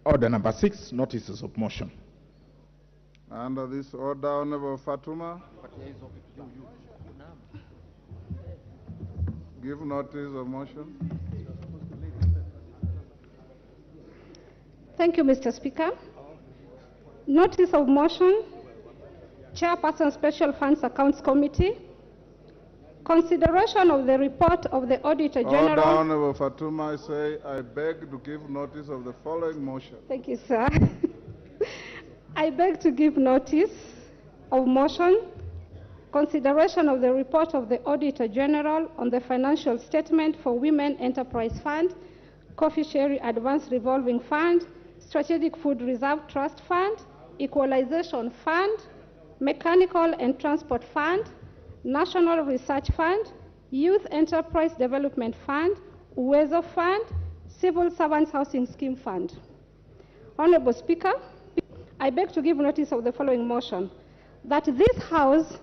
Order number 6, notices of motion. Under this order, Honorable Fatuma, give notice of motion. Thank you, Mr. Speaker. Notice of motion, Chairperson Special Funds Accounts Committee. Consideration of the report of the Auditor General. Order, Honorable Fatuma, I say I beg to give notice of the following motion. Thank you, sir. I beg to give notice of motion, consideration of the report of the Auditor General on the financial statement for Women Enterprise Fund, Coffee Sherry Advance Revolving Fund, Strategic Food Reserve Trust Fund, Equalization Fund, Mechanical and Transport Fund, National Research Fund, Youth Enterprise Development Fund, Uwezo Fund, Civil Servants Housing Scheme Fund. Honorable Speaker, I beg to give notice of the following motion, that this House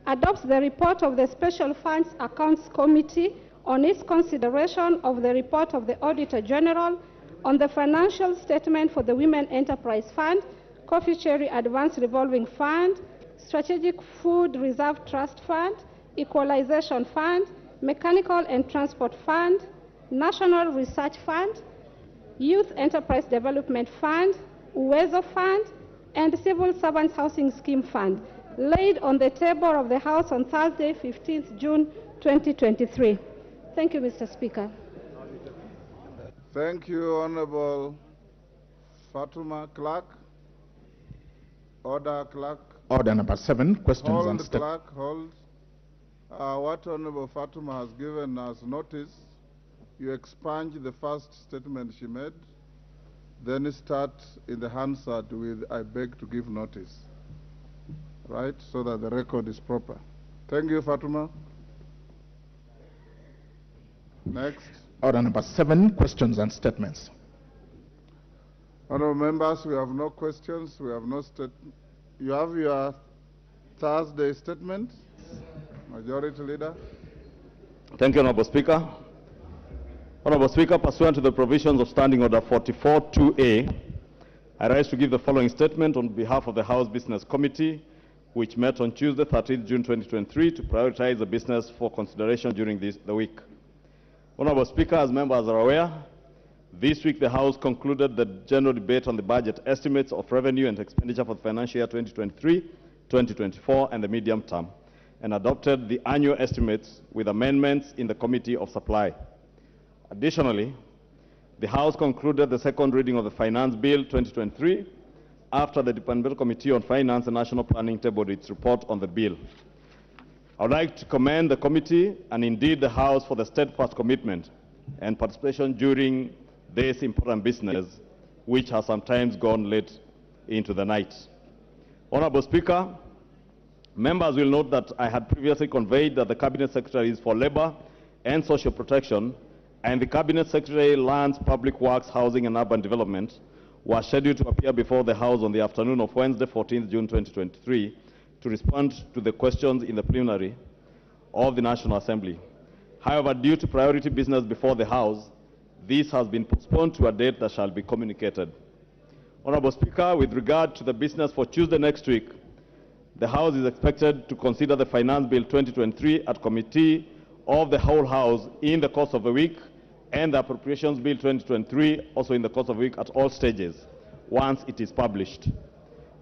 adopts the report of the Special Funds Accounts Committee on its consideration of the report of the Auditor General on the financial statement for the Women Enterprise Fund, Coffee Sherry Advance Revolving Fund, Strategic Food Reserve Trust Fund, Equalization Fund, Mechanical and Transport Fund, National Research Fund, Youth Enterprise Development Fund, Uwezo Fund, and Civil Servants Housing Scheme Fund, laid on the table of the House on Thursday, 15th June 2023. Thank you, Mr. Speaker. Thank you, Honorable Fatuma. Clerk. Order, Clerk. Order number 7, questions Hold, and statements. Clerk, hold. What Honorable Fatuma has given us notice, you expunge the first statement she made, then start in the Hansard with I beg to give notice, right, so that the record is proper. Thank you, Fatuma. Next. Order number 7, questions and statements. Honorable members, we have no questions, we have no statement. You have your Thursday statement, Majority Leader. Thank you, Honorable Speaker. Honorable Speaker, pursuant to the provisions of Standing Order 44-2A, I rise to give the following statement on behalf of the House Business Committee, which met on Tuesday, 13th June 2023, to prioritize the business for consideration during the week. Honorable Speaker, as members are aware, this week the House concluded the general debate on the budget estimates of revenue and expenditure for the financial year 2023-2024 and the medium term, and adopted the annual estimates with amendments in the Committee of Supply. Additionally, the House concluded the second reading of the Finance Bill 2023 after the Departmental Committee on Finance and National Planning tabled its report on the bill. I would like to commend the committee and indeed the House for the steadfast commitment and participation during this important business, which has sometimes gone late into the night. Honorable Speaker, members will note that I had previously conveyed that the Cabinet Secretaries for Labour and Social Protection and the Cabinet Secretary Lands, Public Works, Housing and Urban Development were scheduled to appear before the House on the afternoon of Wednesday, 14th June 2023, to respond to the questions in the plenary of the National Assembly. However, due to priority business before the House, this has been postponed to a date that shall be communicated. Honorable Speaker, with regard to the business for Tuesday next week, the House is expected to consider the Finance Bill 2023 at Committee of the whole House in the course of a week, and the Appropriations Bill 2023 also in the course of a week at all stages, once it is published.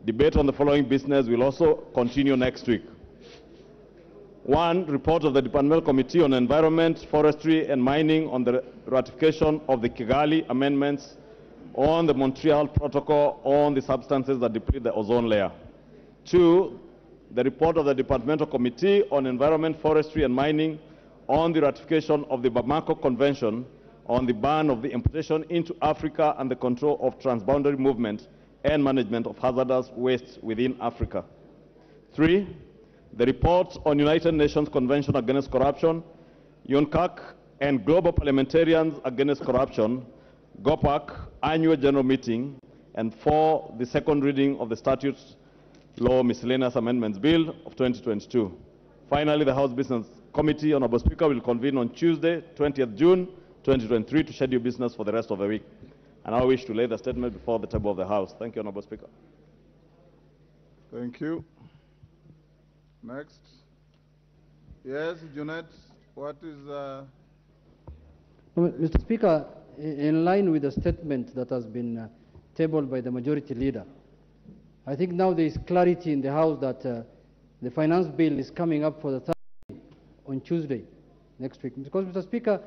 Debate on the following business will also continue next week. 1. Report of the Departmental Committee on Environment, Forestry and Mining on the ratification of the Kigali amendments on the Montreal Protocol on the substances that deplete the ozone layer. 2. The report of the Departmental Committee on Environment, Forestry and Mining on the ratification of the Bamako Convention on the ban of the importation into Africa and the control of transboundary movement and management of hazardous waste within Africa. 3. The report on United Nations Convention Against Corruption, UNCAC, and Global Parliamentarians Against Corruption, GOPAC, Annual General Meeting, and 4. The second reading of the Statutes Law Miscellaneous Amendments Bill of 2022. Finally, the House Business Committee, Honorable Speaker, will convene on Tuesday, 20th June 2023 to schedule business for the rest of the week. I now wish to lay the statement before the table of the House. Thank you, Honorable Speaker. Thank you. Next. Yes, Junet, what is... Mr. Speaker, in line with the statement that has been tabled by the majority leader, I think now there is clarity in the House that the finance bill is coming up for the third reading on Tuesday next week. Because, Mr. Speaker,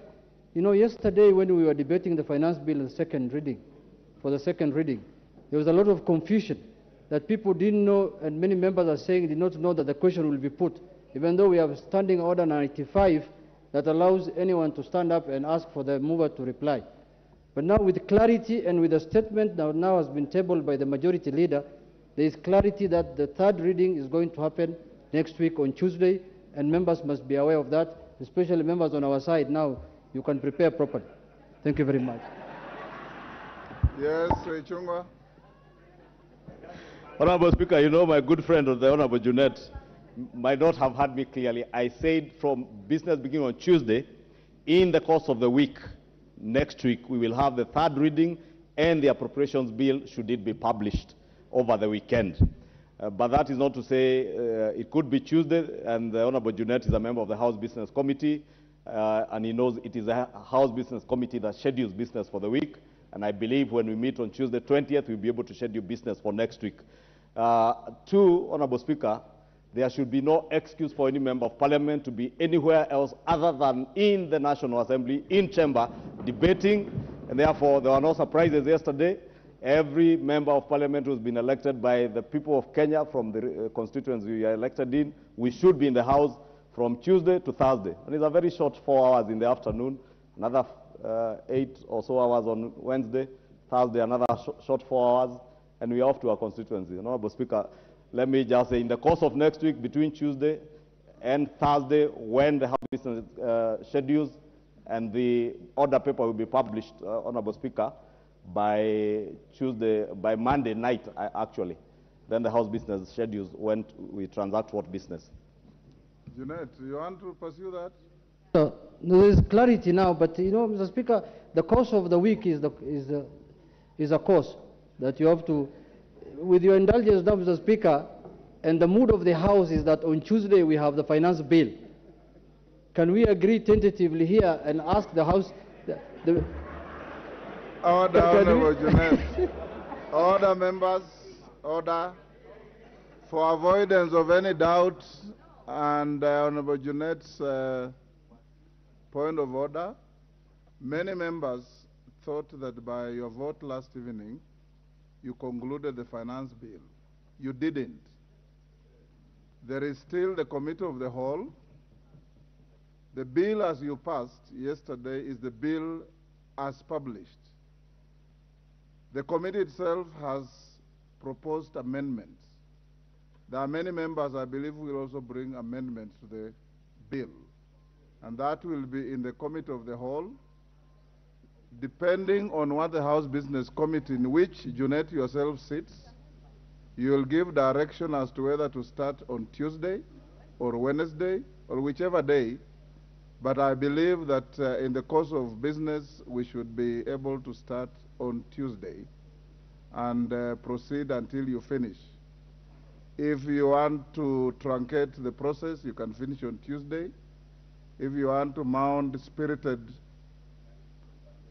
you know, yesterday when we were debating the finance bill in the second reading, there was a lot of confusion that people didn't know, and many members are saying did not know that the question will be put, even though we have Standing Order 95 that allows anyone to stand up and ask for the mover to reply. But now with clarity and with a statement that now has been tabled by the majority leader, there is clarity that the third reading is going to happen next week on Tuesday, and members must be aware of that, especially members on our side. Now you can prepare properly. Thank you very much. Yes, Chungwa. Honorable Speaker, you know my good friend, the Honorable Junet, might not have heard me clearly. I said from business beginning on Tuesday, in the course of the week, next week, we will have the third reading and the appropriations bill, should it be published over the weekend. But that is not to say it could be Tuesday, and the Honorable Junet is a member of the House Business Committee, and he knows it is a House Business Committee that schedules business for the week, and I believe when we meet on Tuesday 20th, we'll be able to schedule business for next week. Two, Honorable Speaker, there should be no excuse for any member of parliament to be anywhere else other than in the National Assembly, in chamber, debating, and therefore there were no surprises yesterday. Every member of parliament who has been elected by the people of Kenya from the constituency we are elected in, we should be in the House from Tuesday to Thursday. And it's a very short 4 hours in the afternoon, another 8 or so hours on Wednesday, Thursday another short 4 hours, and we are off to our constituency. Honorable Speaker, let me just say, in the course of next week, between Tuesday and Thursday, when the House business schedules and the order paper will be published, Honorable Speaker, by Monday night, actually. Then the House business schedules when we transact what business. Junet, you want to pursue that? There is clarity now, but you know, Mr. Speaker, the course of the week is a course that you have to, with your indulgence now, Mr. Speaker, and the mood of the House is that on Tuesday we have the finance bill. Can we agree tentatively here and ask the House, Order, Honorable Junet. Order, members, order. For avoidance of any doubt and Honorable Junet's point of order, many members thought that by your vote last evening, you concluded the finance bill. You didn't. There is still the committee of the whole. The bill as you passed yesterday is the bill as published. The committee itself has proposed amendments. There are many members, I believe, who will also bring amendments to the bill. And that will be in the committee of the whole, depending on what the House Business Committee, in which Junet yourself sits, you will give direction as to whether to start on Tuesday or Wednesday or whichever day. But I believe that in the course of business, we should be able to start on Tuesday and proceed until you finish. If you want to truncate the process, you can finish on Tuesday. If you want to mount spirited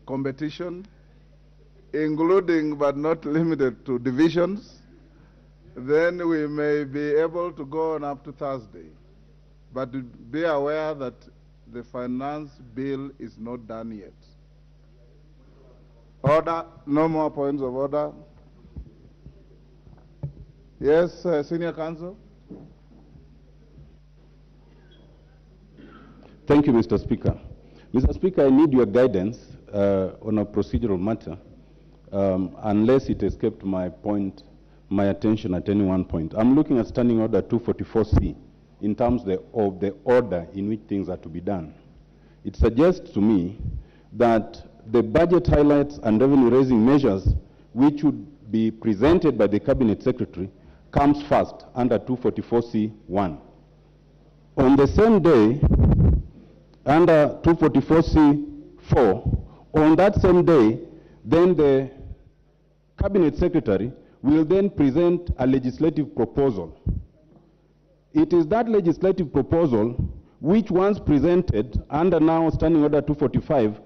competition, including but not limited to divisions, then we may be able to go on up to Thursday. But be aware that the finance bill is not done yet. Order. No more points of order. Yes, Senior Counsel. Thank you, Mr. Speaker. Mr. Speaker, I need your guidance on a procedural matter, unless it escaped my attention at any one point. I'm looking at Standing Order 244C in terms of the order in which things are to be done. It suggests to me that the budget highlights and revenue-raising measures which would be presented by the Cabinet Secretary comes first under 244C1. On the same day, under 244C4, on that same day, then the Cabinet Secretary will then present a legislative proposal. It is that legislative proposal which, once presented under now Standing Order 245,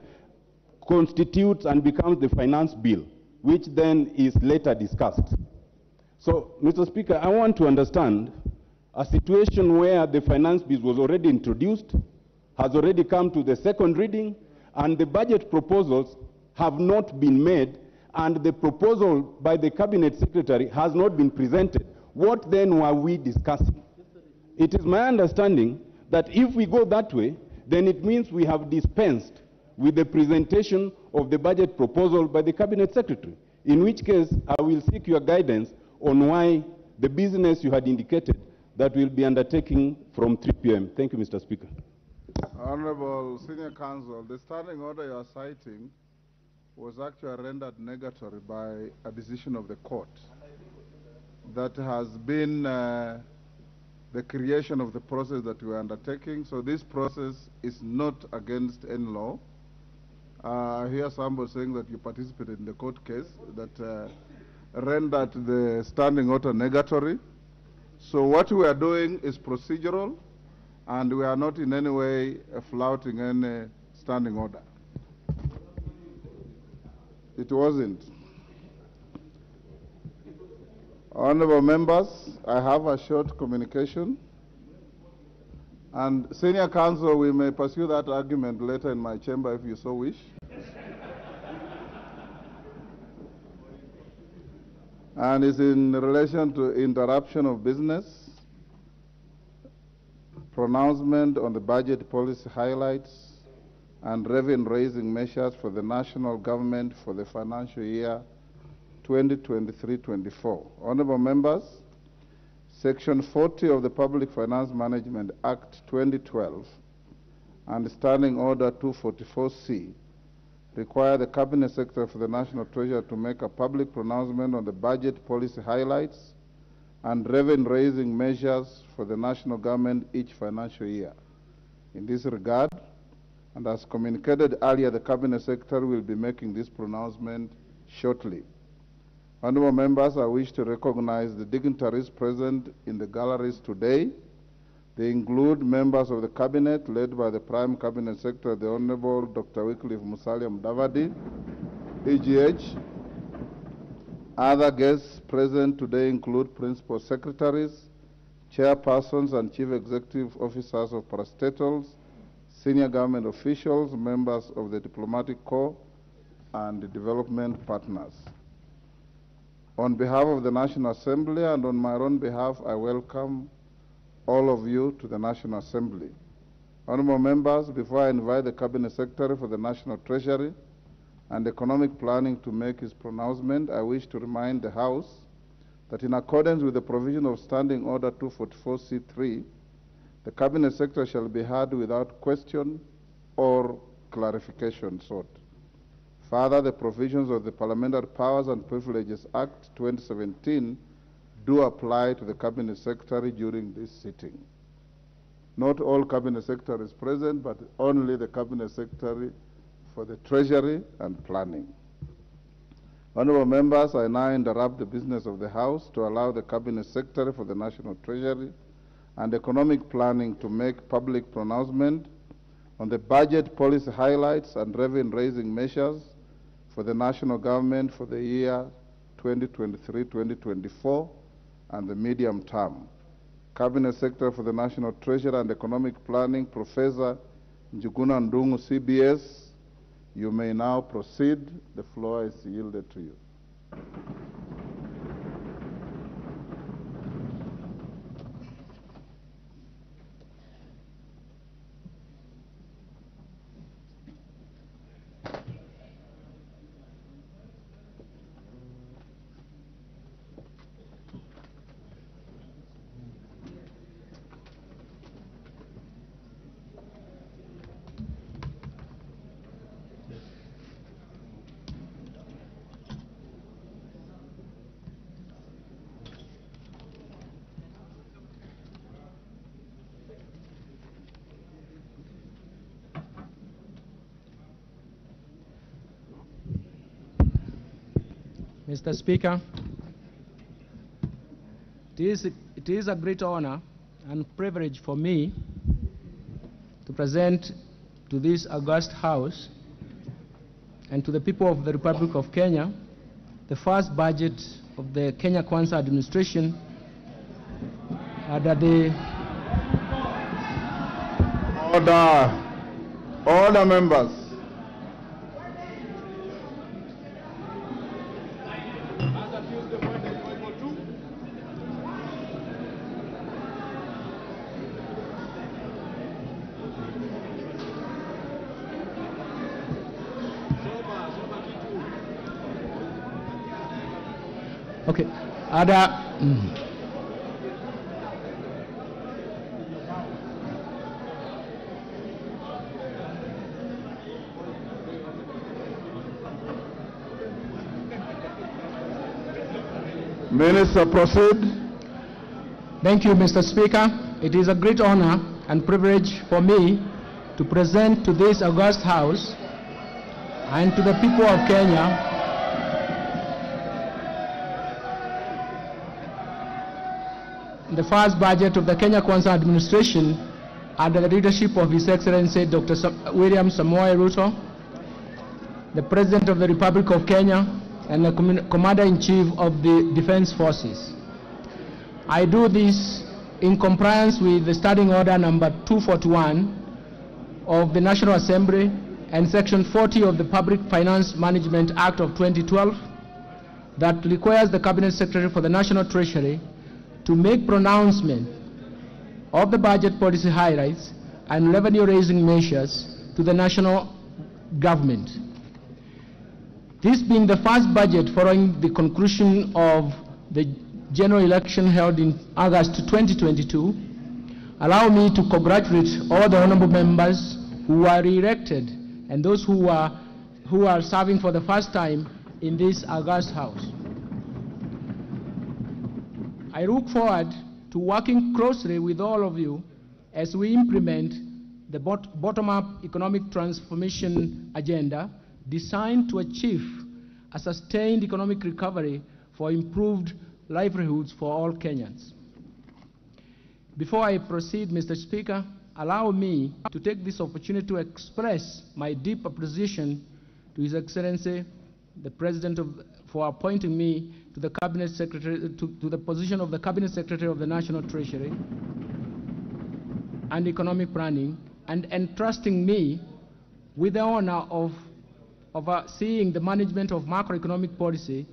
constitutes and becomes the finance bill, which then is later discussed. So, Mr. Speaker, I want to understand a situation where the finance bill was already introduced, has already come to the second reading, and the budget proposals have not been made, and the proposal by the Cabinet Secretary has not been presented. What then were we discussing? It is my understanding that if we go that way, then it means we have dispensed with the presentation of the budget proposal by the Cabinet Secretary, in which case I will seek your guidance on why the business you had indicated that will be undertaking from 3 p.m. Thank you, Mr. Speaker. Honorable Senior Counsel, the standing order you are citing was actually rendered negatory by a decision of the court that has been the creation of the process that we are undertaking. So this process is not against any law. I hear somebody saying that you participated in the court case that rendered the standing order negatory. So what we are doing is procedural, and we are not in any way flouting any standing order. It wasn't. Honorable members, I have a short communication. And Senior Counsel, we may pursue that argument later in my chamber if you so wish. And it's in relation to interruption of business, pronouncement on the budget policy highlights, and revenue-raising measures for the national government for the financial year 2023-24. Honorable members, Section 40 of the Public Finance Management Act 2012 and Standing Order 244C require the Cabinet Secretary for the National Treasury to make a public pronouncement on the budget policy highlights and revenue-raising measures for the national government each financial year. In this regard, and as communicated earlier, the Cabinet Secretary will be making this pronouncement shortly. Honorable members, I wish to recognize the dignitaries present in the galleries today. They include members of the Cabinet, led by the Prime Cabinet Secretary, the Honorable Dr. Wycliffe Musalia Mudavadi, EGH. Other guests present today include Principal Secretaries, Chairpersons and Chief Executive Officers of parastatals, senior government officials, members of the Diplomatic Corps, and the development partners. On behalf of the National Assembly and on my own behalf, I welcome all of you to the National Assembly. Honorable members, before I invite the Cabinet Secretary for the National Treasury and Economic Planning to make his pronouncement, I wish to remind the House that in accordance with the provision of Standing Order 244C3, the Cabinet Secretary shall be heard without question or clarification sought. Further, the provisions of the Parliamentary Powers and Privileges Act 2017 do apply to the Cabinet Secretary during this sitting. Not all Cabinet Secretaries present, but only the Cabinet Secretary for the Treasury and Planning. Honorable members, I now interrupt the business of the House to allow the Cabinet Secretary for the National Treasury and Economic Planning to make public pronouncement on the budget policy highlights and revenue-raising measures for the national government for the year 2023-2024 and the medium term. Cabinet Secretary for the National Treasury and Economic Planning, Professor Njuguna Ndung'u, CBS, you may now proceed. The floor is yielded to you. Mr. Speaker, it is a great honor and privilege for me to present to this august House and to the people of the Republic of Kenya the first budget of the Kenya Kwanza administration under the... Order, members. Okay. Minister, proceed. Thank you, Mr. Speaker. It is a great honor and privilege for me to present to this august House and to the people of Kenya the first budget of the Kenya Kwanza administration under the leadership of His Excellency Dr. William Samoei Ruto, the President of the Republic of Kenya, and the Commander-in-Chief of the Defense Forces. I do this in compliance with the Standing Order number 241 of the National Assembly and Section 40 of the Public Finance Management Act of 2012 that requires the Cabinet Secretary for the National Treasury to make pronouncement of the budget policy highlights and revenue-raising measures to the national government. This being the first budget following the conclusion of the general election held in August 2022, allow me to congratulate all the honorable members who were re-elected and those who are serving for the first time in this august House. I look forward to working closely with all of you as we implement the bottom-up economic transformation agenda designed to achieve a sustained economic recovery for improved livelihoods for all Kenyans. Before I proceed, Mr. Speaker, allow me to take this opportunity to express my deep appreciation to His Excellency, the President for appointing me to the Cabinet Secretary, to the position of the Cabinet Secretary of the National Treasury and Economic Planning, and entrusting me with the honor of overseeing the management of macroeconomic policy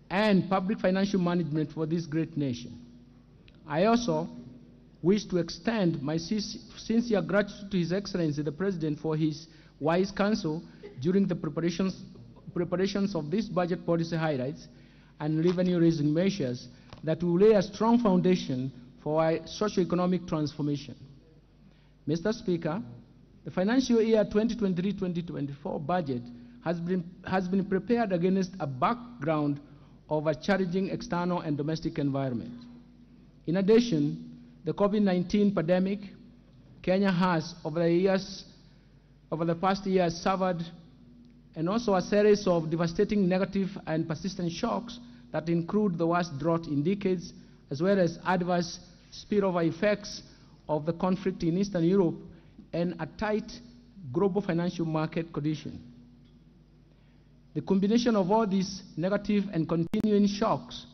and public financial management for this great nation. I also wish to extend my sincere gratitude to His Excellency, the President, for his wise counsel during the preparations of this budget policy highlights and revenue-raising measures that will lay a strong foundation for our socio-economic transformation. Mr. Speaker, the financial year 2023-2024 budget has been prepared against a background of a challenging external and domestic environment. In addition, the COVID-19 pandemic, Kenya has, over the past years, suffered and also a series of devastating negative and persistent shocks that include the worst drought in decades, as well as adverse spillover effects of the conflict in Eastern Europe and a tight global financial market condition. The combination of all these negative and continuing shocks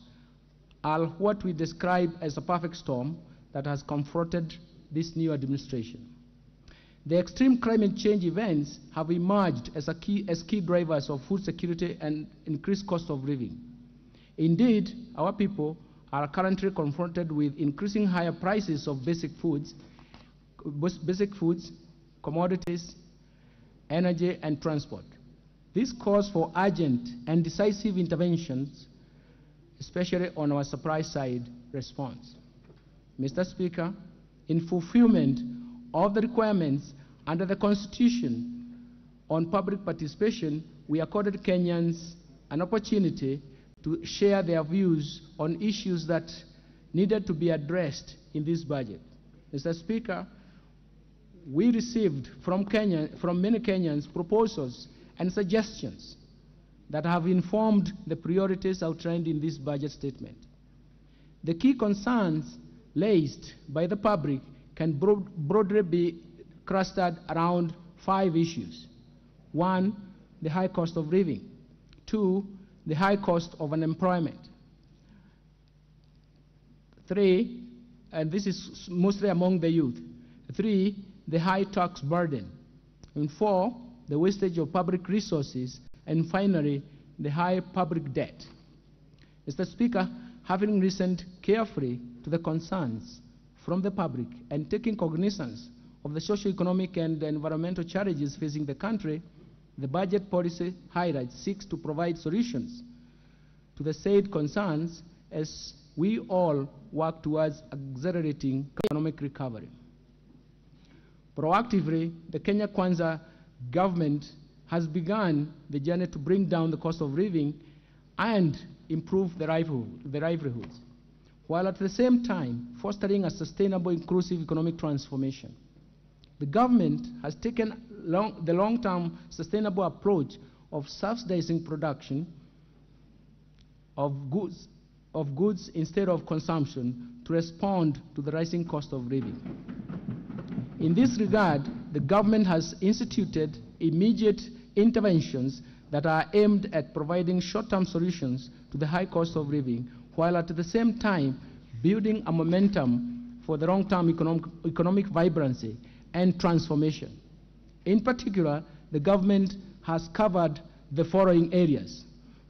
are what we describe as a perfect storm that has confronted this new administration. The extreme climate change events have emerged as key drivers of food security and increased cost of living. Indeed, our people are currently confronted with increasing higher prices of basic foods, commodities, energy, and transport. This calls for urgent and decisive interventions, especially on our supply side response. Mr. Speaker, in fulfillment of the requirements under the Constitution on public participation, we accorded Kenyans an opportunity to share their views on issues that needed to be addressed in this budget. Mr. Speaker, we received from many Kenyans proposals and suggestions that have informed the priorities outlined in this budget statement. The key concerns raised by the public can broadly be clustered around 5 issues. 1, the high cost of living. 2, the high cost of unemployment. 3, and this is mostly among the youth. 3, the high tax burden. And 4, the wastage of public resources. And finally, the high public debt. Mr. Speaker, having listened carefully to the concerns from the public and taking cognizance of the socio-economic and environmental challenges facing the country, the budget policy highlights seeks to provide solutions to the said concerns as we all work towards accelerating economic recovery. Proactively, the Kenya Kwanza government has begun the journey to bring down the cost of living and improve the livelihoods, while at the same time fostering a sustainable, inclusive economic transformation. The government has taken the long-term sustainable approach of subsidizing production of goods instead of consumption to respond to the rising cost of living. In this regard, the government has instituted immediate interventions that are aimed at providing short-term solutions to the high cost of living, while at the same time building a momentum for the long-term economic vibrancy and transformation. In particular, the government has covered the following areas.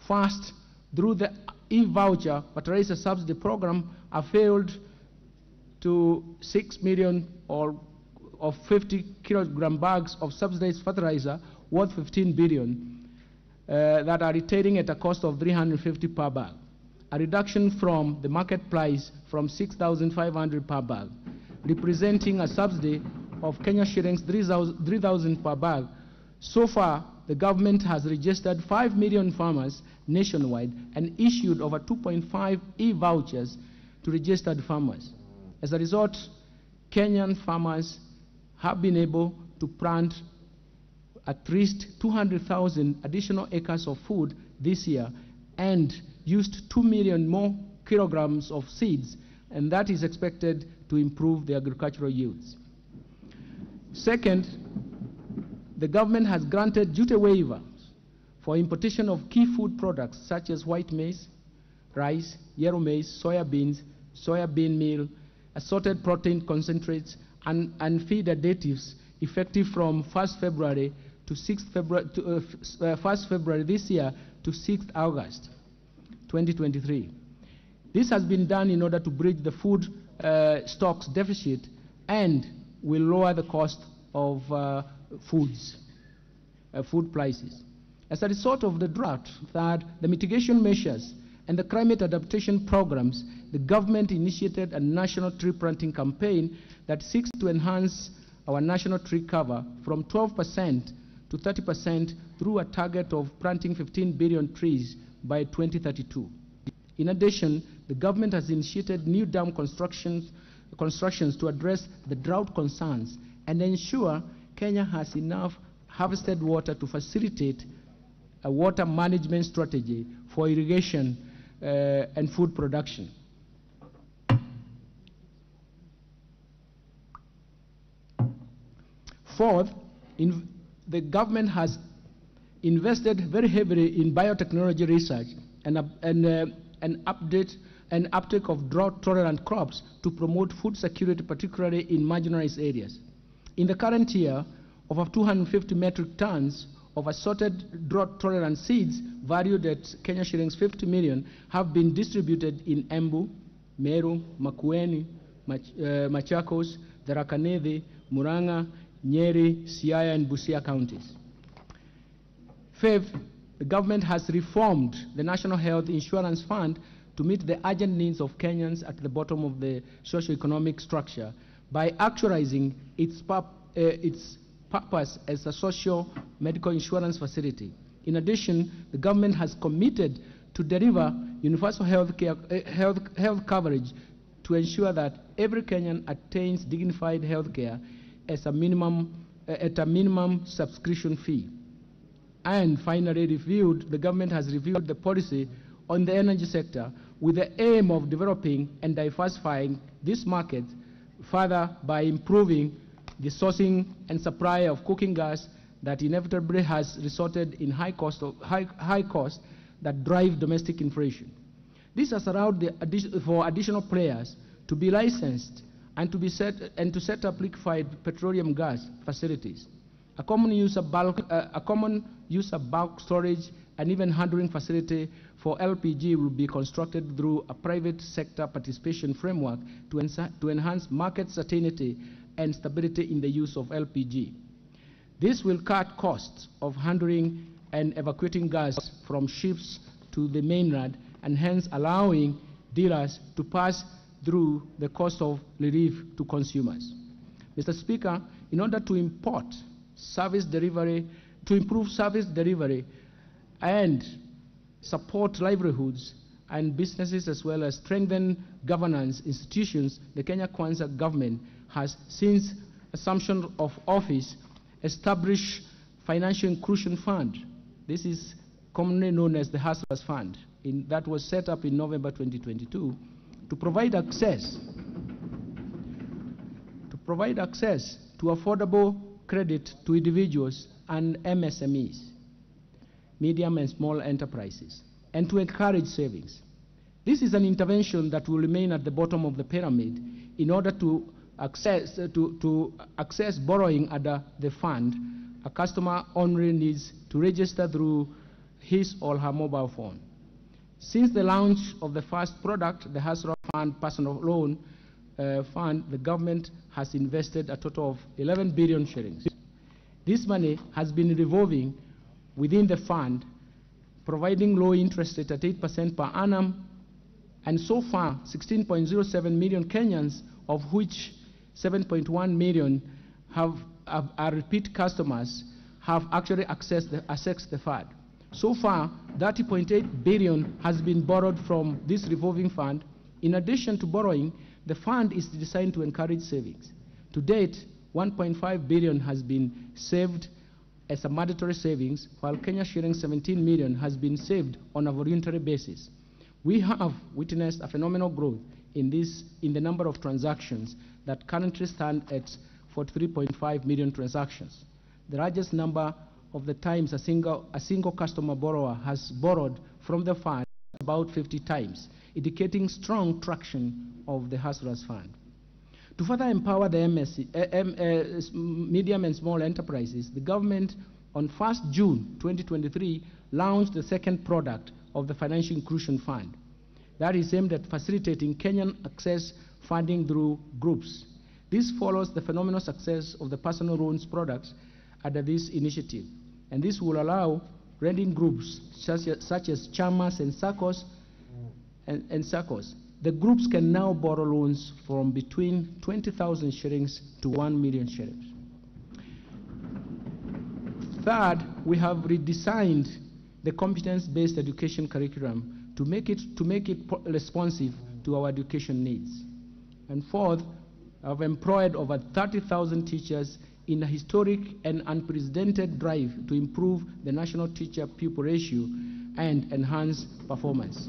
First, through the e-voucher fertilizer subsidy program, availed to 6 million of 50 kilogram bags of subsidized fertilizer worth 15 billion that are retailing at a cost of 350 per bag, a reduction from the market price from 6,500 per bag, representing a subsidy of Kenya shillings 3,000 per bag. So far, the government has registered 5 million farmers nationwide and issued over 2.5 e-vouchers to registered farmers. As a result, Kenyan farmers have been able to plant at least 200,000 additional acres of food this year and used 2 million more kilograms of seeds, and that is expected to improve the agricultural yields. Second, the government has granted duty waivers for importation of key food products such as white maize, rice, yellow maize, soya beans, soya bean meal, assorted protein concentrates, and feed additives effective from 1st February to 6th February, 1st February this year to 6th August 2023. This has been done in order to bridge the food stocks deficit and will lower the cost of food prices. As a result of the drought, third, the mitigation measures and the climate adaptation programs, the government initiated a national tree planting campaign that seeks to enhance our national tree cover from 12% to 30% through a target of planting 15 billion trees by 2032. In addition, the government has initiated new dam constructions to address the drought concerns and ensure Kenya has enough harvested water to facilitate a water management strategy for irrigation and food production. Fourth, the government has invested very heavily in biotechnology research and uptake of drought-tolerant crops to promote food security, particularly in marginalized areas. In the current year, over 250 metric tons of assorted drought-tolerant seeds valued at Kenya shillings 50 million have been distributed in Embu, Meru, Makueni, Machakos, Tharaka Nithi, Murang'a, Nyeri, Siaya, and Busia counties. Fifth, the government has reformed the National Health Insurance Fund to meet the urgent needs of Kenyans at the bottom of the socio-economic structure by actualizing its purpose as a social medical insurance facility. In addition, the government has committed to deliver universal health coverage to ensure that every Kenyan attains dignified health care at a minimum subscription fee. And finally, the government has reviewed the policy on the energy sector with the aim of developing and diversifying this market further by improving the sourcing and supply of cooking gas that inevitably has resulted in high costs that drive domestic inflation. This has allowed for additional players to be licensed and to set up liquefied petroleum gas facilities. A common use of bulk storage and even handling facility for LPG will be constructed through a private sector participation framework to enhance market certainty and stability in the use of LPG. This will cut costs of handling and evacuating gas from ships to the mainland, and hence allowing dealers to pass through the cost of relief to consumers. Mr. Speaker, in order to improve service delivery and support livelihoods and businesses, as well as strengthen governance institutions, the Kenya Kwanza government has, since assumption of office, established Financial Inclusion Fund. This is commonly known as the Hustlers Fund. That was set up in November 2022 to provide access to affordable credit to individuals and MSMEs, medium and small enterprises, and to encourage savings. This is an intervention that will remain at the bottom of the pyramid in order to access borrowing under the fund. A customer only needs to register through his or her mobile phone. Since the launch of the first product, the Hustler Fund Personal Loan Fund, the government has invested a total of 11 billion shillings. This money has been revolving within the fund, providing low interest rate at 8% per annum, and so far 16.07 million Kenyans, of which 7.1 million are repeat customers, have actually accessed the fund. So far, 30.8 billion has been borrowed from this revolving fund. In addition to borrowing, the fund is designed to encourage savings. To date, 1.5 billion has been saved as a mandatory savings, while Kenya shilling 17 million has been saved on a voluntary basis. We have witnessed a phenomenal growth in the number of transactions that currently stand at 43.5 million transactions. The largest number of the times a single customer borrower has borrowed from the fund, about 50 times, indicating strong traction of the Hustlers Fund. To further empower the medium and small enterprises, the government on 1st June 2023 launched the second product of the Financial Inclusion Fund that is aimed at facilitating Kenyan access funding through groups. This follows the phenomenal success of the personal loans products under this initiative, and this will allow lending groups such as chamas and SACCOs and SACCOs. The groups can now borrow loans from between 20,000 shillings to 1 million shillings. Third, we have redesigned the competence-based education curriculum to make it responsive to our education needs. And fourth, I've employed over 30,000 teachers in a historic and unprecedented drive to improve the national teacher-pupil ratio and enhance performance.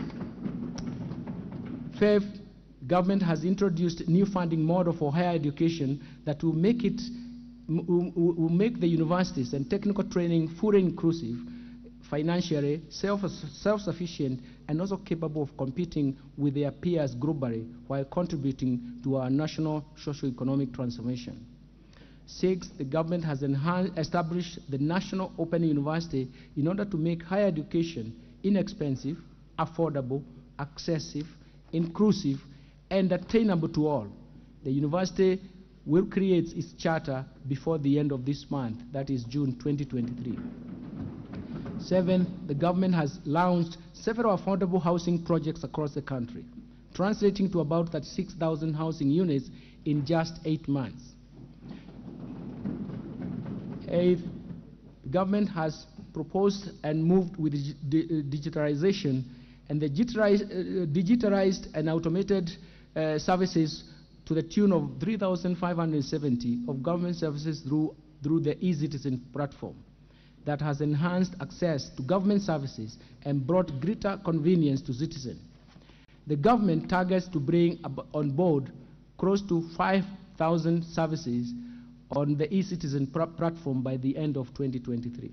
Fifth, government has introduced a new funding model for higher education that will make the universities and technical training fully inclusive, financially self-sufficient, and also capable of competing with their peers globally while contributing to our national socio-economic transformation. Sixth, the government has established the National Open University in order to make higher education inexpensive, affordable, accessible, inclusive, and attainable to all. The university will create its charter before the end of this month, that is June 2023. Seventh, the government has launched several affordable housing projects across the country, translating to about 36,000 housing units in just 8 months. Eighth, the government has proposed and moved with digitalization, and the digitalized and automated services to the tune of 3,570 of government services through the eCitizen platform. that has enhanced access to government services and brought greater convenience to citizens. The government targets to bring on board close to 5,000 services on the e-citizen platform by the end of 2023.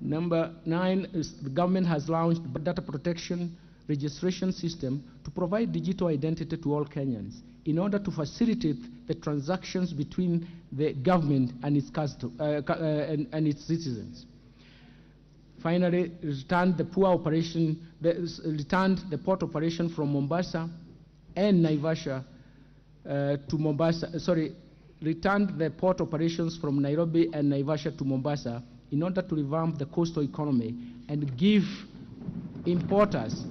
Number 9 is the government has launched a data protection registration system to provide digital identity to all Kenyans in order to facilitate the transactions between the government and its citizens. Finally, returned the port operation from Mombasa and Naivasha to Mombasa. Returned the port operations from Nairobi and Naivasha to Mombasa in order to revamp the coastal economy and give importers,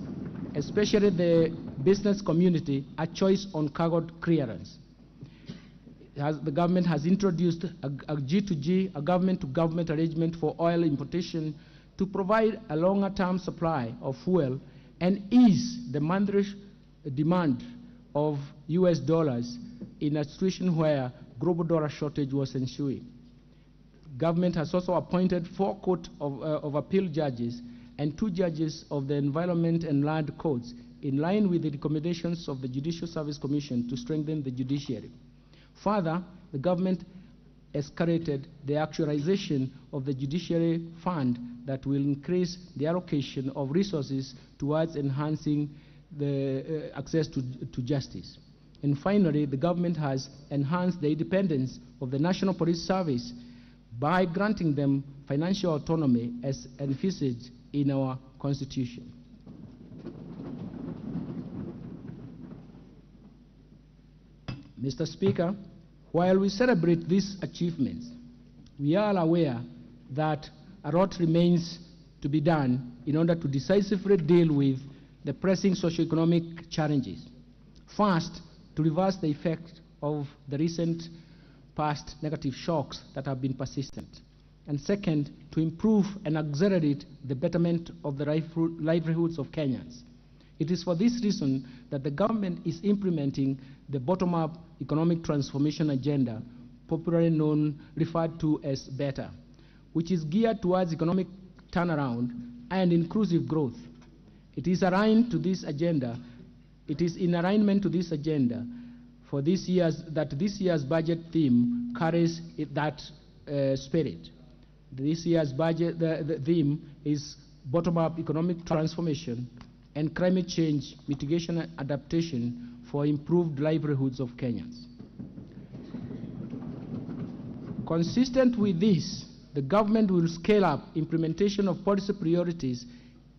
especially the business community, a choice on cargo clearance. The government has introduced a G2G, a government-to-government arrangement for oil importation to provide a longer-term supply of fuel and ease the monthly demand of US dollars in a situation where global dollar shortage was ensuing. Government has also appointed 4 Court of Appeal judges and 2 judges of the Environment and Land Courts in line with the recommendations of the Judicial Service Commission to strengthen the judiciary. Further, the government escalated the actualization of the judiciary fund that will increase the allocation of resources towards enhancing the access to justice. And finally, the government has enhanced the independence of the National Police Service by granting them financial autonomy as envisaged in our Constitution. Mr. Speaker, while we celebrate these achievements, we are aware that a lot remains to be done in order to decisively deal with the pressing socioeconomic challenges. First, to reverse the effect of the recent past negative shocks that have been persistent. And second, to improve and accelerate the betterment of the livelihoods of Kenyans. It is for this reason that the government is implementing the bottom-up economic transformation agenda, popularly referred to as BETTER, which is geared towards economic turnaround and inclusive growth. It is aligned to this agenda. It is in alignment to this agenda for this year's budget theme carries that spirit. This year's budget the theme is bottom-up economic transformation and climate change mitigation and adaptation for improved livelihoods of Kenyans. Consistent with this, the government will scale up implementation of policy priorities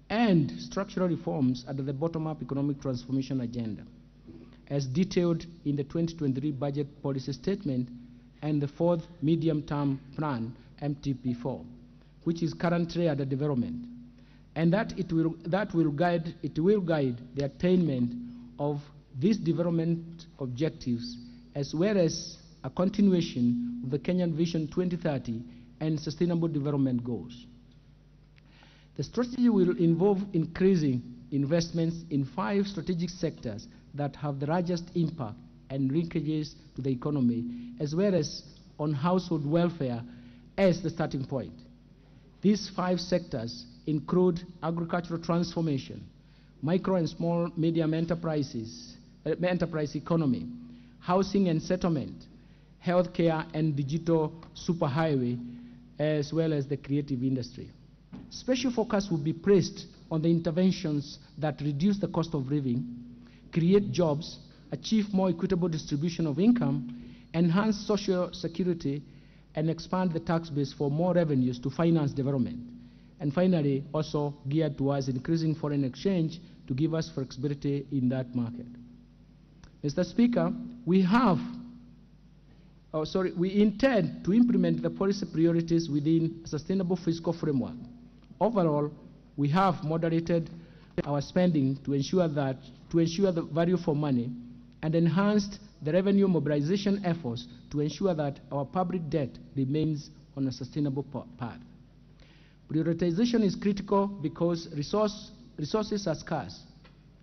and structural reforms under the bottom-up economic transformation agenda, as detailed in the 2023 budget policy statement and the 4th medium-term plan, MTP4, which is currently under development, and that it will guide the attainment of these development objectives, as well as a continuation of the Kenyan Vision 2030 and Sustainable Development Goals. The strategy will involve increasing investments in 5 strategic sectors that have the largest impact and linkages to the economy, as well as on household welfare as the starting point. These 5 sectors include agricultural transformation, micro and small medium enterprise economy, housing and settlement, healthcare and digital superhighway, as well as the creative industry. Special focus will be placed on the interventions that reduce the cost of living, create jobs, achieve more equitable distribution of income, enhance social security, and expand the tax base for more revenues to finance development. And finally, also geared towards increasing foreign exchange to give us flexibility in that market. Mr. Speaker, we intend to implement the policy priorities within a sustainable fiscal framework. Overall, we have moderated our spending to ensure the value for money and enhanced the revenue mobilization efforts to ensure that our public debt remains on a sustainable path. Prioritization is critical because resources are scarce,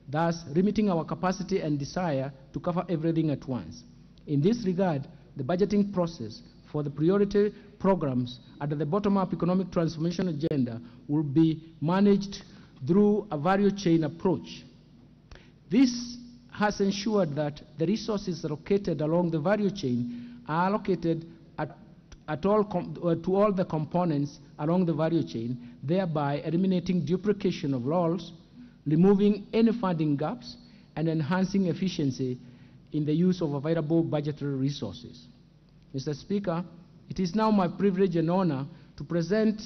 thus limiting our capacity and desire to cover everything at once. In this regard, the budgeting process for the priority programs under the bottom-up economic transformation agenda will be managed through a value chain approach. This has ensured that the resources allocated along the value chain are allocated to all the components along the value chain, thereby eliminating duplication of roles, removing any funding gaps, and enhancing efficiency in the use of available budgetary resources. Mr. Speaker, it is now my privilege and honor to present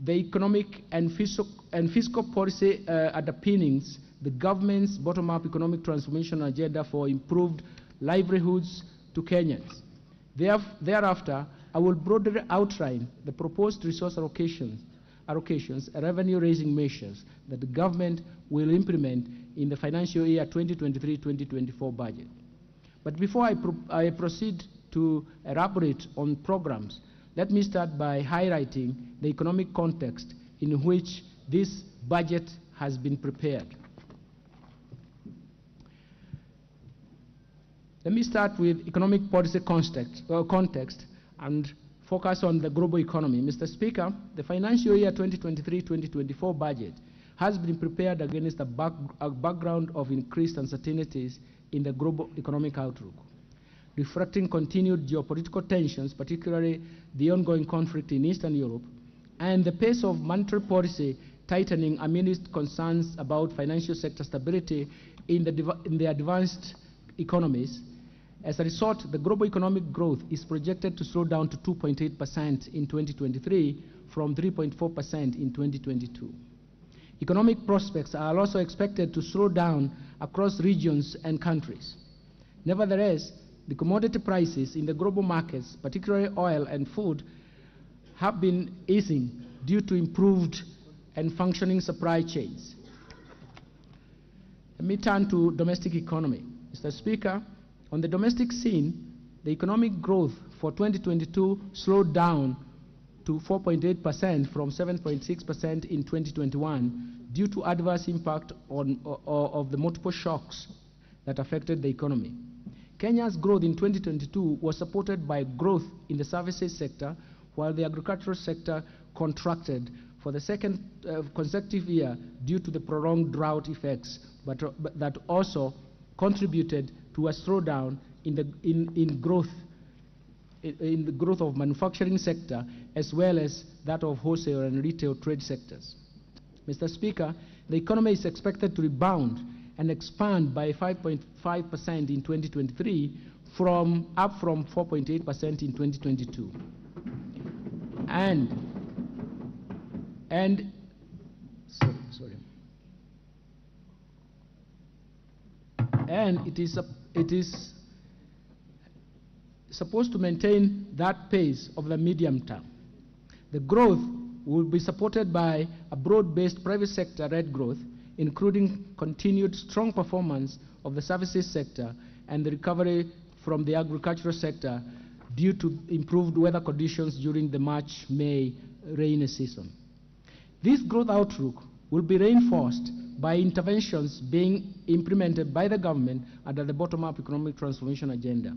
the economic and fiscal policy underpinnings the government's bottom-up economic transformation agenda for improved livelihoods to Kenyans. Thereafter, I will broadly outline the proposed resource allocations and revenue-raising measures that the government will implement in the financial year 2023-2024 budget. But before I proceed to elaborate on programs, let me start by highlighting the economic context in which this budget has been prepared. Let me start with economic policy context and focus on the global economy. Mr. Speaker, the financial year 2023-2024 budget has been prepared against a background of increased uncertainties in the global economic outlook, reflecting continued geopolitical tensions, particularly the ongoing conflict in Eastern Europe, and the pace of monetary policy tightening amidst concerns about financial sector stability in the advanced economies. As a result, the global economic growth is projected to slow down to 2.8% in 2023 from 3.4% in 2022. Economic prospects are also expected to slow down across regions and countries. Nevertheless, the commodity prices in the global markets, particularly oil and food, have been easing due to improved and functioning supply chains. Let me turn to domestic economy. Mr. Speaker, on the domestic scene, the economic growth for 2022 slowed down to 4.8% from 7.6% in 2021 due to adverse impact of the multiple shocks that affected the economy. Kenya's growth in 2022 was supported by growth in the services sector, while the agricultural sector contracted for the second consecutive year due to the prolonged drought effects, but that also contributed to a slowdown in the growth of manufacturing sector as well as that of wholesale and retail trade sectors. Mr. Speaker, the economy is expected to rebound and expand by 5.5% in 2023 up from 4.8% in 2022. And it is supposed to maintain that pace over the medium term. The growth will be supported by a broad-based private sector-led growth, including continued strong performance of the services sector and the recovery from the agricultural sector due to improved weather conditions during the March-May rainy season. This growth outlook will be reinforced by interventions being implemented by the government under the bottom-up economic transformation agenda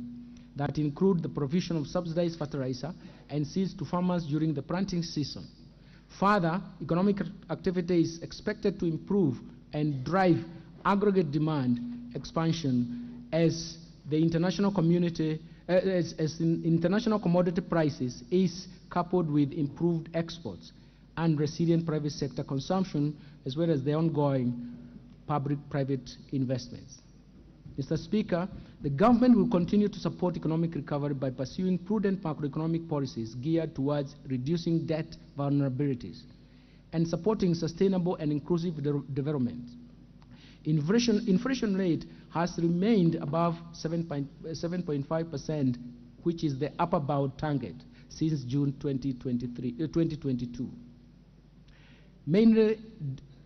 that include the provision of subsidized fertilizer and seeds to farmers during the planting season. Further, economic activity is expected to improve and drive aggregate demand expansion as the international international commodity prices is coupled with improved exports and resilient private sector consumption, as well as the ongoing public-private investments. Mr. Speaker, the government will continue to support economic recovery by pursuing prudent macroeconomic policies geared towards reducing debt vulnerabilities and supporting sustainable and inclusive development. Inflation rate has remained above 7.5%, which is the upper bound target since June 2022.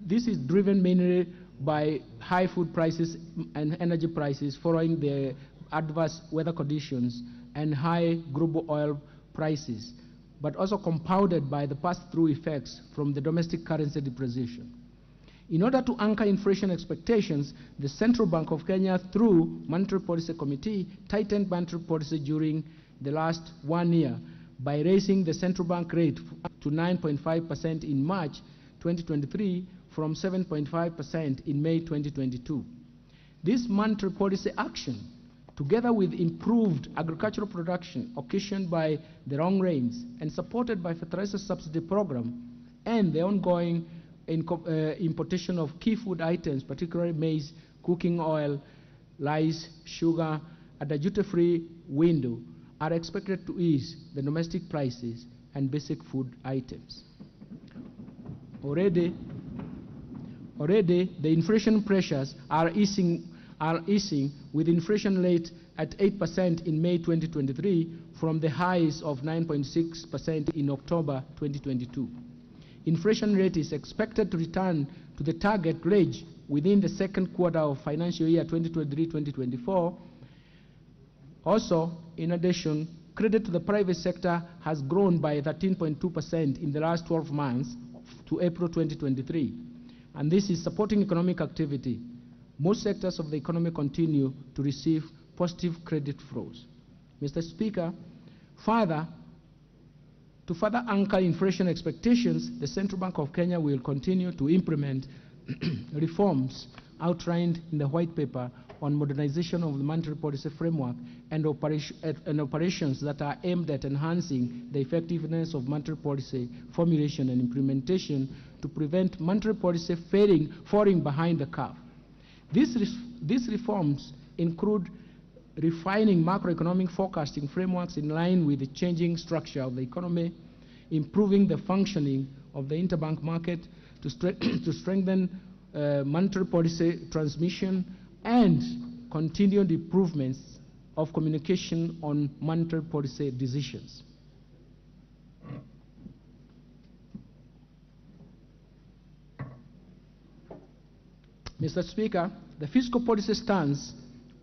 This is driven mainly by high food prices and energy prices following the adverse weather conditions and high global oil prices, but also compounded by the pass-through effects from the domestic currency depreciation. In order to anchor inflation expectations, the Central Bank of Kenya, through Monetary Policy Committee, tightened monetary policy during the last 1 year by raising the central bank rate to 9.5% in March 2023 from 7.5% in May 2022. This monetary policy action, together with improved agricultural production occasioned by the wrong rains and supported by fertilizer subsidy program and the ongoing importation of key food items, particularly maize, cooking oil, rice, sugar, at a duty-free window, are expected to ease the domestic prices and basic food items. Already the inflation pressures are easing with inflation rate at 8% in May 2023 from the highs of 9.6% in October 2022. Inflation rate is expected to return to the target range within the second quarter of financial year 2023-2024. Also, in addition, credit to the private sector has grown by 13.2% in the last 12 months to April 2023, and this is supporting economic activity. Most sectors of the economy continue to receive positive credit flows. Mr. Speaker, to further anchor inflation expectations, the Central Bank of Kenya will continue to implement reforms outlined in the White Paper on modernization of the monetary policy framework and operations that are aimed at enhancing the effectiveness of monetary policy formulation and implementation to prevent monetary policy falling behind the curve. These reforms include refining macroeconomic forecasting frameworks in line with the changing structure of the economy, improving the functioning of the interbank market to strengthen monetary policy transmission, and continued improvements of communication on monetary policy decisions. Mr. Speaker, the fiscal policy stance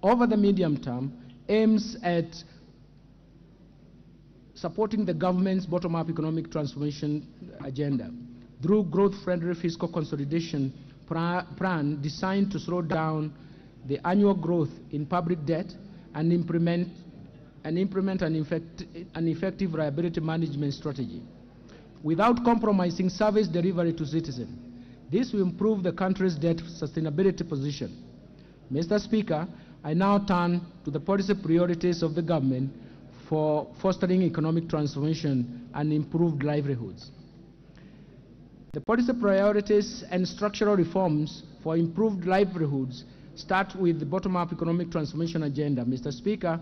over the medium term aims at supporting the government's bottom-up economic transformation agenda through growth-friendly fiscal consolidation plan designed to slow down the annual growth in public debt and implement an effective liability management strategy without compromising service delivery to citizens. This will improve the country's debt sustainability position. Mr. Speaker, I now turn to the policy priorities of the government for fostering economic transformation and improved livelihoods. The policy priorities and structural reforms for improved livelihoods start with the bottom-up economic transformation agenda. Mr. Speaker,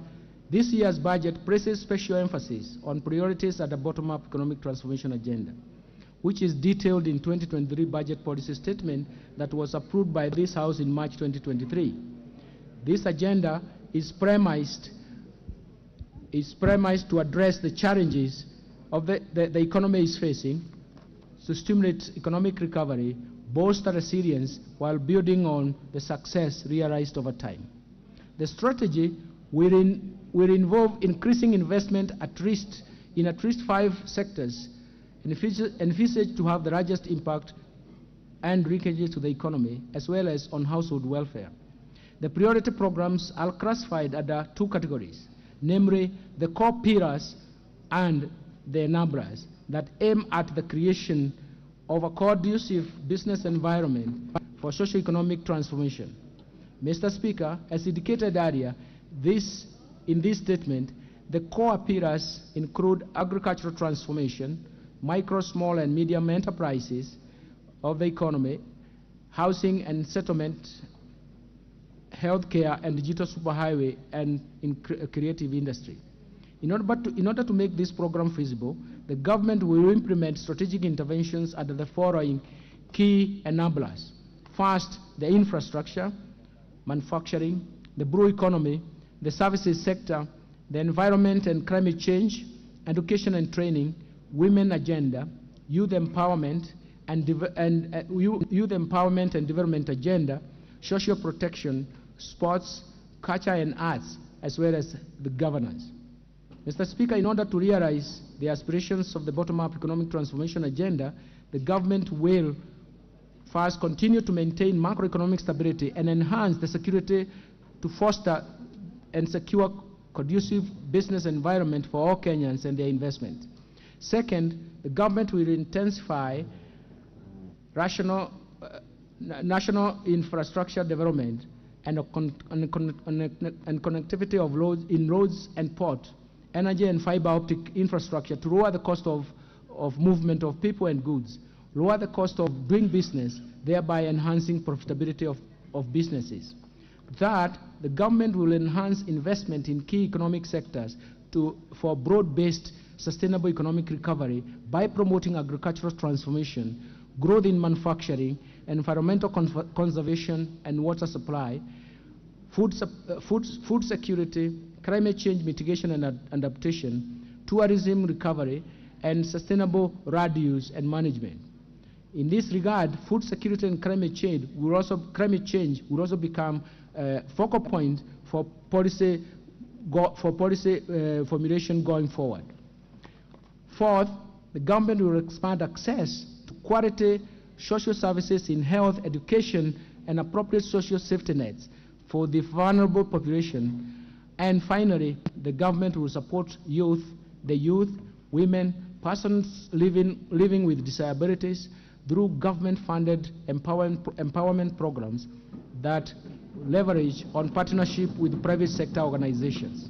this year's budget places special emphasis on priorities at the bottom-up economic transformation agenda, which is detailed in 2023 budget policy statement that was approved by this House in March 2023. This agenda is premised to address the challenges of the economy is facing, to stimulate economic recovery, bolster resilience while building on the success realized over time. The strategy will involve increasing investment in at least 5 sectors envisaged to have the largest impact and linkages to the economy, as well as on household welfare. The priority programs are classified under 2 categories, namely the core pillars and the enablers that aim at the creation of a conducive business environment for socio-economic transformation. Mr. Speaker, as indicated earlier, in this statement, the core pillars include agricultural transformation, micro, small, and medium enterprises of the economy, housing and settlement, healthcare, and digital superhighway, and in creative industry. In order to make this program feasible, the government will implement strategic interventions under the following key enablers. First, the infrastructure, manufacturing, the blue economy, the services sector, the environment and climate change, education and training, women agenda, youth empowerment and development agenda, social protection, sports, culture and arts, as well as the governance. Mr. Speaker, in order to realize the aspirations of the bottom-up economic transformation agenda, the government will first continue to maintain macroeconomic stability and enhance the security to foster and secure conducive business environment for all Kenyans and their investment. Second, the government will intensify national infrastructure development and connectivity of roads and port, energy and fiber optic infrastructure to lower the cost of movement of people and goods, lower the cost of doing business, thereby enhancing profitability of businesses. Third, the government will enhance investment in key economic sectors for broad-based sustainable economic recovery by promoting agricultural transformation, growth in manufacturing, environmental conservation and water supply, food security, climate change mitigation and adaptation, tourism recovery, and sustainable land use and management. In this regard, food security and climate change will also become a focal point for policy formulation going forward. Fourth, the government will expand access to quality social services in health, education, and appropriate social safety nets for the vulnerable population. And finally, the government will support the youth, women, persons living with disabilities through government-funded empowerment programs that leverage on partnership with private sector organizations.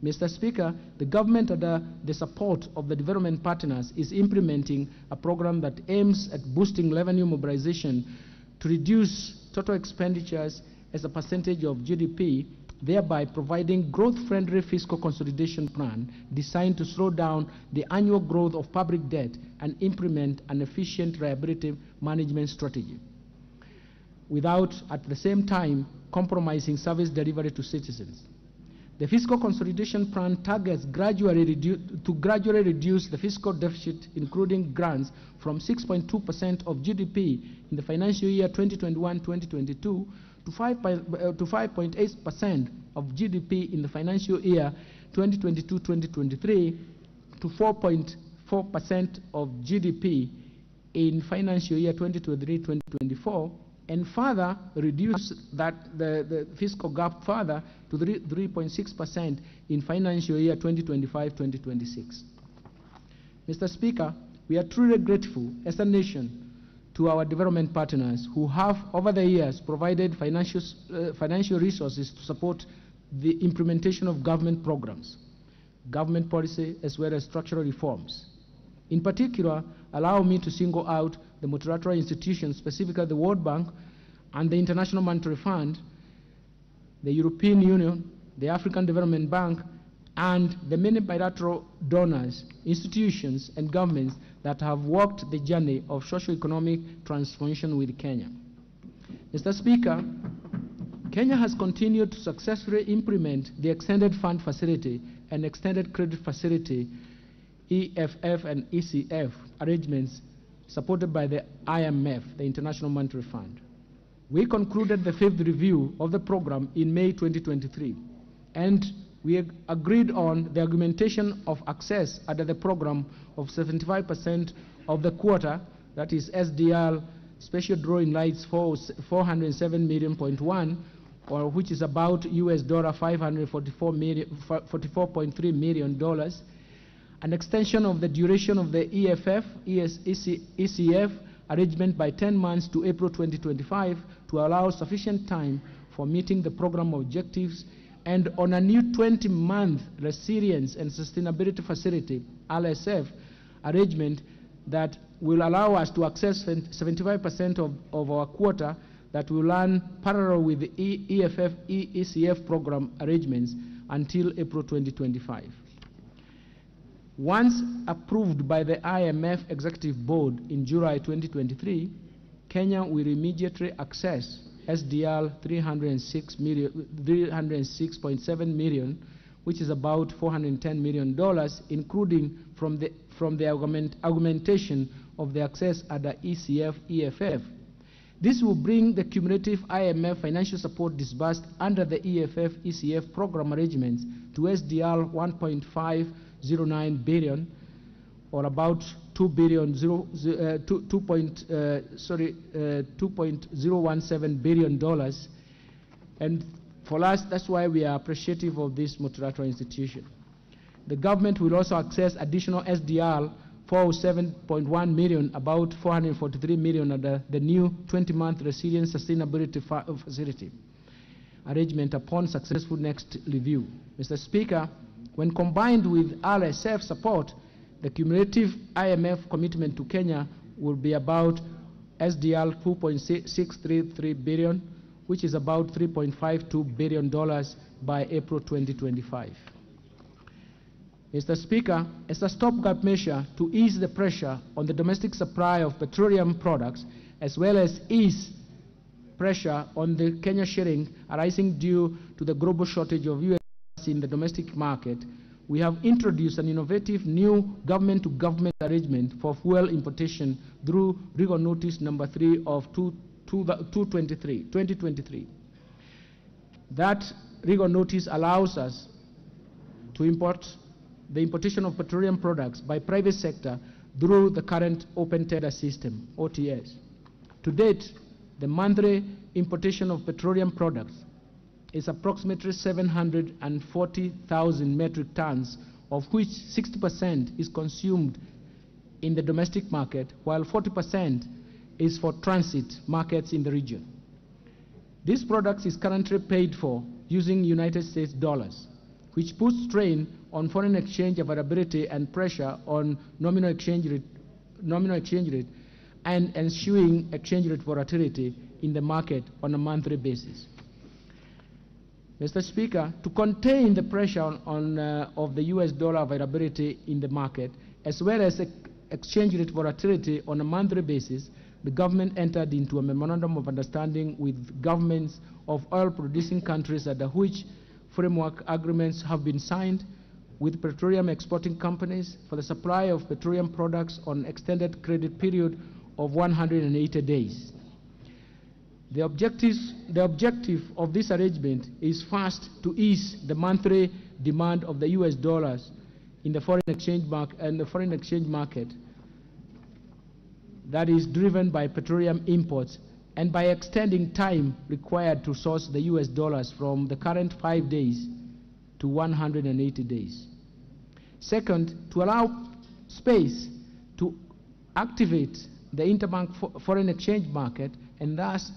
Mr. Speaker, the government, under the support of the development partners, is implementing a program that aims at boosting revenue mobilization to reduce total expenditures as a percentage of GDP, thereby providing growth-friendly fiscal consolidation plan designed to slow down the annual growth of public debt and implement an efficient liability management strategy, without at the same time compromising service delivery to citizens. The fiscal consolidation plan targets to gradually reduce the fiscal deficit, including grants, from 6.2% of GDP in the financial year 2021-2022 to 5.8% of GDP in the financial year 2022-2023 to 4.4% of GDP in financial year 2023-2024, and further reduce the fiscal gap further to 3.6% in financial year 2025-2026. Mr. Speaker, we are truly grateful as a nation to our development partners who have over the years provided financial resources to support the implementation of government programs, government policy, as well as structural reforms. In particular, allow me to single out the multilateral institutions, specifically the World Bank and the International Monetary Fund, the European Union, the African Development Bank, and the many bilateral donors, institutions, and governments that have walked the journey of socio-economic transformation with Kenya. Mr. Speaker, Kenya has continued to successfully implement the Extended Fund Facility and Extended Credit Facility, EFF and ECF arrangements supported by the IMF, the International Monetary Fund. We concluded the fifth review of the program in May 2023, and we agreed on the augmentation of access under the program of 75% of the quota, that is SDR special drawing rights for 407.1 million, or which is about US $544.3 million, an extension of the duration of the EFF, ECF arrangement by 10 months to April 2025 to allow sufficient time for meeting the program objectives, and on a new 20-month Resilience and Sustainability Facility, RSF, arrangement that will allow us to access 75% of our quota that will run parallel with the EFF, ECF program arrangements until April 2025. Once approved by the IMF Executive Board in July 2023, Kenya will immediately access SDR 306.7 million, which is about $410 million, including from the augmentation of the access under ECF, EFF. This will bring the cumulative IMF financial support disbursed under the EFF, ECF program arrangements to SDR 1.509 billion, or about $2.017 billion, and For us, that's why we are appreciative of this multilateral institution. The government will also access additional SDR 407.1 million, about 443 million under the new 20-month Resilience Sustainability Facility arrangement upon successful next review. Mr. Speaker, when combined with RSF support, the cumulative IMF commitment to Kenya will be about SDR 2.633 billion, which is about $3.52 billion by April 2025. Mr. Speaker, as a stopgap measure to ease the pressure on the domestic supply of petroleum products, as well as ease pressure on the Kenya shilling arising due to the global shortage of US in the domestic market, we have introduced an innovative new government-to-government arrangement for fuel importation through Regal Notice number 3 of 2023. That Regal Notice allows us to import the importation of petroleum products by private sector through the current open tender system, OTS. To date, the monthly importation of petroleum products is approximately 740,000 metric tons, of which 60% is consumed in the domestic market, while 40% is for transit markets in the region. This product is currently paid for using United States dollars, which puts strain on foreign exchange availability and pressure on nominal exchange rate and ensuing exchange rate volatility in the market on a monthly basis. Mr. Speaker, to contain the pressure of the US dollar availability in the market, as well as exchange rate volatility on a monthly basis, the government entered into a memorandum of understanding with governments of oil-producing countries under which framework agreements have been signed with petroleum exporting companies for the supply of petroleum products on extended credit period of 180 days. The objective of this arrangement is first to ease the monthly demand of the US dollars in the foreign exchange market that is driven by petroleum imports, and by extending time required to source the US dollars from the current 5 days to 180 days. Second, to allow space to activate the interbank foreign exchange market and thus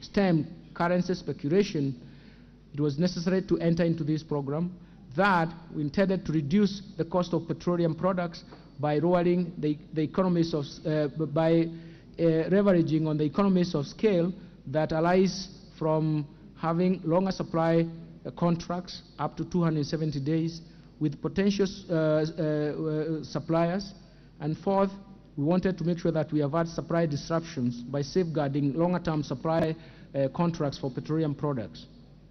stem currency speculation, it was necessary to enter into this program that we intended to reduce the cost of petroleum products by lowering the economies of, leveraging on the economies of scale that arise from having longer supply contracts up to 270 days with potential suppliers. And fourth, we wanted to make sure that we avoid supply disruptions by safeguarding longer-term supply contracts for petroleum products.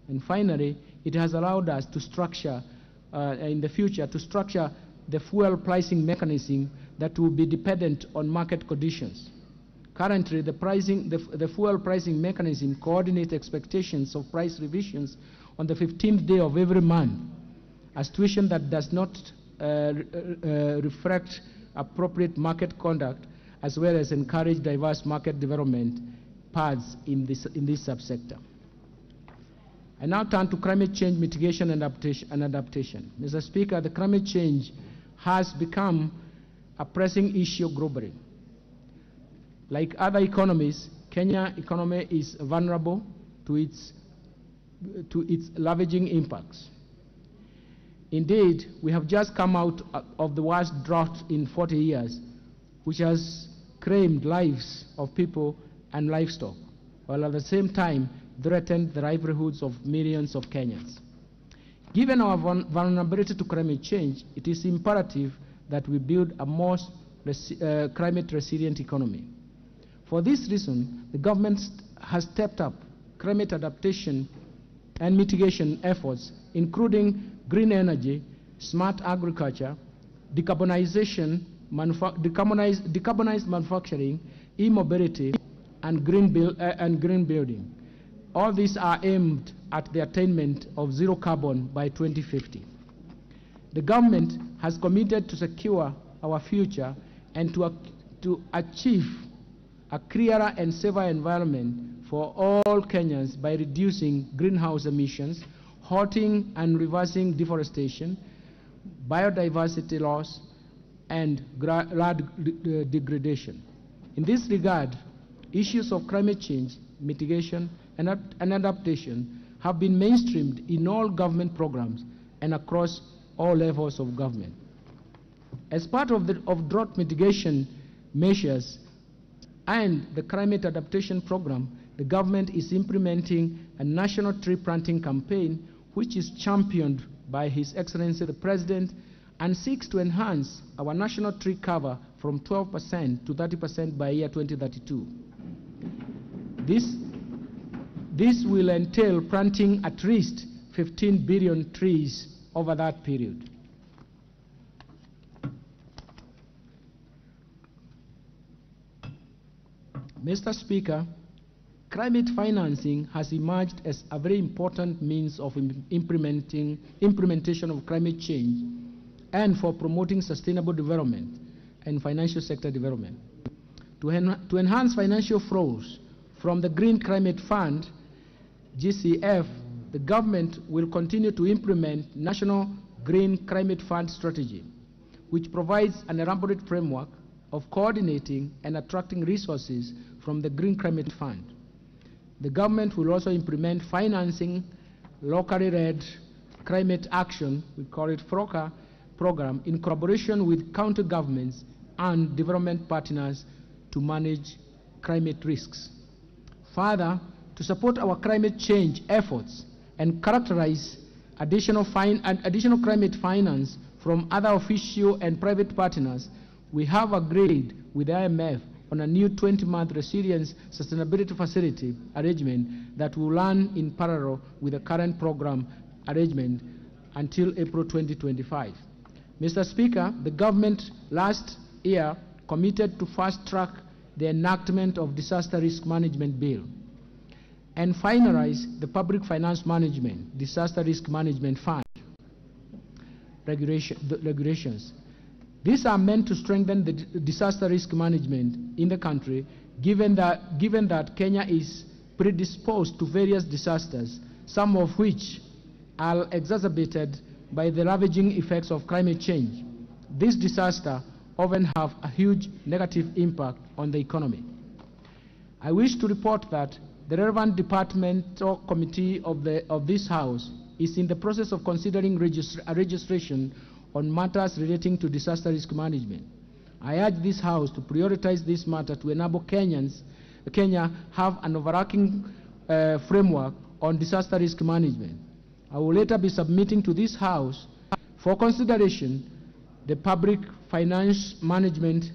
And finally, it has allowed us to structure, in the future, to structure the fuel pricing mechanism that will be dependent on market conditions. Currently, the fuel pricing mechanism coordinates expectations of price revisions on the 15th day of every month, a situation that does not reflect appropriate market conduct, as well as encourage diverse market development paths in this subsector. I now turn to climate change mitigation and adaptation. Mr. Speaker, the climate change has become a pressing issue globally. Like other economies, Kenya's economy is vulnerable to its ravaging impacts. Indeed, we have just come out of the worst drought in 40 years, which has claimed lives of people and livestock, while at the same time threatened the livelihoods of millions of Kenyans. Given our vulnerability to climate change, it is imperative that we build a more climate-resilient economy. For this reason, the government has stepped up climate adaptation and mitigation efforts, including green energy, smart agriculture, decarbonized manufacturing, e-mobility, and green building. All these are aimed at the attainment of zero carbon by 2050. The government has committed to secure our future and to achieve a clearer and safer environment for all Kenyans by reducing greenhouse emissions, halting and reversing deforestation, biodiversity loss, and land degradation. In this regard, issues of climate change, mitigation, and adaptation have been mainstreamed in all government programs and across all levels of government. As part of drought mitigation measures and the climate adaptation program, the government is implementing a national tree planting campaign which is championed by His Excellency the President and seeks to enhance our national tree cover from 12% to 30% by year 2032. This will entail planting at least 15 billion trees over that period. Mr. Speaker, climate financing has emerged as a very important means of implementation of climate change and for promoting sustainable development and financial sector development. To enhance financial flows from the Green Climate Fund, GCF, the government will continue to implement National Green Climate Fund strategy, which provides an elaborate framework of coordinating and attracting resources from the Green Climate Fund. The government will also implement financing locally led climate action, we call it FROCA, program in collaboration with county governments and development partners to manage climate risks. Further, to support our climate change efforts and characterize additional climate finance from other official and private partners, we have agreed with the IMF on a new 20-month resilience sustainability facility arrangement that will run in parallel with the current program arrangement until April 2025. Mr. Speaker, the government last year committed to fast-track the enactment of Disaster Risk Management Bill and finalize the Public Finance Management Disaster Risk Management Fund regulations. These are meant to strengthen the disaster risk management in the country, given that Kenya is predisposed to various disasters, some of which are exacerbated by the ravaging effects of climate change. These disasters often have a huge negative impact on the economy. I wish to report that the relevant departmental committee of this House is in the process of considering registration on matters relating to disaster risk management. I urge this House to prioritize this matter to enable Kenya have an overarching framework on disaster risk management. I will later be submitting to this House for consideration the Public Finance Management,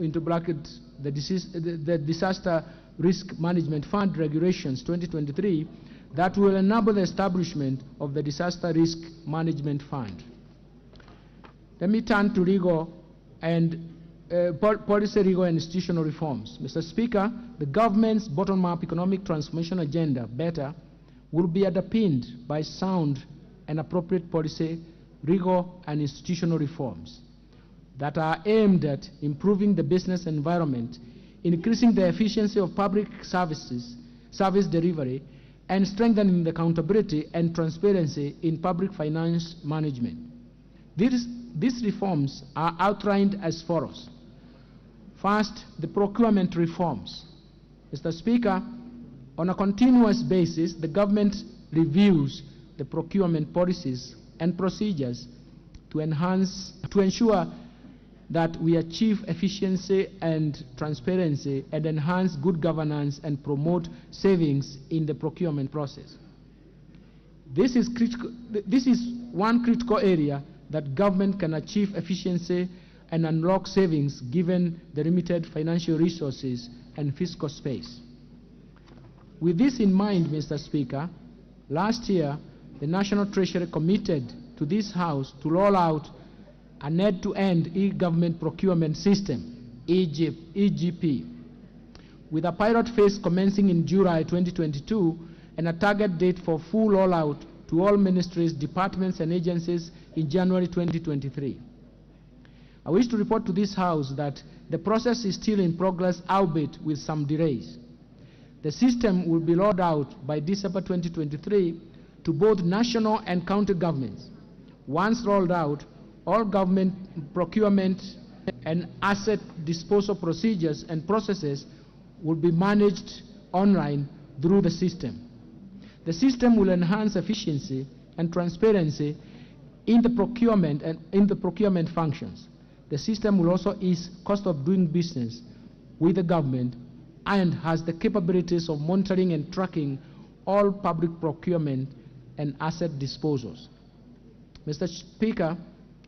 into brackets, the Disaster Risk Management Fund Regulations 2023 that will enable the establishment of the Disaster Risk Management Fund. Let me turn to legal and policy, legal and institutional reforms. Mr. Speaker, the government's bottom-up economic transformation agenda, BETTER, will be underpinned by sound and appropriate policy, legal and institutional reforms that are aimed at improving the business environment, increasing the efficiency of public service delivery, and strengthening the accountability and transparency in public finance management. These reforms are outlined as follows. First, the procurement reforms. Mr. Speaker, on a continuous basis, the government reviews the procurement policies and procedures to ensure that we achieve efficiency and transparency and enhance good governance and promote savings in the procurement process. This is one critical area that government can achieve efficiency and unlock savings given the limited financial resources and fiscal space. With this in mind, Mr. Speaker, last year the National Treasury committed to this House to roll out an end-to-end e-government procurement system, EGP, with a pilot phase commencing in July 2022 and a target date for full rollout to all ministries, departments and agencies in January 2023. I wish to report to this House that the process is still in progress, albeit with some delays. The system will be rolled out by December 2023 to both national and county governments. Once rolled out, all government procurement and asset disposal procedures and processes will be managed online through the system. The system will enhance efficiency and transparency in the procurement functions. The system will also ease cost of doing business with the government and has the capabilities of monitoring and tracking all public procurement and asset disposals. Mr. Speaker,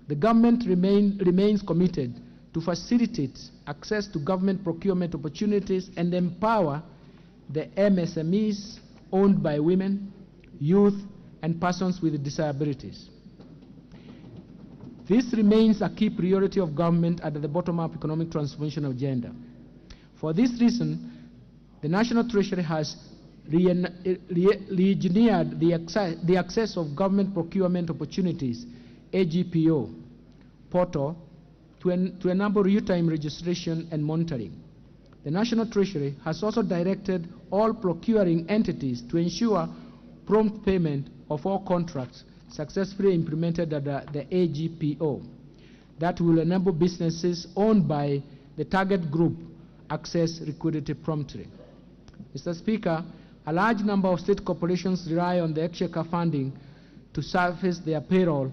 the government remains committed to facilitate access to government procurement opportunities and empower the MSMEs owned by women, youth, and persons with disabilities. This remains a key priority of government under the bottom-up economic transformation agenda. For this reason, the National Treasury has re-engineered the access of government procurement opportunities, AGPO, portal to enable real-time registration and monitoring. The National Treasury has also directed all procuring entities to ensure prompt payment of all contracts successfully implemented under the AGPO that will enable businesses owned by the target group access liquidity promptly. Mr. Speaker, a large number of state corporations rely on the exchequer funding to service their payroll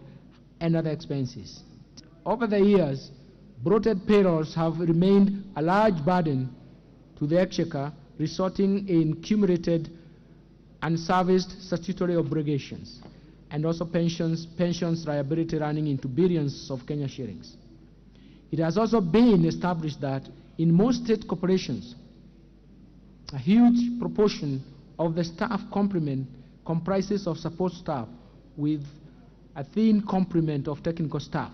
and other expenses. Over the years, bloated payrolls have remained a large burden to the exchequer, resulting in accumulated unserviced statutory obligations and also pensions liability running into billions of Kenya shillings. It has also been established that in most state corporations, a huge proportion of the staff complement comprises of support staff with a thin complement of technical staff.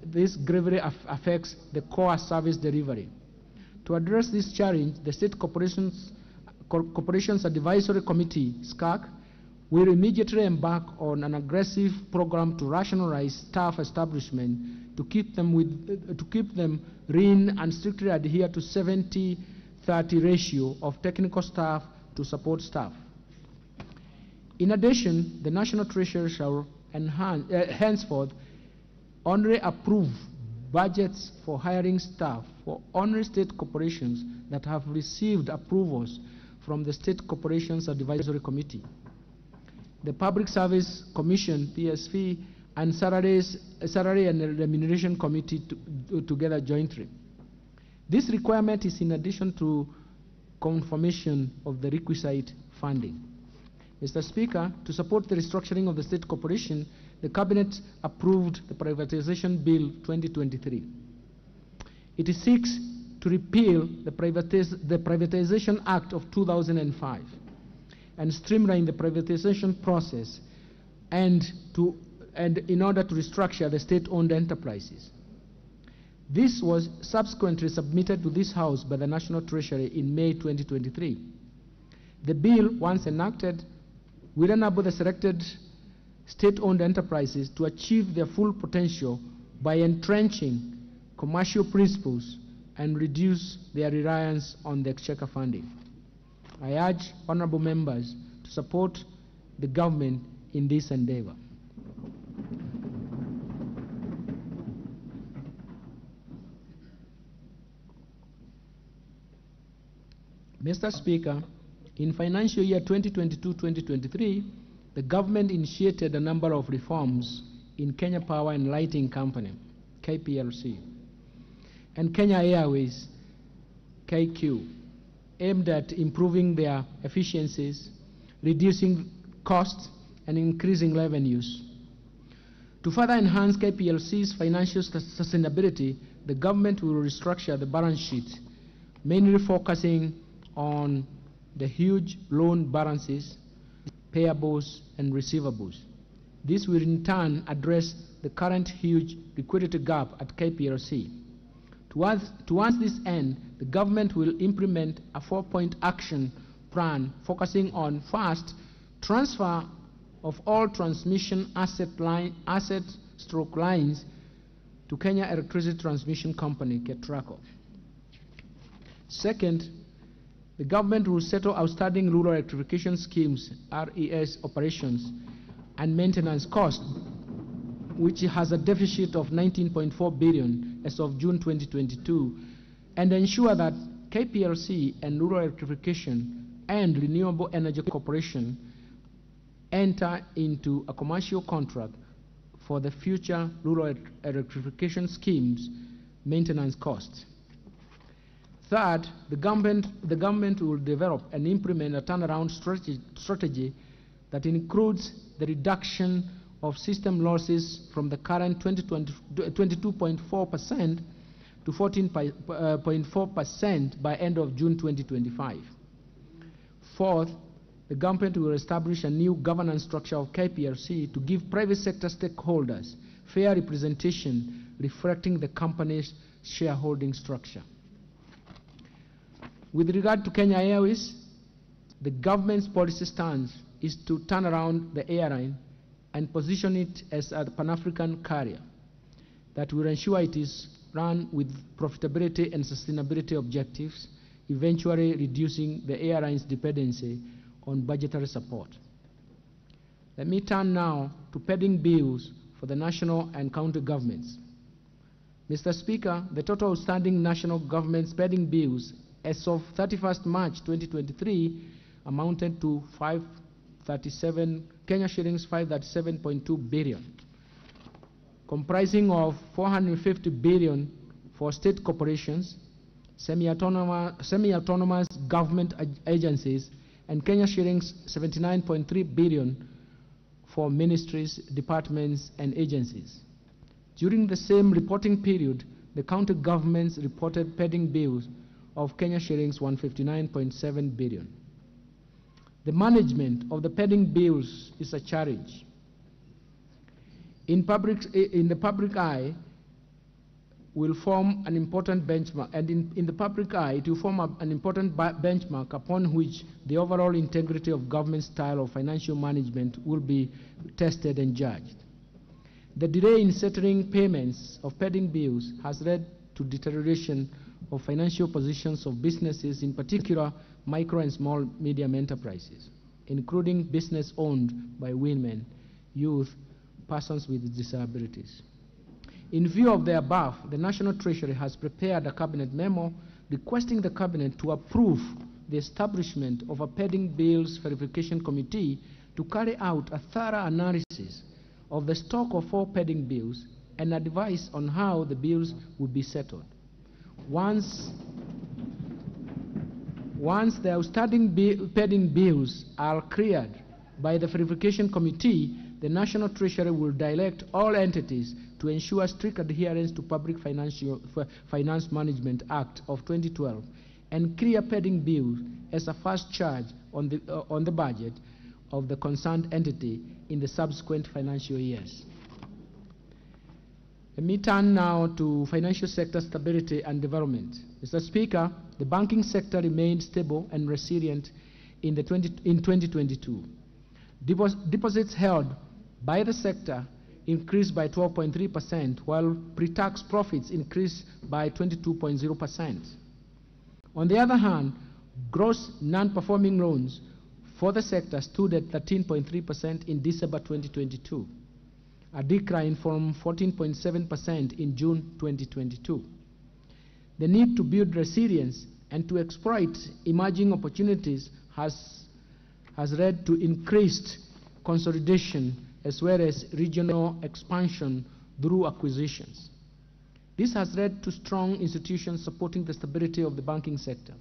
This gravely affects the core service delivery. To address this challenge, the State Corporations Advisory Committee, SCAC, will immediately embark on an aggressive program to rationalize staff establishment to keep them lean and strictly adhere to 70-30 ratio of technical staff to support staff. In addition, the National Treasury shall henceforth only approve budgets for hiring staff for only state corporations that have received approvals from the State Corporations Advisory Committee, the Public Service Commission, PSV, and Salary and Remuneration Committee together jointly. This requirement is in addition to confirmation of the requisite funding. Mr. Speaker, to support the restructuring of the state corporation, the Cabinet approved the Privatization Bill 2023. It seeks to repeal the Privatization Act of 2005 and streamline the privatization process and in order to restructure the state-owned enterprises. This was subsequently submitted to this House by the National Treasury in May 2023. The bill, once enacted, will enable the selected state-owned enterprises to achieve their full potential by entrenching commercial principles and reduce their reliance on the exchequer funding. I urge honorable members to support the government in this endeavor. Mr. Speaker, in financial year 2022-2023, the government initiated a number of reforms in Kenya Power and Lighting Company, KPLC, and Kenya Airways, KQ, aimed at improving their efficiencies, reducing costs, and increasing revenues. To further enhance KPLC's financial sustainability, the government will restructure the balance sheet, mainly focusing on the huge loan balances, payables, and receivables. This will in turn address the current huge liquidity gap at KPLC. Towards this end, the government will implement a 4-point action plan focusing on, first, transfer of all transmission asset/stroke lines to Kenya Electricity Transmission Company, KETRACO. Second, the government will settle outstanding rural electrification schemes, RES operations and maintenance costs, which has a deficit of 19.4 billion as of June 2022, and ensure that KPLC and Rural Electrification and Renewable Energy Corporation enter into a commercial contract for the future rural electrification schemes maintenance costs. Third, the government will develop and implement a turnaround strategy that includes the reduction of system losses from the current 22.4% to 14.4% by end of June 2025. Fourth, the government will establish a new governance structure of KPLC to give private sector stakeholders fair representation reflecting the company's shareholding structure. With regard to Kenya Airways, the government's policy stance is to turn around the airline and position it as a Pan-African carrier that will ensure it is run with profitability and sustainability objectives, eventually reducing the airline's dependency on budgetary support. Let me turn now to pending bills for the national and county governments. Mr. Speaker, the total outstanding national government's pending bills as of 31st March 2023 amounted to 537 Kenya shillings 537.2 billion, comprising of 450 billion for state corporations, semi-autonomous government agencies, and Kenya shillings 79.3 billion for ministries, departments, and agencies. During the same reporting period, the county governments reported pending bills of Kenya shillings 159.7 billion. The management of the pending bills is a challenge. In the public eye, will form an important benchmark, and in the public eye, it will form an important benchmark upon which the overall integrity of government style of financial management will be tested and judged. The delay in settling payments of pending bills has led to deterioration of financial positions of businesses, in particular micro and small medium enterprises, including business owned by women, youth, persons with disabilities. In view of the above, the National Treasury has prepared a cabinet memo requesting the cabinet to approve the establishment of a pending bills verification committee to carry out a thorough analysis of the stock of all pending bills and advice on how the bills would be settled. Once the outstanding pending bills are cleared by the verification committee, the National Treasury will direct all entities to ensure strict adherence to Public Finance Management Act of 2012 and clear pending bills as a first charge on the budget of the concerned entity in the subsequent financial years. Let me turn now to financial sector stability and development. Mr. Speaker, the banking sector remained stable and resilient in 2022. Deposits held by the sector increased by 12.3%, while pre-tax profits increased by 22.0%. On the other hand, gross non-performing loans for the sector stood at 13.3% in December 2022, a decline from 14.7% in June 2022. The need to build resilience and to exploit emerging opportunities has led to increased consolidation as well as regional expansion through acquisitions. This has led to strong institutions supporting the stability of the banking sector.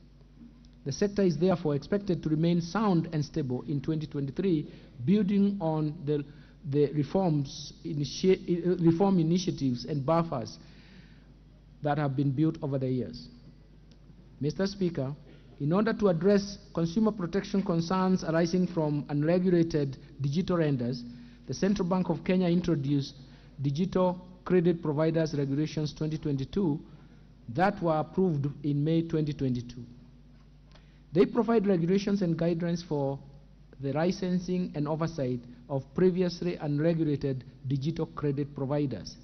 The sector is therefore expected to remain sound and stable in 2023, building on the reform initiatives and buffers that have been built over the years. Mr. Speaker, in order to address consumer protection concerns arising from unregulated digital lenders, the Central Bank of Kenya introduced Digital Credit Providers Regulations 2022 that were approved in May 2022. They provide regulations and guidelines for the licensing and oversight of previously unregulated digital credit providers.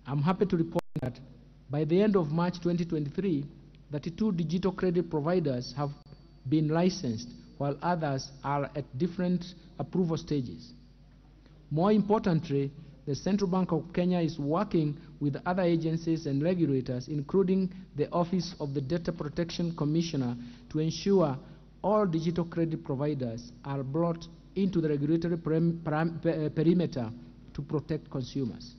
I'm happy to report that by the end of March 2023, 32 digital credit providers have been licensed, while others are at different approval stages. More importantly, the Central Bank of Kenya is working with other agencies and regulators, including the Office of the Data Protection Commissioner, to ensure all digital credit providers are brought into the regulatory perimeter to protect consumers.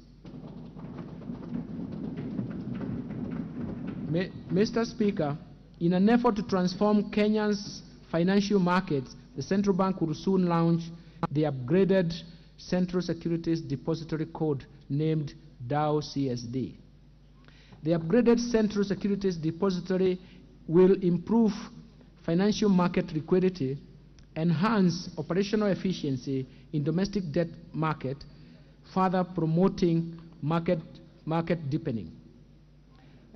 Mr. Speaker, in an effort to transform Kenya's financial markets, the Central Bank will soon launch the upgraded Central Securities Depository Code named DAO CSD. The upgraded Central Securities Depository will improve financial market liquidity, enhance operational efficiency in domestic debt market, further promoting market deepening,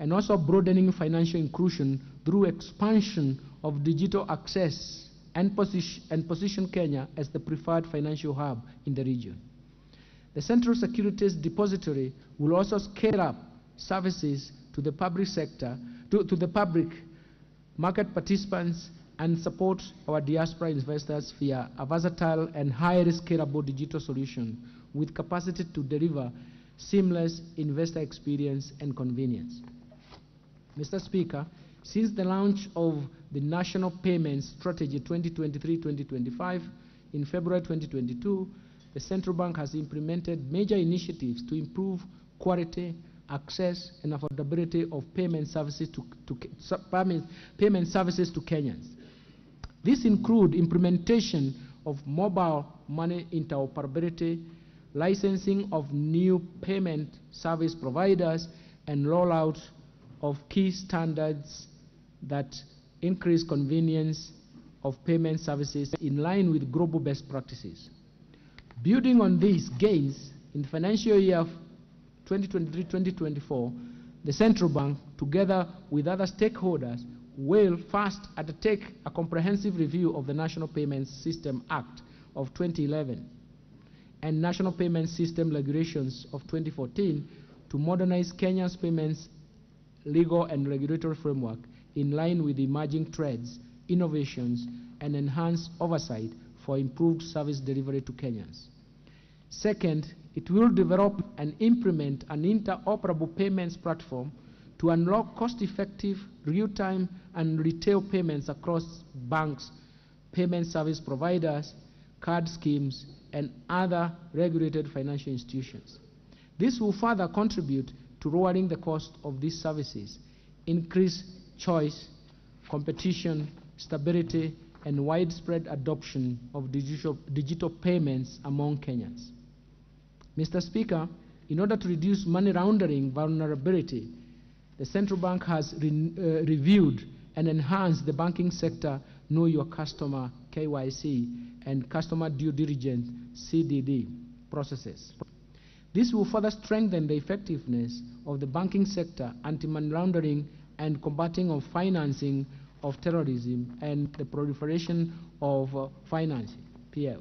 and also broadening financial inclusion through expansion of digital access and position Kenya as the preferred financial hub in the region. The Central Securities Depository will also scale up services to the public sector, to the public market participants, and support our diaspora investors via a versatile and highly scalable digital solution with capacity to deliver seamless investor experience and convenience. Mr. Speaker, since the launch of the National Payments Strategy 2023-2025 in February 2022, the Central Bank has implemented major initiatives to improve quality, access, and affordability of payment services to Kenyans. These include implementation of mobile money interoperability, licensing of new payment service providers, and rollout of key standards that increase convenience of payment services in line with global best practices. Building on these gains, in the financial year 2023-2024, the Central Bank, together with other stakeholders, will first undertake a comprehensive review of the National Payments System Act of 2011 and National Payment System Regulations of 2014 to modernize Kenya's payments legal and regulatory framework in line with emerging trends, innovations, and enhance oversight for improved service delivery to Kenyans. Second, it will develop and implement an interoperable payments platform to unlock cost-effective, real-time, and retail payments across banks, payment service providers, card schemes, and other regulated financial institutions. This will further contribute to lowering the cost of these services, increase choice, competition, stability, and widespread adoption of digital payments among Kenyans. Mr. Speaker, in order to reduce money laundering vulnerability, the Central Bank has reviewed and enhanced the banking sector Know Your Customer KYC and Customer Due Diligence CDD processes. This will further strengthen the effectiveness of the banking sector, anti-money laundering, and combating of financing of terrorism and the proliferation of financing, PF,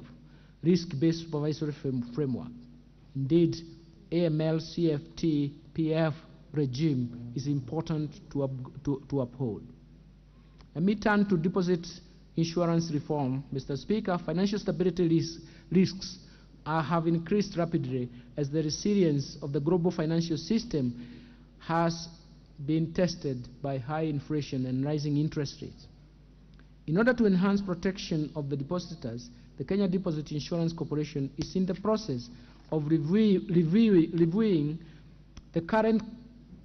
risk-based supervisory framework. Indeed, AML CFT PF regime is important to uphold. Let me turn to deposit insurance reform. Mr. Speaker, financial stability risks have increased rapidly as the resilience of the global financial system has been tested by high inflation and rising interest rates. In order to enhance protection of the depositors, the Kenya Deposit Insurance Corporation is in the process of reviewing the current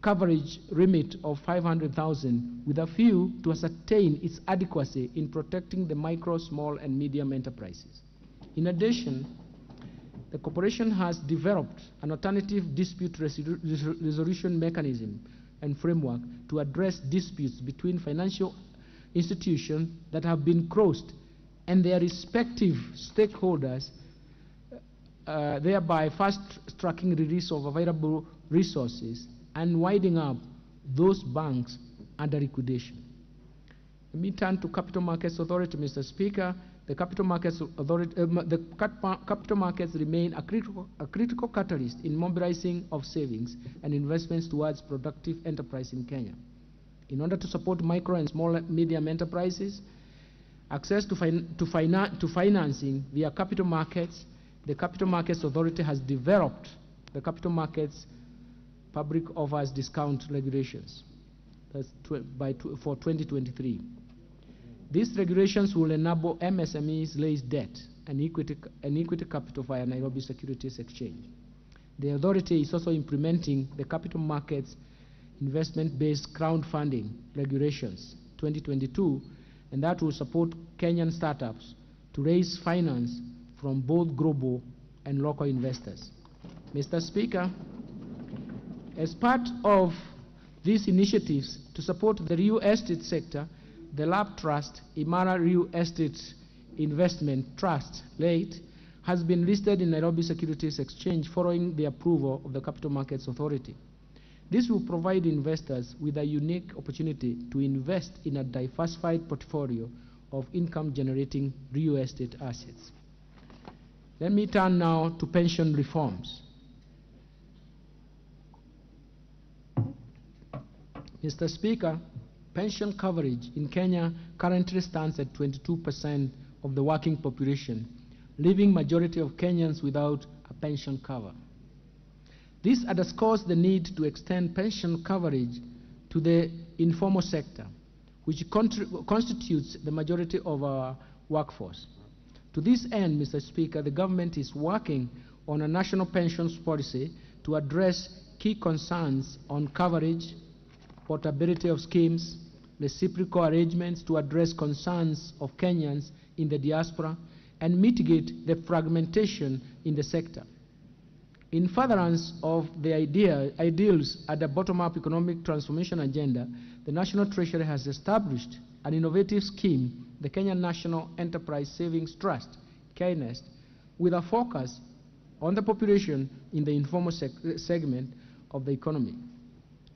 coverage limit of 500,000 with a view to ascertain its adequacy in protecting the micro, small, and medium enterprises. In addition, the corporation has developed an alternative dispute resolution mechanism and framework to address disputes between financial institutions that have been crossed and their respective stakeholders, thereby fast-tracking release of available resources and winding up those banks under liquidation. Let me turn to Capital Markets Authority, Mr. Speaker. The Capital Markets Authority, capital markets remain a critical catalyst in mobilizing of savings and investments towards productive enterprise in Kenya. In order to support micro and small medium enterprises, access to financing via capital markets, the Capital Markets Authority has developed the Capital Markets Public Offers Discount Regulations for 2023. These regulations will enable MSMEs raise debt and equity capital via Nairobi Securities Exchange. The authority is also implementing the Capital Markets Investment-Based Crowdfunding Regulations 2022, and that will support Kenyan startups to raise finance from both global and local investors. Mr. Speaker, as part of these initiatives to support the real estate sector, the LAP Trust, Imara Real Estate Investment Trust, late, has been listed in Nairobi Securities Exchange following the approval of the Capital Markets Authority. This will provide investors with a unique opportunity to invest in a diversified portfolio of income-generating real estate assets. Let me turn now to pension reforms. Mr. Speaker, pension coverage in Kenya currently stands at 22% of the working population, leaving majority of Kenyans without a pension cover. This underscores the need to extend pension coverage to the informal sector, which constitutes the majority of our workforce. To this end, Mr. Speaker, the government is working on a national pensions policy to address key concerns on coverage, portability of schemes, reciprocal arrangements to address concerns of Kenyans in the diaspora, and mitigate the fragmentation in the sector. In furtherance of the ideals at the bottom-up economic transformation agenda, the National Treasury has established an innovative scheme, the Kenya National Enterprise Savings Trust, KNEST, with a focus on the population in the informal segment of the economy.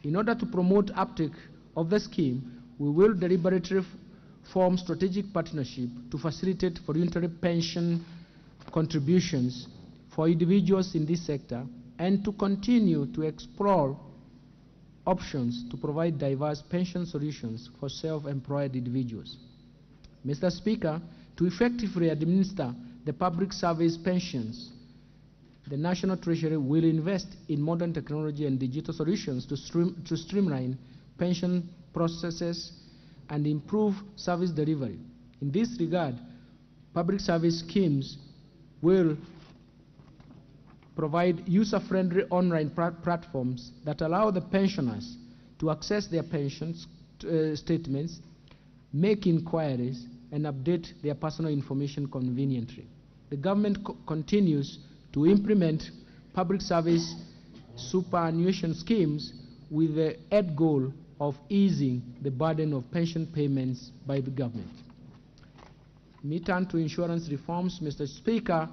In order to promote uptake of the scheme, we will deliberately form strategic partnership to facilitate voluntary pension contributions for individuals in this sector and to continue to explore options to provide diverse pension solutions for self-employed individuals. Mr. Speaker, to effectively administer the public service pensions, the National Treasury will invest in modern technology and digital solutions to streamline pension processes and improve service delivery. In this regard, public service schemes will provide user-friendly online platforms that allow the pensioners to access their pension statements, make inquiries, and update their personal information conveniently. The government continues to implement public service superannuation schemes with the end goal of easing the burden of pension payments by the government. Let me turn to insurance reforms, Mr. Speaker.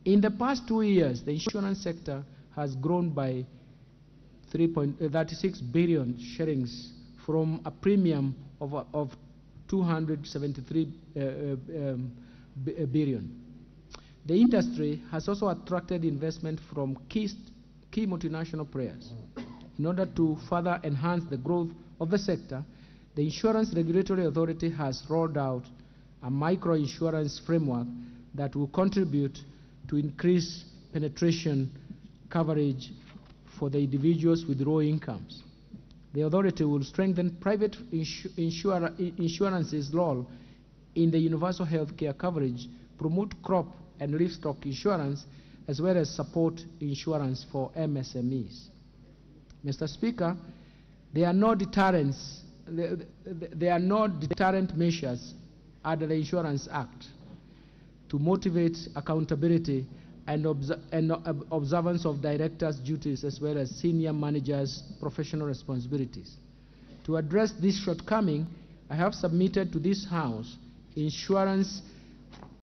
In the past 2 years, the insurance sector has grown by 3.36 billion shillings from a premium of 273 billion. The industry has also attracted investment from key multinational players. In order to further enhance the growth of the sector, the Insurance Regulatory Authority has rolled out a micro-insurance framework that will contribute to increase penetration coverage for the individuals with low incomes. The authority will strengthen private insurance's role in the universal health care coverage, promote crop and livestock insurance, as well as support insurance for MSMEs. Mr. Speaker, there are no deterrent measures under the Insurance Act to motivate accountability and observance of directors' duties as well as senior managers' professional responsibilities. To address this shortcoming, I have submitted to this House Insurance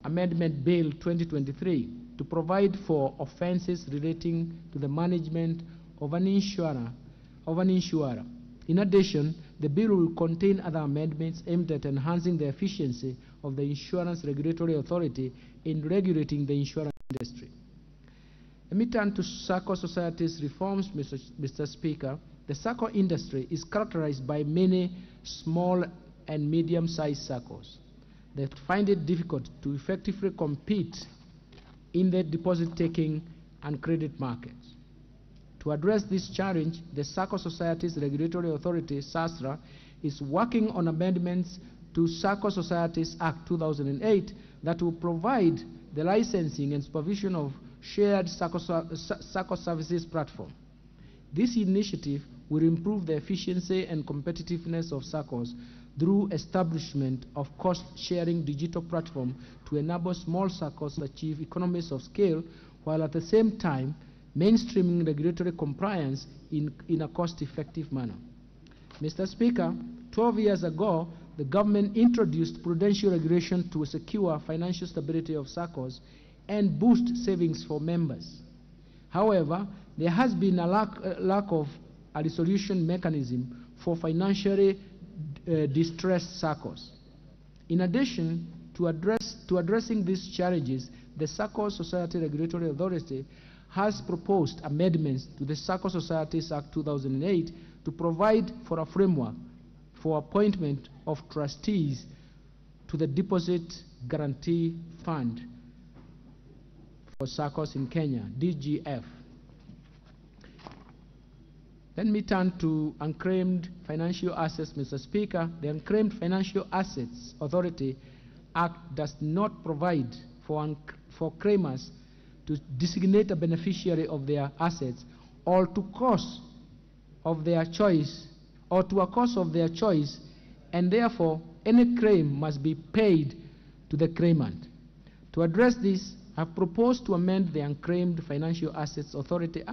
Amendment Bill 2023 to provide for offences relating to the management of an insurer. In addition, the bill will contain other amendments aimed at enhancing the efficiency of the Insurance Regulatory Authority in regulating the insurance industry. Let me turn to Circle Society's reforms, Mr. Speaker. the SACCO industry is characterized by many small and medium-sized SACCOs that find it difficult to effectively compete in the deposit-taking and credit markets. To address this challenge, the SACCO Societies Regulatory Authority, SASRA, is working on amendments to SACCO Societies Act 2008 that will provide the licensing and supervision of shared SACCO services platform. This initiative will improve the efficiency and competitiveness of SACCOs through establishment of cost-sharing digital platform to enable small SACCOs to achieve economies of scale, while at the same time mainstreaming regulatory compliance in a cost-effective manner. Mr. Speaker, 12 years ago, the government introduced prudential regulation to secure financial stability of SACCOs and boost savings for members. However, there has been a lack of a resolution mechanism for financially distressed SACCOs. In addition to addressing these challenges, the SACCO Society Regulatory Authority has proposed amendments to the SACCO Societies Act 2008 to provide for a framework for appointment of trustees to the Deposit Guarantee Fund for SACCOs in Kenya, DGF. Let me turn to unclaimed financial assets, Mr. Speaker. The Unclaimed Financial Assets Authority Act does not provide for claimers to designate a beneficiary of their assets or to a cause of their choice, and therefore any claim must be paid to the claimant. To address this, I have proposed to amend the Unclaimed Financial Assets Authority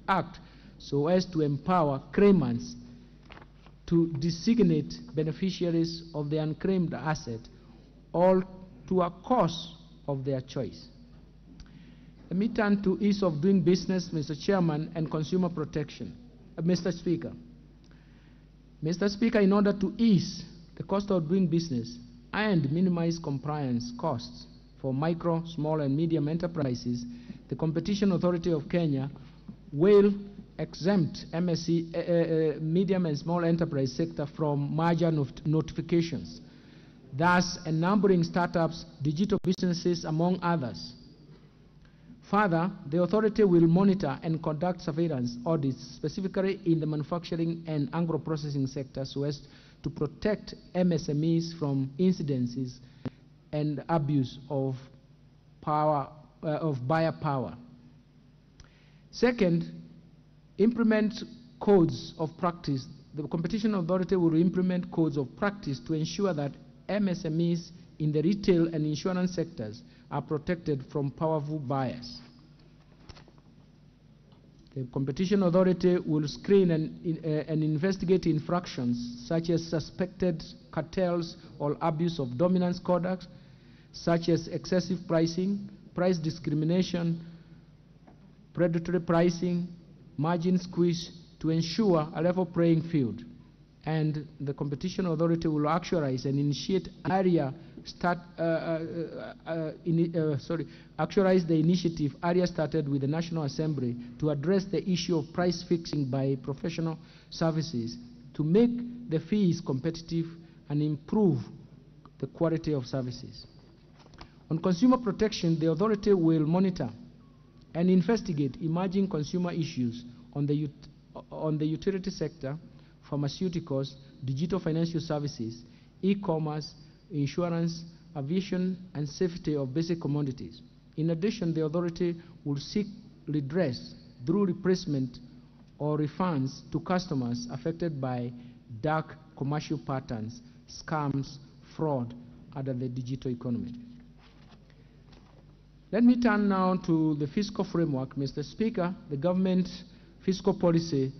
Act so as to empower claimants to designate beneficiaries of the unclaimed asset or to a cause of their choice. Let me turn to ease of doing business, Mr. Chairman, and consumer protection. Mr. Speaker. Mr. Speaker, in order to ease the cost of doing business and minimize compliance costs for micro, small, and medium enterprises, the Competition Authority of Kenya will exempt MSE, medium and small enterprise sector from merger notifications, thus enabling startups, digital businesses, among others. Further, the authority will monitor and conduct surveillance audits specifically in the manufacturing and agro-processing sector so as to protect MSMEs from incidences and abuse of buyer power. Second, implement codes of practice. The Competition Authority will implement codes of practice to ensure that MSMEs in the retail and insurance sectors are protected from powerful buyers. The Competition Authority will screen and investigate infractions such as suspected cartels or abuse of dominance conduct, such as excessive pricing, price discrimination, predatory pricing, margin squeeze, to ensure a level playing field. And the Competition Authority will actualize and initiate actualize the initiative area started with the National Assembly to address the issue of price fixing by professional services to make the fees competitive and improve the quality of services. On consumer protection, the authority will monitor and investigate emerging consumer issues on the utility sector, pharmaceuticals, digital financial services, e-commerce, insurance, aviation, and safety of basic commodities. In addition, the authority will seek redress through replacement or refunds to customers affected by dark commercial patterns, scams, fraud under the digital economy. Let me turn now to the fiscal framework. Mr. Speaker, the government fiscal policy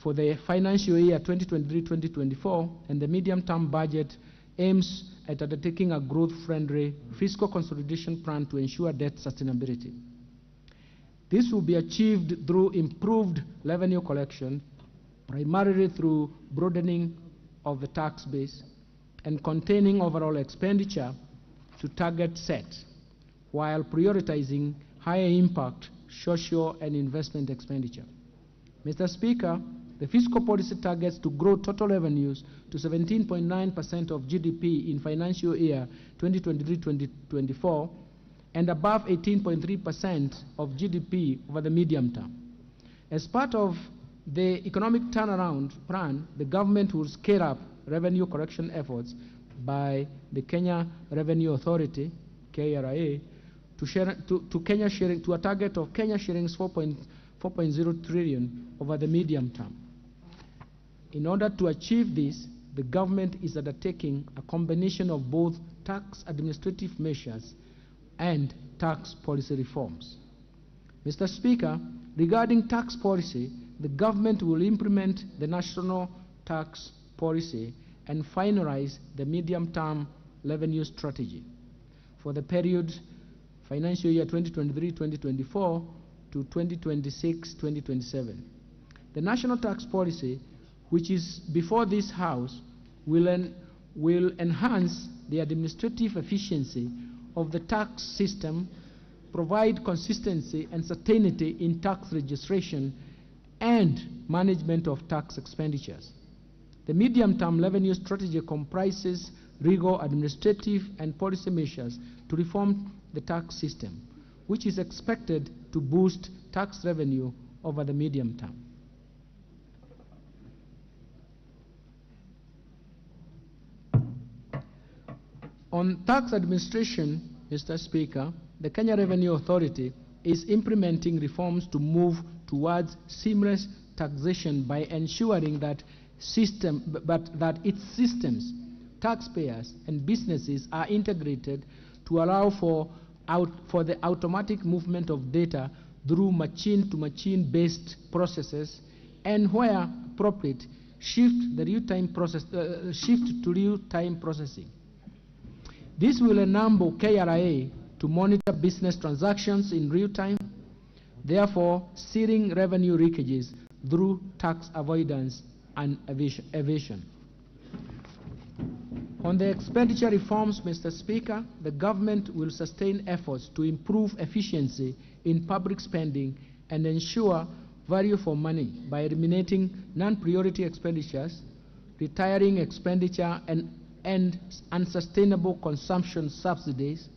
for the financial year 2023-2024 and the medium-term budget aims at undertaking a growth-friendly fiscal consolidation plan to ensure debt sustainability. This will be achieved through improved revenue collection, primarily through broadening of the tax base and containing overall expenditure to target set, while prioritizing higher impact social and investment expenditure. Mr. Speaker, the fiscal policy targets to grow total revenues to 17.9% of GDP in financial year 2023-2024 and above 18.3% of GDP over the medium term. As part of the economic turnaround plan, the government will scale up revenue collection efforts by the Kenya Revenue Authority, KRA, to a target of Kenya shillings 4.0 trillion over the medium term. In order to achieve this, the government is undertaking a combination of both tax administrative measures and tax policy reforms. Mr. Speaker, regarding tax policy, the government will implement the national tax policy and finalize the medium-term revenue strategy for the period financial year 2023-2024 to 2026-2027. The national tax policy, which is before this House, will enhance the administrative efficiency of the tax system, provide consistency and certainty in tax registration and management of tax expenditures. The medium-term revenue strategy comprises rigorous administrative and policy measures to reform the tax system, which is expected to boost tax revenue over the medium term. On tax administration, Mr. Speaker, the Kenya Revenue Authority is implementing reforms to move towards seamless taxation by ensuring that its systems, taxpayers, and businesses are integrated to allow for the automatic movement of data through machine-to-machine based processes, and where appropriate, shift to real-time processing. This will enable KRA to monitor business transactions in real time, therefore sealing revenue leakages through tax avoidance and evasion. On the expenditure reforms, Mr. Speaker, the government will sustain efforts to improve efficiency in public spending and ensure value for money by eliminating non-priority expenditures, retiring expenditure and unsustainable consumption subsidies,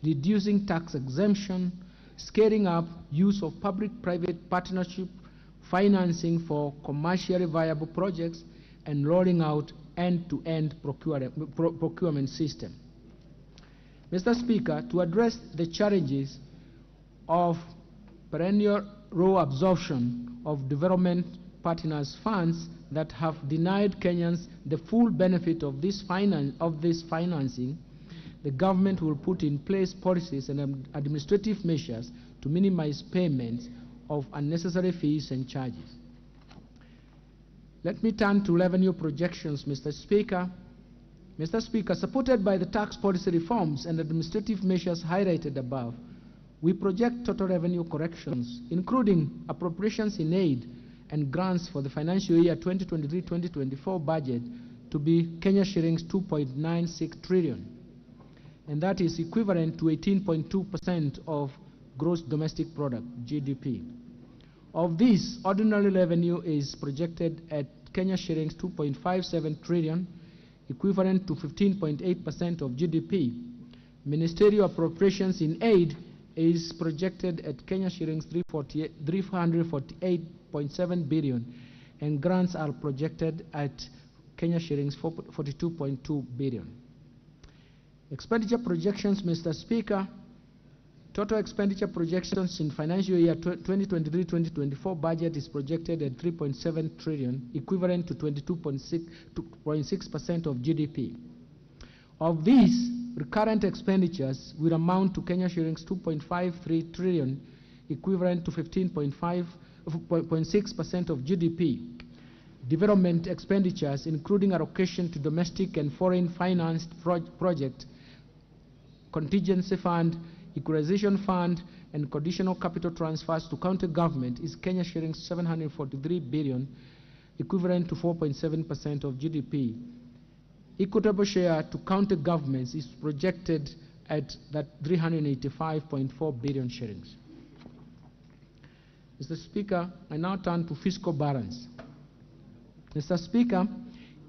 reducing tax exemption, scaling up use of public-private partnership financing for commercially viable projects, and rolling out end-to-end procurement system. Mr. Speaker, to address the challenges of perennial low absorption of development partners' funds that have denied Kenyans the full benefit of this financing, the government will put in place policies and administrative measures to minimize payments of unnecessary fees and charges. Let me turn to revenue projections, Mr. Speaker. Mr. Speaker, supported by the tax policy reforms and administrative measures highlighted above, we project total revenue corrections, including appropriations in aid and grants for the financial year 2023-2024 budget, to be Kenya shillings 2.96 trillion, and that is equivalent to 18.2% of gross domestic product, GDP. Of this, ordinary revenue is projected at Kenya shillings 2.57 trillion, equivalent to 15.8% of GDP. Ministerial appropriations in aid is projected at Kenya shillings 348.7 billion, and grants are projected at Kenya shillings 42.2 billion. Expenditure projections, Mr. Speaker. Total expenditure projections in financial year 2023-2024 budget is projected at 3.7 trillion, equivalent to 22.6% of GDP. Of these, recurrent expenditures will amount to Kenya shillings 2.53 trillion, equivalent to 15.6% of GDP. Development expenditures, including allocation to domestic and foreign financed projects, contingency fund, equalization fund, and conditional capital transfers to county government, is Kenya shillings 743 billion, equivalent to 4.7% of GDP. Equitable share to county governments is projected at that 385.4 billion shillings. Mr. Speaker, I now turn to fiscal balance. Mr. Speaker,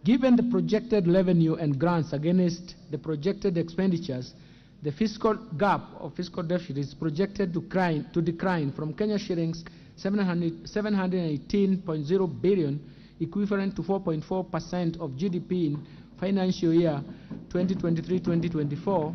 given the projected revenue and grants against the projected expenditures, the fiscal gap or fiscal deficit is projected to decline from Kenya shillings 718.0 billion, equivalent to 4.4% of GDP in financial year 2023-2024,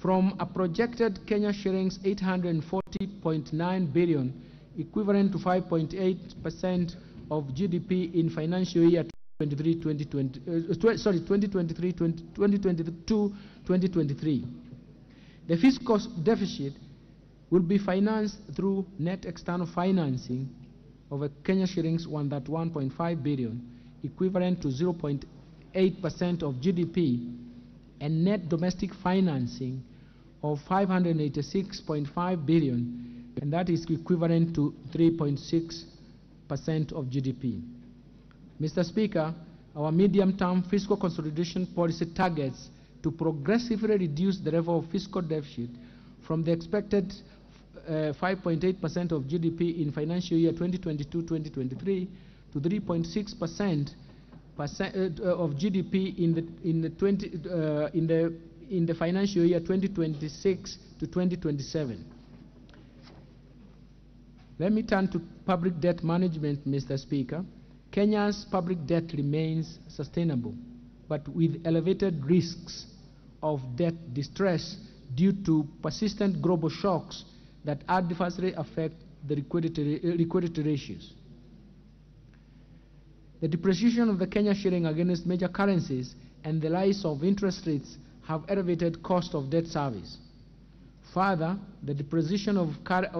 from a projected Kenya shillings 840.9 billion, equivalent to 5.8% of GDP in financial year 2022-2023. The fiscal deficit will be financed through net external financing of a Kenya shillings 131.5 billion, equivalent to 0.8% of GDP, and net domestic financing of 586.5 billion, and that is equivalent to 3.6% of GDP. Mr. Speaker, our medium-term fiscal consolidation policy targets to progressively reduce the level of fiscal deficit from the expected 5.8% of GDP in financial year 2022-2023 to 3.6% of GDP in the financial year 2026 to 2027. Let me turn to public debt management, Mr. Speaker. Kenya's public debt remains sustainable, but with elevated risks of debt distress due to persistent global shocks that adversely affect the liquidity ratios. The depreciation of the Kenya shilling against major currencies and the rise of interest rates have elevated cost of debt service. Further, the depreciation of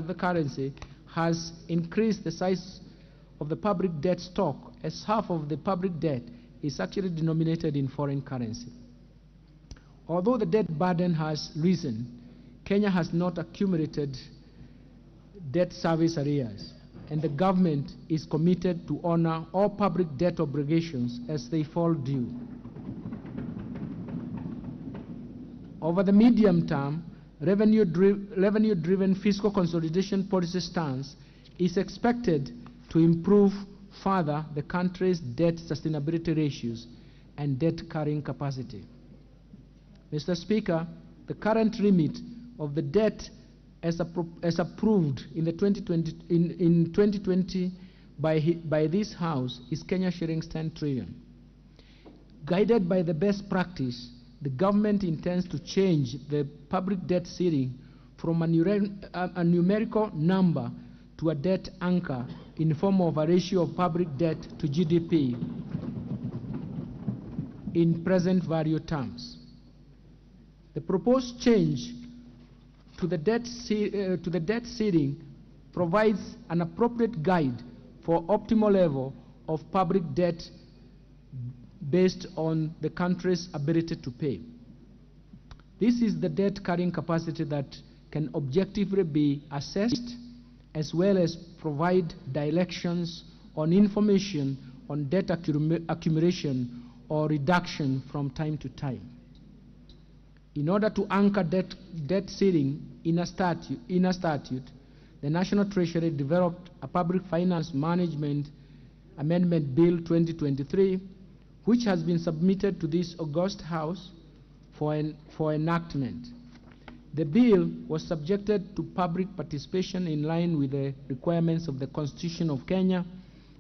the currency has increased the size of the public debt stock, as half of the public debt is actually denominated in foreign currency. Although the debt burden has risen, Kenya has not accumulated debt service arrears, and the government is committed to honor all public debt obligations as they fall due. Over the medium term, revenue-driven fiscal consolidation policy stance is expected to improve further the country's debt sustainability ratios and debt carrying capacity. Mr. Speaker, the current limit of the debt as approved in 2020 by this House is Kenya shillings 10 trillion. Guided by the best practice, the government intends to change the public debt ceiling from a numerical number to a debt anchor in the form of a ratio of public debt to GDP in present value terms. The proposed change to the debt ceiling provides an appropriate guide for optimal level of public debt based on the country's ability to pay. This is the debt carrying capacity that can objectively be assessed, as well as provide directions on information on debt accumulation or reduction from time to time. In order to anchor debt ceiling in a statute, the National Treasury developed a Public Finance Management Amendment Bill 2023, which has been submitted to this august House for enactment. The bill was subjected to public participation in line with the requirements of the Constitution of Kenya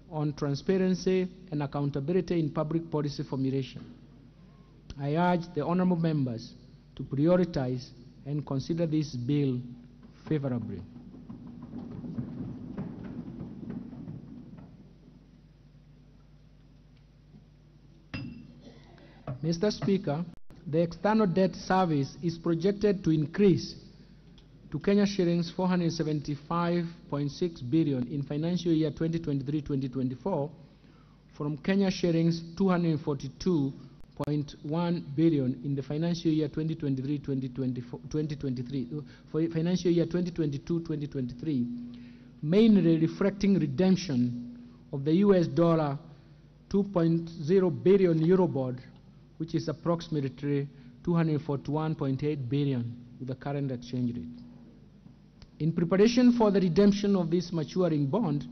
on transparency and accountability in public policy formulation. I urge the honorable members to prioritize and consider this bill favorably. Mr. Speaker, the external debt service is projected to increase to Kenya shillings 475.6 billion in financial year 2023-2024 from Kenya shillings 242.1 billion in the financial year 2023-2023 for financial year 2022-2023, mainly reflecting redemption of the US dollar 2.0 billion Eurobond, which is approximately 241.8 billion with the current exchange rate. In preparation for the redemption of this maturing bond,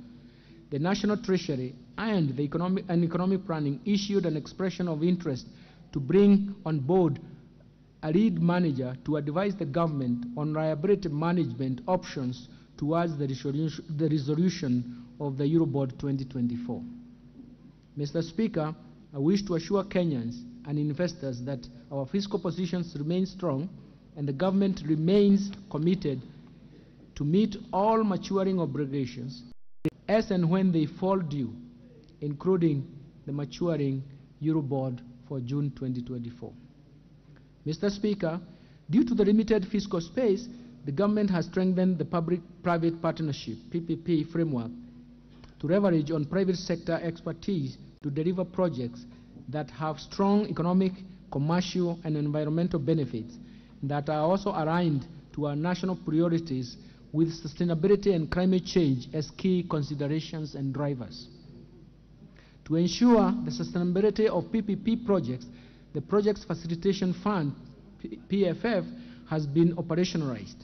the National Treasury and economic planning issued an expression of interest to bring on board a lead manager to advise the government on liability management options towards the resolution of the Eurobond 2024. Mr. Speaker, I wish to assure Kenyans and investors that our fiscal positions remain strong and the government remains committed to meet all maturing obligations as and when they fall due, including the maturing Eurobond for June 2024. Mr. Speaker, due to the limited fiscal space, the government has strengthened the public-private partnership, PPP framework, to leverage on private sector expertise to deliver projects that have strong economic, commercial, and environmental benefits that are also aligned to our national priorities with sustainability and climate change as key considerations and drivers. To ensure the sustainability of PPP projects, the Projects Facilitation Fund, PFF, has been operationalized.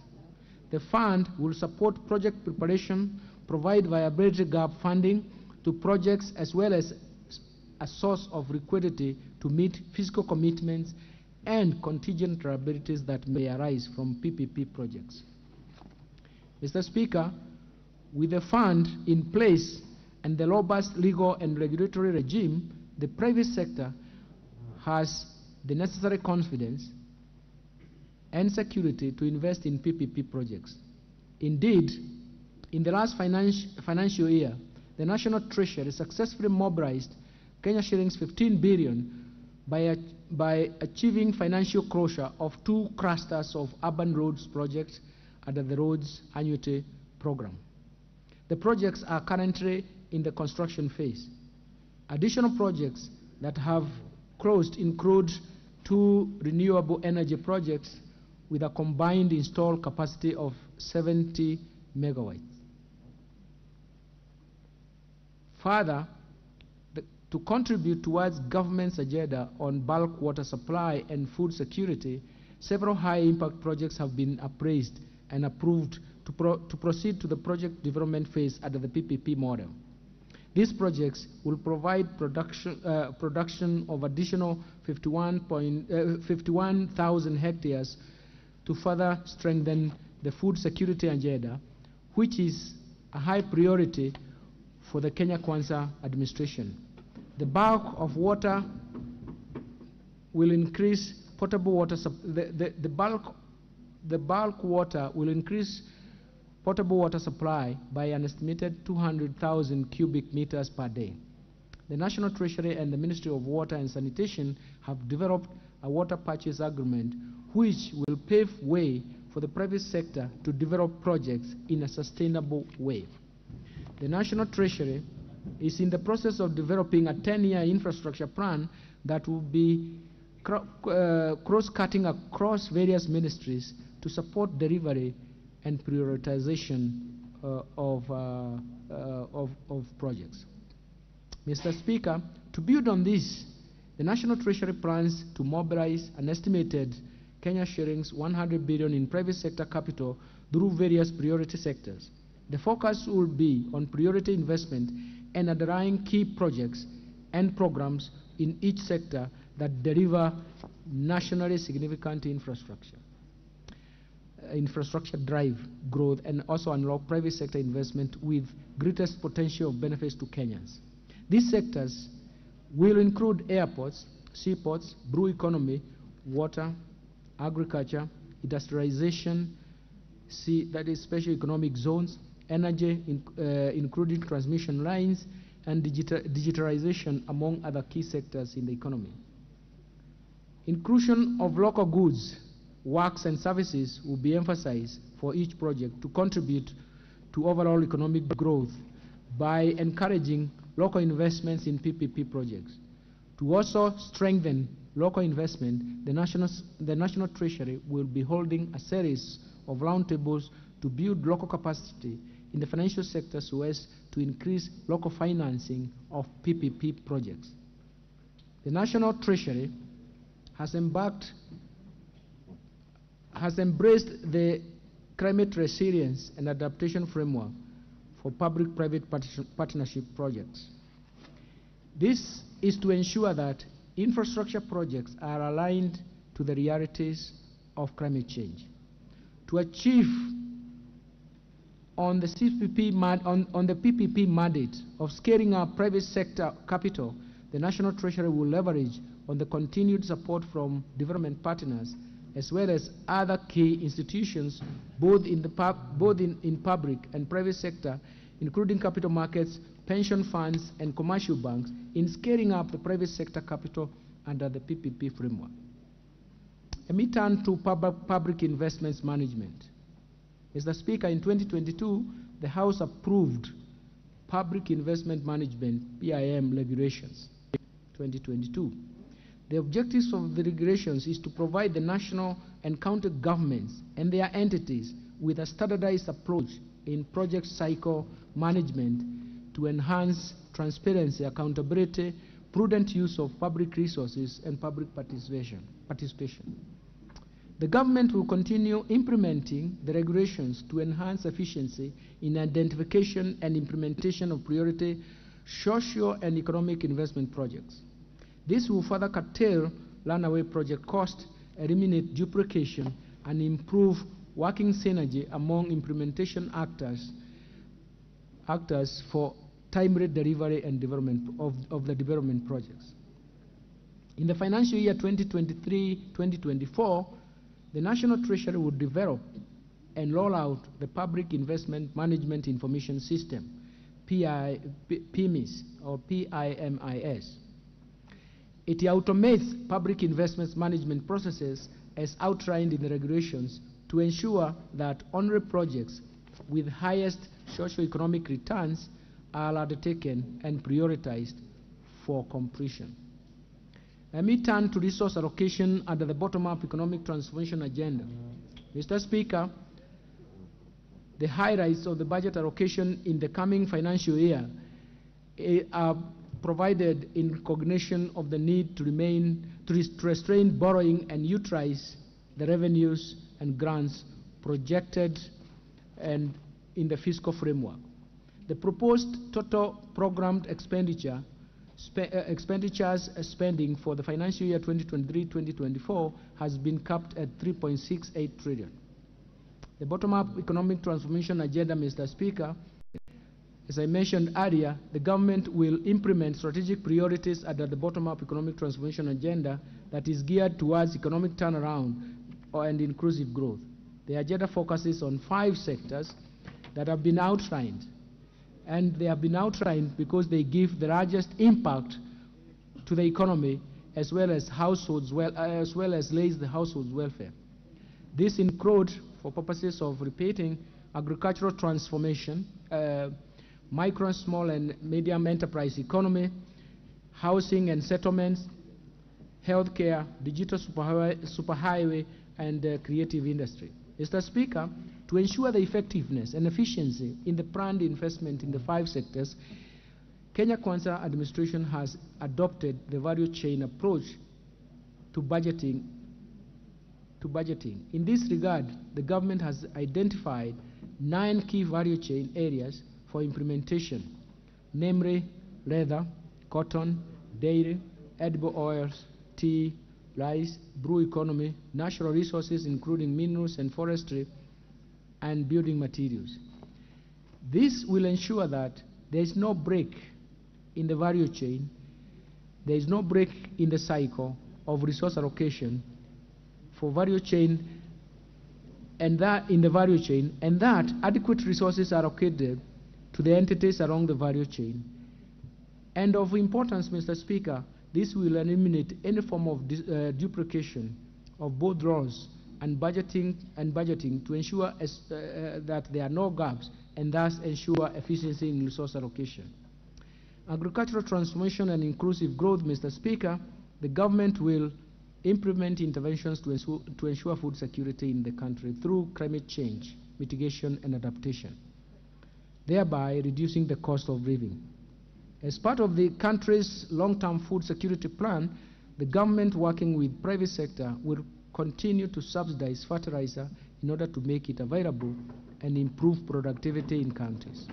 The fund will support project preparation, provide viability gap funding to projects, as well as a source of liquidity to meet fiscal commitments and contingent liabilities that may arise from PPP projects. Mr. Speaker, with the fund in place and the robust legal and regulatory regime, the private sector has the necessary confidence and security to invest in PPP projects. Indeed, in the last financial year, the National Treasury successfully mobilized Kenya shillings 15 billion by achieving financial closure of 2 clusters of urban roads projects under the Roads Annuity Program. The projects are currently in the construction phase. Additional projects that have closed include 2 renewable energy projects with a combined installed capacity of 70 megawatts. Further, to contribute towards government's agenda on bulk water supply and food security, several high-impact projects have been appraised and approved to proceed to the project development phase under the PPP model. These projects will provide production of additional 51,000 hectares to further strengthen the food security agenda, which is a high priority for the Kenya Kwanza administration. The bulk of water will increase potable water. The bulk water will increase potable water supply by an estimated 200,000 cubic meters per day. The National Treasury and the Ministry of Water and Sanitation have developed a water purchase agreement which will pave way for the private sector to develop projects in a sustainable way. The National Treasury is in the process of developing a 10-year infrastructure plan that will be cross-cutting across various ministries to support delivery and prioritization of projects. Mr. Speaker, to build on this, the National Treasury plans to mobilize an estimated Kenya shillings 100 billion in private sector capital through various priority sectors. The focus will be on priority investment and underlying key projects and programs in each sector that deliver nationally significant infrastructure drive growth and also unlock private sector investment with greatest potential benefits to Kenyans. These sectors will include airports, seaports, blue economy, water, agriculture, industrialization, that is special economic zones, energy, including transmission lines, and digitalization, among other key sectors in the economy. Inclusion of local goods, works, and services will be emphasized for each project to contribute to overall economic growth by encouraging local investments in PPP projects. To also strengthen local investment, the National Treasury will be holding a series of roundtables to build local capacity in the financial sector so as to increase local financing of PPP projects. The National Treasury has embraced the climate resilience and adaptation framework for public-private partnership projects. This is to ensure that infrastructure projects are aligned to the realities of climate change. To achieve on the PPP mandate of scaling up private sector capital, the National Treasury will leverage on the continued support from development partners as well as other key institutions, both in public and private sector, including capital markets, pension funds, and commercial banks, in scaling up the private sector capital under the PPP framework. Let me turn to public investments management. Mr. Speaker, in 2022, the House approved Public Investment Management, PIM, regulations, 2022. The objectives of the regulations is to provide the national and county governments and their entities with a standardized approach in project cycle management to enhance transparency, accountability, prudent use of public resources, and public participation. The government will continue implementing the regulations to enhance efficiency in identification and implementation of priority social and economic investment projects. This will further curtail runaway project costs, eliminate duplication, and improve working synergy among implementation actors for timely delivery and development of the development projects. In the financial year 2023-2024, the National Treasury will develop and roll out the Public Investment Management Information System, PIMIS or PIMIS. It automates public investments management processes as outlined in the regulations to ensure that only projects with highest socio-economic returns are undertaken and prioritized for completion. Let me turn to resource allocation under the bottom-up economic transformation agenda. Mr. Speaker, the highlights of the budget allocation in the coming financial year are provided in recognition of the need to restrain borrowing and utilize the revenues and grants projected and in the fiscal framework. The proposed total programmed expenditures spending for the financial year 2023-2024 has been capped at 3.68 trillion. The bottom-up economic transformation agenda, Mr. Speaker, as I mentioned earlier, the government will implement strategic priorities under the bottom-up economic transformation agenda that is geared towards economic turnaround and inclusive growth. The agenda focuses on 5 sectors that have been outlined, and they have been outlined because they give the largest impact to the economy as well as households, as well as raise the household's welfare. This includes, for purposes of repeating, agricultural transformation, micro, small, and medium enterprise economy, housing and settlements, healthcare, digital superhighway, and creative industry. Mr. Speaker, to ensure the effectiveness and efficiency in the planned investment in the 5 sectors, Kenya Kwanza administration has adopted the value chain approach to budgeting. In this regard, the government has identified 9 key value chain areas for implementation, namely leather, cotton, dairy, edible oils, tea, rice, brew economy, natural resources including minerals and forestry, and building materials. This will ensure that there is no break in the value chain, there is no break in the cycle of resource allocation for value chain, and that in the value chain, and that adequate resources are allocated to the entities along the value chain. And of importance, Mr. Speaker, this will eliminate any form of duplication of both roles and budgeting to ensure that there are no gaps and thus ensure efficiency in resource allocation. Agricultural transformation and inclusive growth, Mr. Speaker, the government will implement interventions to ensure food security in the country through climate change, mitigation, and adaptation, thereby reducing the cost of living. As part of the country's long-term food security plan, the government, working with private sector, will continue to subsidize fertilizer in order to make it available and improve productivity in counties.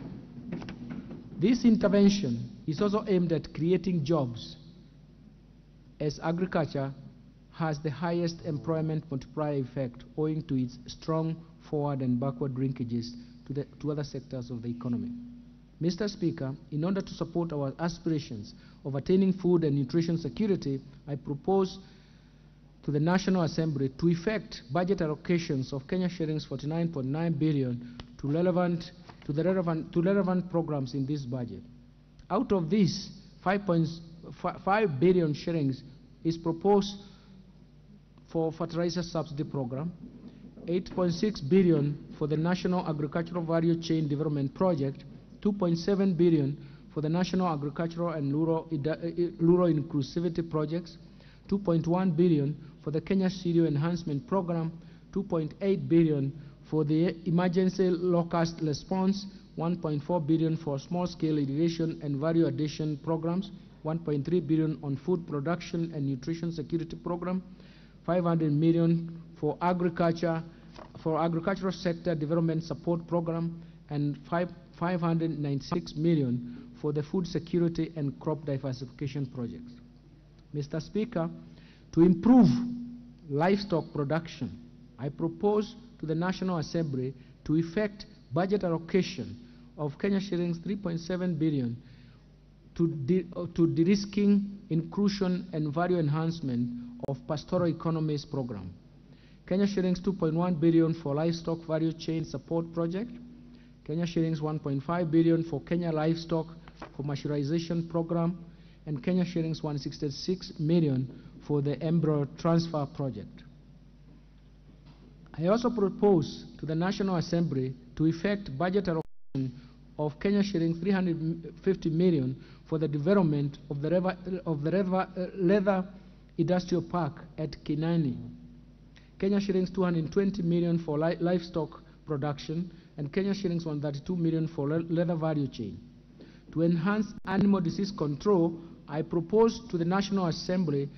This intervention is also aimed at creating jobs, as agriculture has the highest employment multiplier effect owing to its strong forward and backward linkages to other sectors of the economy. Mr. Speaker, in order to support our aspirations of attaining food and nutrition security, I propose to the National Assembly to effect budget allocations of Kenya shillings 49.9 billion to relevant programs in this budget. Out of this, 5.5 billion shillings is proposed for fertilizer subsidy program, 8.6 billion for the National Agricultural Value Chain Development Project, 2.7 billion for the National Agricultural and Rural Inclusivity Projects, 2.1 billion for the Kenya Cereal Enhancement Program, 2.8 billion for the Emergency Locust Response, 1.4 billion for small-scale irrigation and value addition programs, 1.3 billion on food production and nutrition security program, 500 million for agricultural sector development support program, and 596 million for the food security and crop diversification projects. Mr. Speaker, to improve livestock production, I propose to the National Assembly to effect budget allocation of Kenya shillings 3.7 billion to de-risking, inclusion, and value enhancement of pastoral economies program. Kenya shillings 2.1 billion for livestock value chain support project. Kenya shillings 1.5 billion for Kenya livestock commercialization program, and Kenya shillings 166 million for the embryo transfer project. I also propose to the National Assembly to effect budget allocation of Kenya shillings 350 million for the development of the leather industrial park at Kinani. Kenya shillings 220 million for livestock production, and Kenya shillings 132 million for leather value chain. To enhance animal disease control, I propose to the National Assembly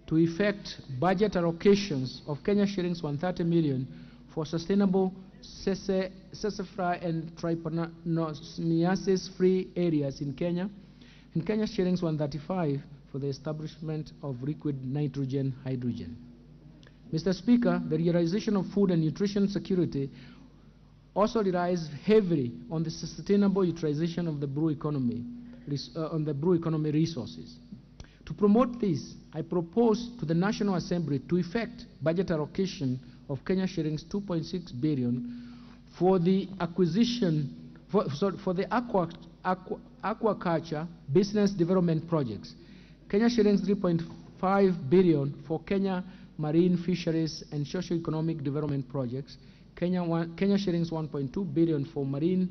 to effect budget allocations of Kenya shillings 130 million for sustainable sassafras and trypanosomiasis-free areas in Kenya, and Kenya shillings 135 for the establishment of liquid nitrogen hydrogen. Mr. Speaker, the realization of food and nutrition security also relies heavily on the sustainable utilization of the blue economy, resources. To promote this, I propose to the National Assembly to effect budget allocation of Kenya shillings 2.6 billion for the acquisition for the aquaculture business development projects. Kenya shillings 3.5 billion for Kenya marine fisheries and socio-economic development projects. Kenya shillings 1.2 billion for marine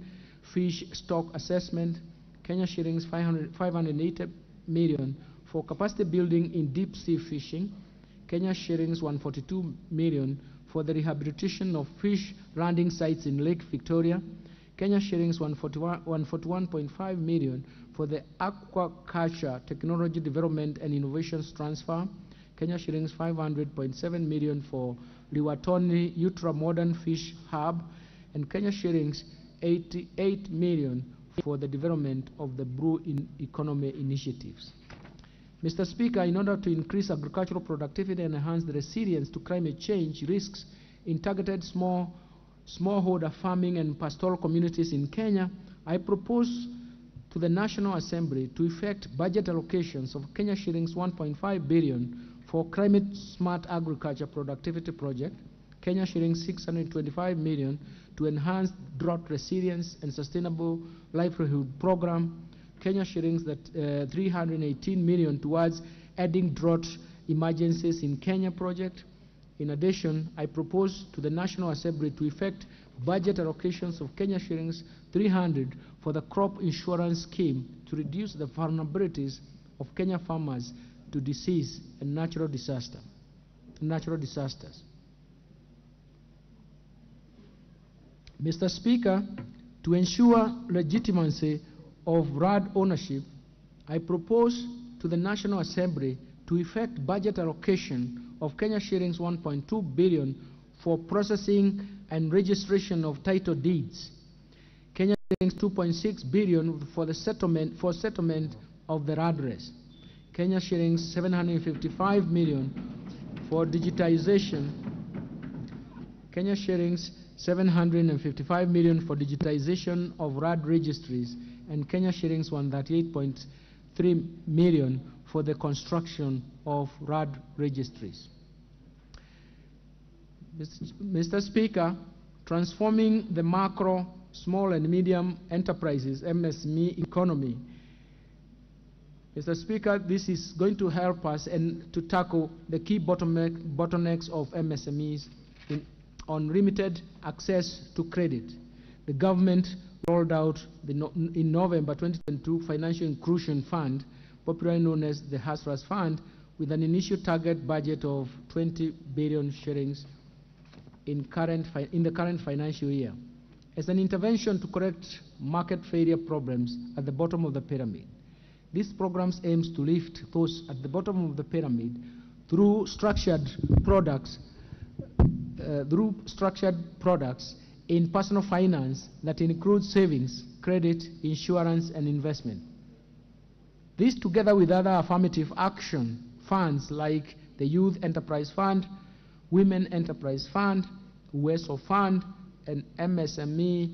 fish stock assessment. Kenya shillings 580 million for capacity building in deep sea fishing. Kenya shillings 142 million for the rehabilitation of fish landing sites in Lake Victoria. Kenya shillings 141.5 million for the aquaculture technology development and innovations transfer. Kenya shillings 500.7 million for Liwatoni ultra-modern fish hub, and Kenya shillings 88 million for the development of the blue economy initiatives. Mr. Speaker, in order to increase agricultural productivity and enhance the resilience to climate change risks in targeted smallholder farming and pastoral communities in Kenya, I propose to the National Assembly to effect budget allocations of Kenya shillings 1.5 billion for climate smart agriculture productivity project, Kenya shillings 625 million to enhance drought resilience and sustainable livelihood program, Kenya shillings 318 million towards adding drought emergencies in Kenya project. In addition, I propose to the National Assembly to effect budget allocations of Kenya shillings 300 for the crop insurance scheme to reduce the vulnerabilities of Kenya farmers to disease and natural disasters. Mr. Speaker, to ensure legitimacy of RAD ownership, I propose to the National Assembly to effect budget allocation of Kenya shillings 1.2 billion for processing and registration of title deeds. Kenya shillings 2.6 billion for the settlement of the RAD race. Kenya shillings 755 million for digitization. Kenya shillings 755 million for digitization of RAD registries, and Kenya shillings 138.3 million for the construction of RAD registries. Mr. Speaker, transforming the macro, small and medium enterprises, MSME economy. Mr. Speaker, this is going to help us and to tackle the key bottlenecks of MSMEs on limited access to credit. The government rolled out in November 2022 Financial Inclusion Fund, popularly known as the Hustlers Fund, with an initial target budget of 20 billion shillings in the current financial year, as an intervention to correct market failure problems at the bottom of the pyramid. This program aims to lift those at the bottom of the pyramid through structured products in personal finance that includes savings, credit, insurance, and investment. This, together with other affirmative action funds like the Youth Enterprise Fund, Women Enterprise Fund, UESO Fund, and MSME's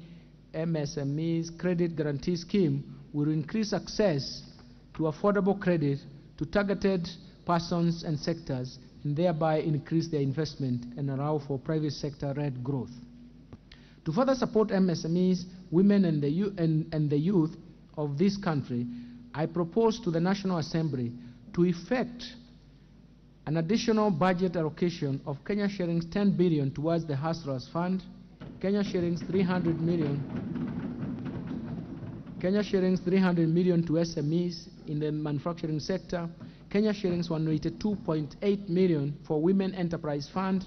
Credit Guarantee Scheme, will increase access to affordable credit to targeted persons and sectors, and thereby increase their investment and allow for private sector-led growth. To further support MSMEs, women, and the youth of this country, I propose to the National Assembly to effect an additional budget allocation of Kenya shillings 10 billion towards the Hustlers Fund, Kenya shillings 300 million to SMEs in the manufacturing sector, Kenya shillings 182.8 million for Women Enterprise Fund,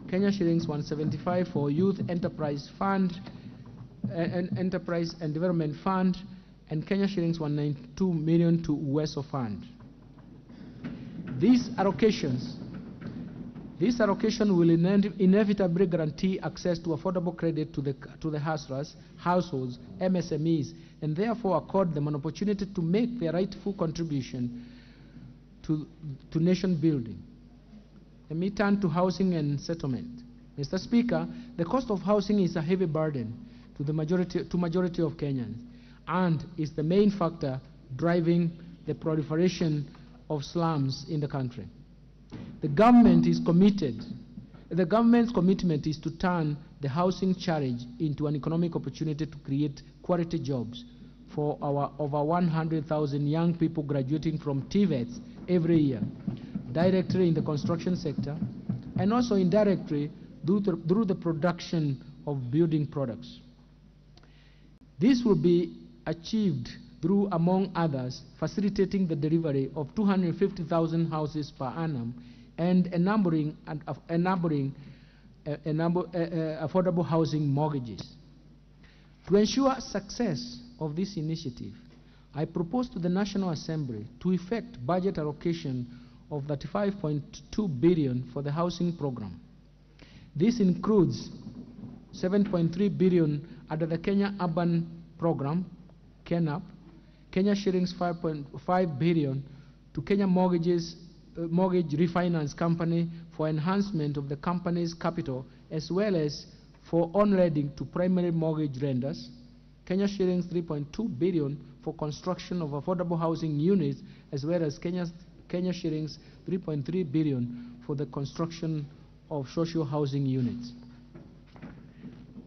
Kenya shillings 175 for Youth Enterprise Fund, Enterprise and Development Fund, and Kenya shillings 192 million to UESO Fund. These allocation will inevitably guarantee access to affordable credit to the hustlers, households, MSMEs, and therefore accord them an opportunity to make their rightful contribution to nation building. Let me turn to housing and settlement. Mr. Speaker, the cost of housing is a heavy burden to the majority of Kenyans, and is the main factor driving the proliferation of slums in the country. The government's commitment is to turn the housing challenge into an economic opportunity to create quality jobs for our over 100,000 young people graduating from TVETs every year, directly in the construction sector, and also indirectly through the production of building products. This will be achieved through, among others, facilitating the delivery of 250,000 houses per annum and enabling affordable housing mortgages. To ensure success of this initiative, I propose to the National Assembly to effect budget allocation of 35.2 billion for the housing program. This includes 7.3 billion under the Kenya Urban Program, KENAP, Kenya shillings 5.5 billion to Kenya Mortgage Refinance Company for enhancement of the company's capital, as well as for on-lending to primary mortgage lenders, Kenya shillings 3.2 billion for construction of affordable housing units, as well as Kenya shillings 3.3 billion for the construction of social housing units.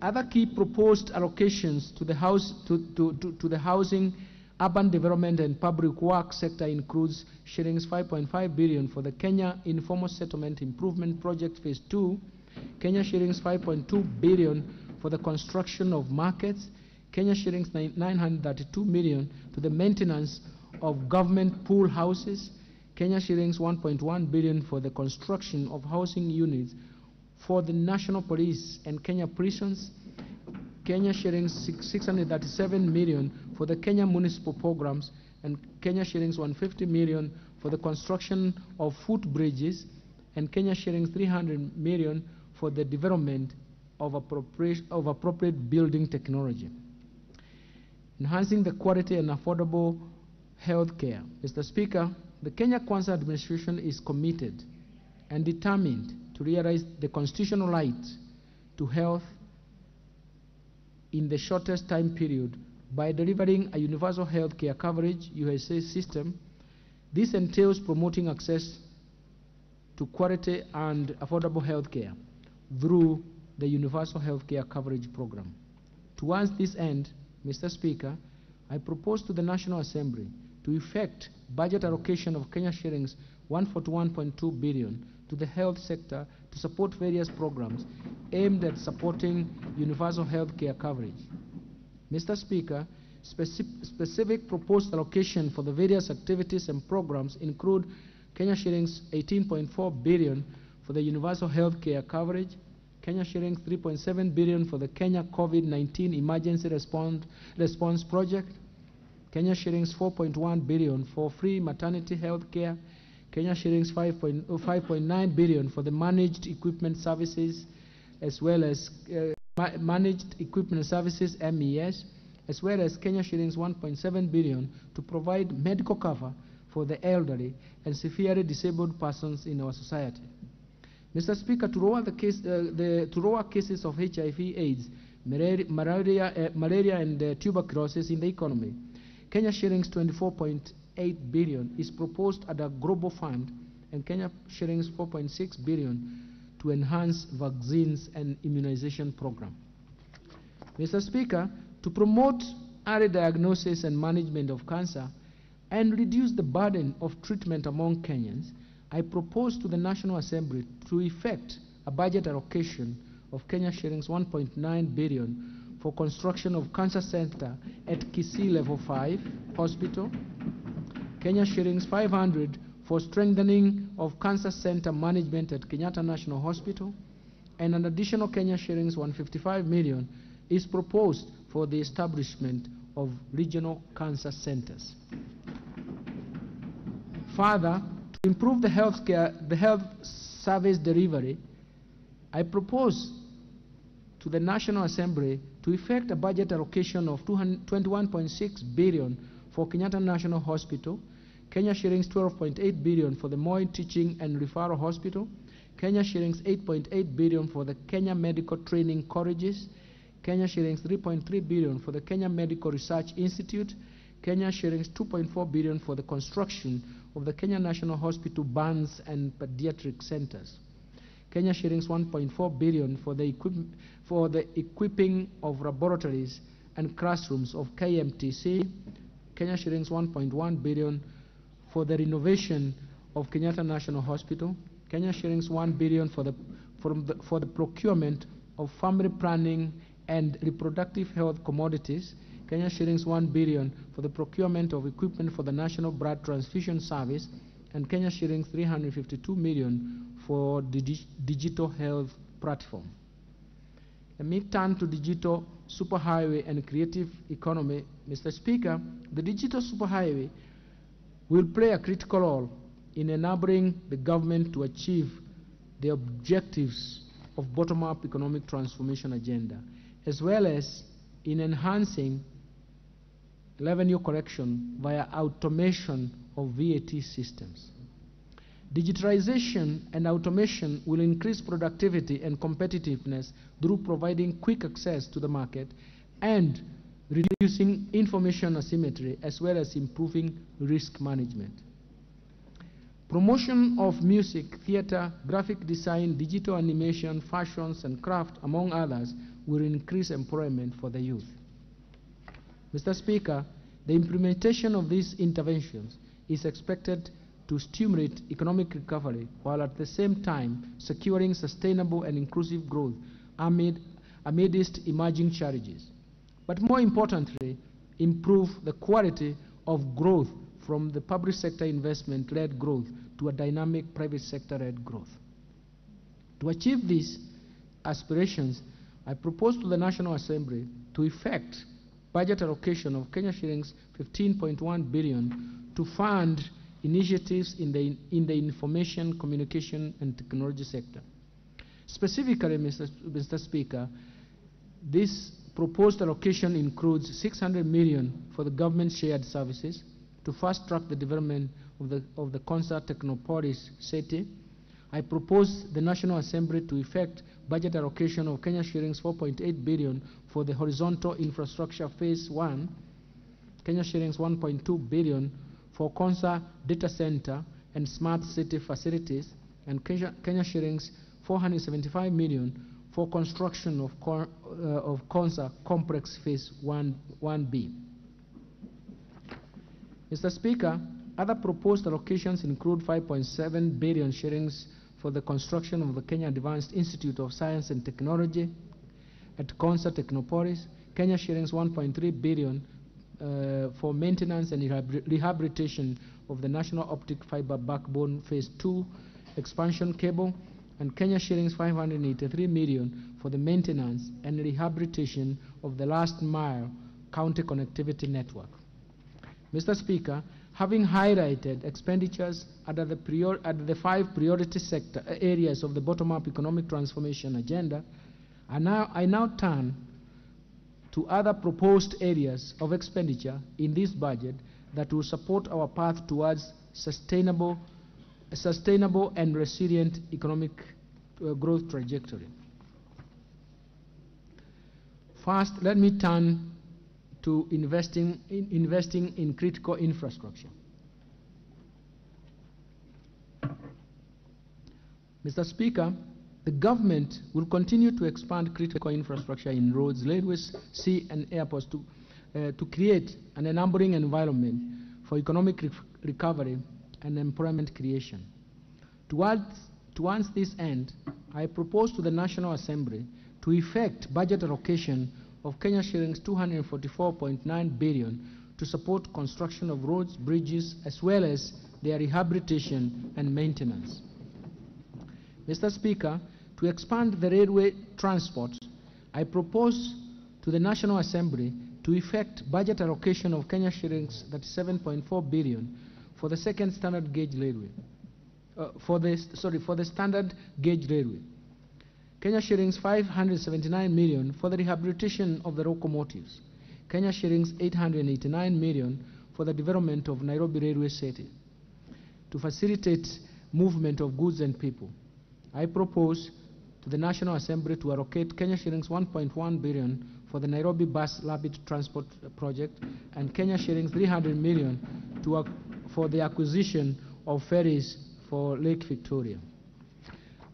Other key proposed allocations to the housing, urban development, and public works sector includes shillings 5.5 billion for the Kenya Informal Settlement Improvement Project Phase 2, Kenya shillings 5.2 billion for the construction of markets, Kenya shillings 932 million to the maintenance of government pool houses, Kenya shillings 1.1 billion for the construction of housing units for the National Police and Kenya prisons, Kenya shillings 637 million for the Kenya municipal programs, and Kenya shillings 150 million for the construction of footbridges, and Kenya shillings 300 million for the development of appropriate building technology. enhancing the quality and affordable health care. Mr. Speaker, the Kenya Kwanza administration is committed and determined to realize the constitutional right to health in the shortest time period by delivering a universal health care coverage USA system. This entails promoting access to quality and affordable health care through the Universal Health Care Coverage Program. Towards this end, Mr. Speaker, I propose to the National Assembly to effect budget allocation of Kenya shillings 141.2 billion to the health sector to support various programs aimed at supporting universal health care coverage. Mr. Speaker, specific proposed allocation for the various activities and programs include Kenya shillings 18.4 billion for the universal health care coverage, Kenya shillings 3.7 billion for the Kenya COVID-19 emergency response project, Kenya shillings 4.1 billion for free maternity health care, Kenya shillings 5.9 billion for the managed equipment services, as well as managed equipment services MES, as well as Kenya shillings 1.7 billion to provide medical cover for the elderly and severely disabled persons in our society. Mr. Speaker, to lower cases of HIV/AIDS, malaria and tuberculosis in the economy, Kenya shillings 24.8 billion is proposed at a global fund, and Kenya shillings 4.6 billion to enhance vaccines and immunization program. Mr. Speaker, to promote early diagnosis and management of cancer and reduce the burden of treatment among Kenyans, I propose to the National Assembly to effect a budget allocation of Kenya shillings 1.9 billion for construction of cancer center at Kisii Level 5 Hospital, Kenya shillings 500 for strengthening of cancer center management at Kenyatta National Hospital, and an additional Kenya shillings 155 million is proposed for the establishment of regional cancer centers. Further, to improve the health service delivery, I propose to the National Assembly to effect a budget allocation of 21.6 billion for Kenyatta National Hospital, Kenya shillings 12.8 billion for the Moi Teaching and Referral Hospital, Kenya shillings 8.8 billion for the Kenya Medical Training Colleges, Kenya shillings 3.3 billion for the Kenya Medical Research Institute, Kenya shillings 2.4 billion for the construction of the Kenya National Hospital burns and pediatric centers, Kenya shillings 1.4 billion for the equipping of laboratories and classrooms of KMTC, Kenya shillings 1.1 billion for the renovation of Kenyatta National Hospital, Kenya shillings 1 billion for the procurement of family planning and reproductive health commodities, Kenya shillings 1 billion for the procurement of equipment for the National Blood Transfusion Service, and Kenya shillings 352 million for the digital health platform. Let me turn to digital superhighway and creative economy. Mr. Speaker, the digital superhighway will play a critical role in enabling the government to achieve the objectives of bottom-up economic transformation agenda, as well as in enhancing revenue collection via automation of VAT systems. Digitalization and automation will increase productivity and competitiveness through providing quick access to the market and reducing information asymmetry, as well as improving risk management. Promotion of music, theater, graphic design, digital animation, fashions, and craft, among others, will increase employment for the youth. Mr. Speaker, the implementation of these interventions is expected to stimulate economic recovery, while at the same time securing sustainable and inclusive growth amidst emerging challenges. But more importantly, improve the quality of growth from the public sector investment-led growth to a dynamic private sector-led growth. To achieve these aspirations, I propose to the National Assembly to effect budget allocation of Kenya shillings 15.1 billion to fund initiatives in the information, communication, and technology sector. Specifically, Mr. Speaker, this proposed allocation includes 600 million for the government shared services to fast-track the development of the Kwanza Technopolis city. I propose the National Assembly to effect budget allocation of Kenya shillings 4.8 billion for the horizontal infrastructure phase 1, Kenya shillings 1.2 billion for Kwanza data center and smart city facilities, and Kenya shillings 475 million for construction of Kwanza complex phase 1B. Mr. Speaker, other proposed allocations include 5.7 billion shillings for the construction of the Kenya Advanced Institute of Science and Technology at Kwanza Technopolis, Kenya shillings 1.3 billion for maintenance and rehabilitation of the National Optic Fiber Backbone Phase 2 expansion cable, and Kenya shillings 583 million for the maintenance and rehabilitation of the last mile county connectivity network. Mr. Speaker, having highlighted expenditures under the 5 priority sector areas of the bottom-up economic transformation agenda, I now turn to other proposed areas of expenditure in this budget that will support our path towards sustainable and resilient economic growth trajectory. First, let me turn to investing in critical infrastructure. Mr. Speaker, the government will continue to expand critical infrastructure in roads, railways, sea and airports to create an enabling environment for economic recovery and employment creation. Towards this end, I propose to the National Assembly to effect budget allocation of Kenya shillings 244.9 billion to support construction of roads, bridges, as well as their rehabilitation and maintenance. Mr. Speaker, to expand the railway transport, I propose to the National Assembly to effect budget allocation of Kenya shillings 37.4 billion for the second standard gauge railway. For the standard gauge railway. Kenya shillings 579 million for the rehabilitation of the locomotives. Kenya shillings 889 million for the development of Nairobi Railway City to facilitate movement of goods and people. I propose to the National Assembly to allocate Kenya shillings 1.1 billion for the Nairobi Bus Rapid Transport Project and Kenya shillings 300 million for the acquisition of ferries for Lake Victoria.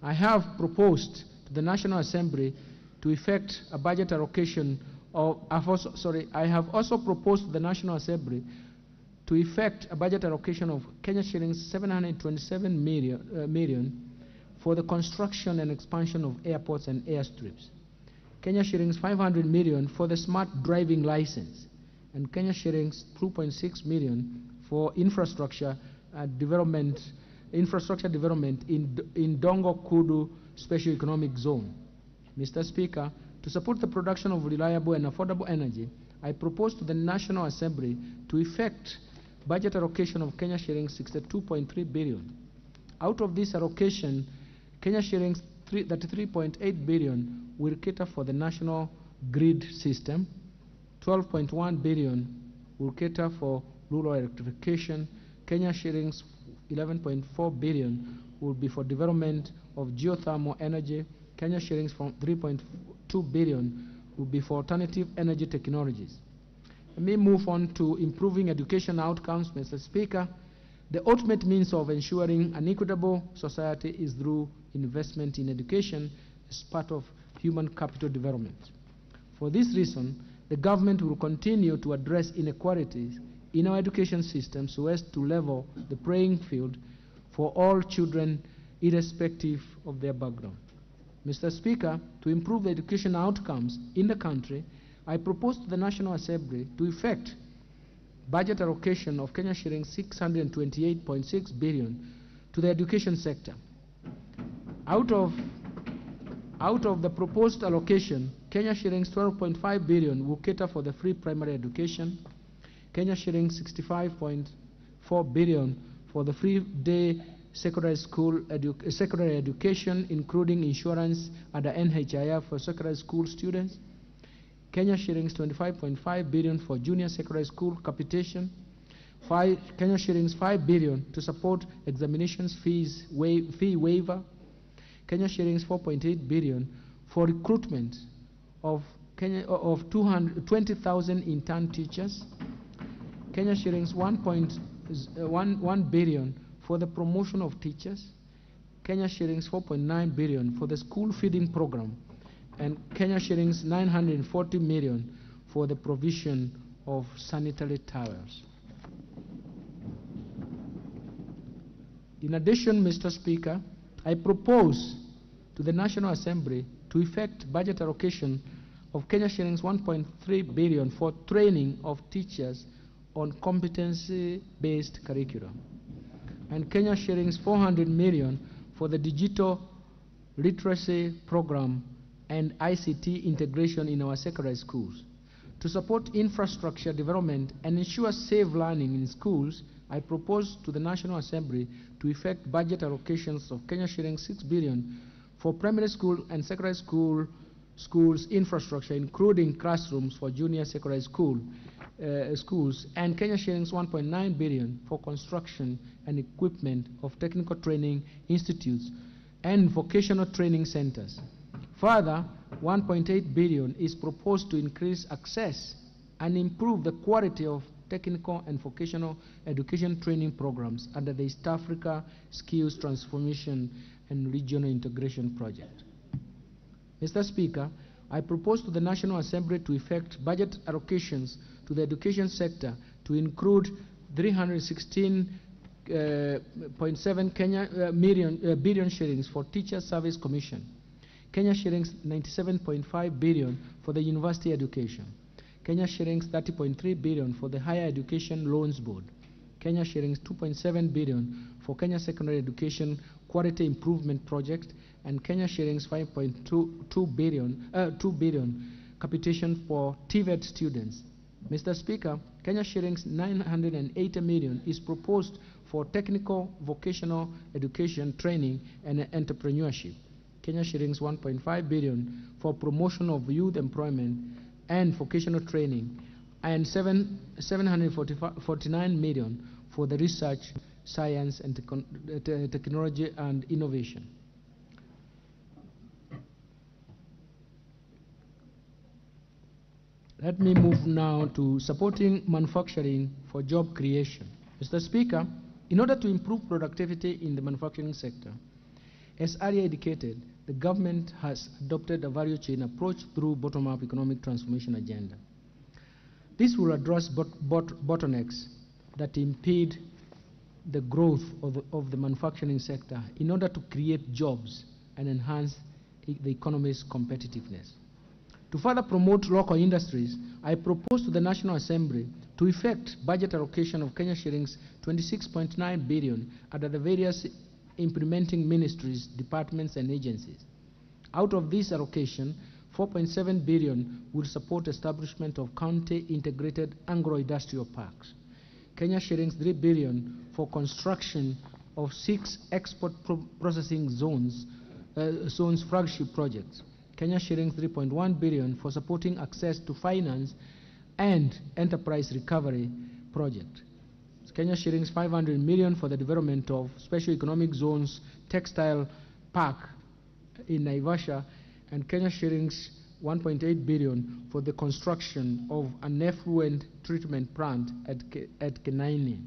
I have proposed to the National Assembly to effect a budget allocation of, I have also proposed to the National Assembly to effect a budget allocation of Kenya shillings 727 million for the construction and expansion of airports and airstrips. Kenya shillings 500 million for the smart driving license, and Kenya shillings 2.6 million for infrastructure development in Dongo Kudu Special Economic Zone. Mr. Speaker, to support the production of reliable and affordable energy, I propose to the National Assembly to effect budget allocation of Kenya shillings 62.3 billion. Out of this allocation, Kenya shillings 33.8 billion will cater for the national grid system, 12.1 billion will cater for rural electrification, Kenya shillings 11.4 billion will be for development of geothermal energy, Kenya shillings from 3.2 billion will be for alternative energy technologies. Let me move on to improving education outcomes, Mr. Speaker. The ultimate means of ensuring an equitable society is through investment in education as part of human capital development. For this reason, the government will continue to address inequalities in our education system so as to level the playing field for all children irrespective of their background. Mr. Speaker, to improve the education outcomes in the country, I propose to the National Assembly to effect budget allocation of Kenya shillings 628.6 billion to the education sector. Out of the proposed allocation, Kenya shillings 12.5 billion will cater for the free primary education, Kenya shillings 65.4 billion for the free day secondary education, including insurance under NHIF for secondary school students, Kenya shillings 25.5 billion for junior secondary school capitation, Kenya shillings 5 billion to support examinations fee waiver, Kenya shillings 4.8 billion for recruitment of 20,000 intern teachers, Kenya shillings 1 billion for the promotion of teachers, Kenya shillings 4.9 billion for the school feeding program, and Kenya shillings 940 million for the provision of sanitary towels. In addition, Mr. Speaker, I propose to the National Assembly to effect budget allocation of Kenya shillings 1.3 billion for training of teachers on competency-based curriculum, and Kenya shillings 400 million for the digital literacy program and ICT integration in our secondary schools. To support infrastructure development and ensure safe learning in schools, I propose to the National Assembly to effect budget allocations of Kenya shillings 6 billion for primary school and secondary schools infrastructure, including classrooms for junior secondary schools, and Kenya shillings 1.9 billion for construction and equipment of technical training institutes and vocational training centers. Further, 1.8 billion is proposed to increase access and improve the quality of technical and vocational education training programs under the East Africa Skills Transformation and Regional Integration Project. Mr. Speaker, I propose to the National Assembly to effect budget allocations to the education sector to include 316.7 billion shillings for Teacher Service Commission, Kenya shillings 97.5 billion for the university education, Kenya shillings 30.3 billion for the Higher Education Loans Board, Kenya shillings 2.7 billion for Kenya Secondary Education Quality Improvement Project, and Kenya shillings 5.2 billion capitation for TVET students. Mr. Speaker, Kenya shillings 980 million is proposed for technical vocational education training and entrepreneurship. Kenya shillings 1.5 billion for promotion of youth employment and vocational training, and 749 million for the research, science, and technology and innovation. Let me move now to supporting manufacturing for job creation. Mr. Speaker, in order to improve productivity in the manufacturing sector, as earlier indicated, the government has adopted a value chain approach through bottom-up economic transformation agenda. This will address bottlenecks that impede the growth of the manufacturing sector in order to create jobs and enhance the economy's competitiveness. To further promote local industries, I propose to the National Assembly to effect budget allocation of Kenya shillings 26.9 billion under the various implementing ministries, departments, and agencies. Out of this allocation, 4.7 billion will support establishment of county integrated agro-industrial parks. Kenya shillings 3 billion for construction of 6 export processing zones flagship projects. Kenya shillings 3.1 billion for supporting access to finance and enterprise recovery project. Kenya shillings 500 million for the development of special economic zones textile park in Naivasha, and Kenya shillings 1.8 billion for the construction of an effluent treatment plant at Kenaini.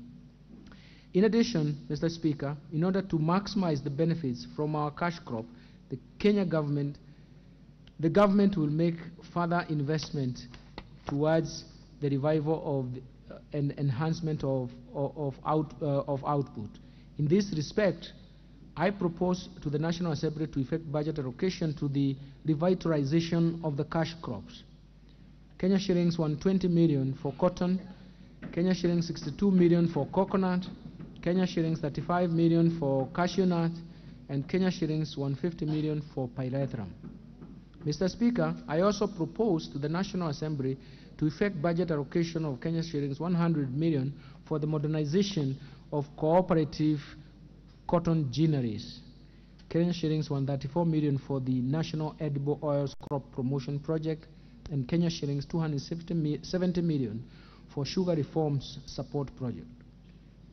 In addition, Mr. Speaker, in order to maximize the benefits from our cash crop, the government will make further investment towards the revival of and enhancement of output. In this respect, I propose to the National Assembly to effect budget allocation to the revitalization of the cash crops. Kenya shillings 120 million for cotton, Kenya shillings 62 million for coconut, Kenya shillings 35 million for cashew nut, and Kenya shillings 150 million for pyrethrum. Mr. Speaker, I also propose to the National Assembly to effect budget allocation of Kenya shillings 100 million for the modernization of cooperative cotton ginneries, Kenya shillings 134 million for the National Edible Oils Crop Promotion Project, and Kenya shillings 270 million for sugar reforms support project.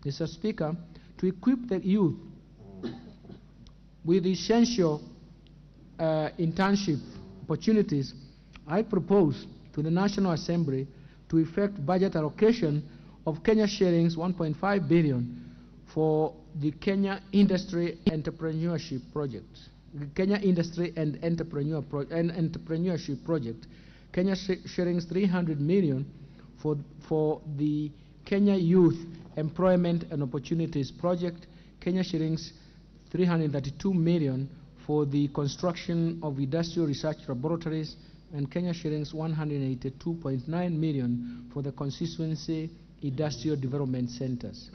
Mr. Speaker, to equip the youth with essential internship opportunities, I propose to the National Assembly to effect budget allocation of Kenya shillings 1.5 billion for the Kenya Industry Entrepreneurship Project. The Kenya Industry and Entrepreneurship Project, Kenya shillings 300 million for the Kenya Youth Employment and Opportunities Project, Kenya shillings 332 million for the construction of industrial research laboratories, and Kenya shillings 182.9 million for the constituency industrial development centers.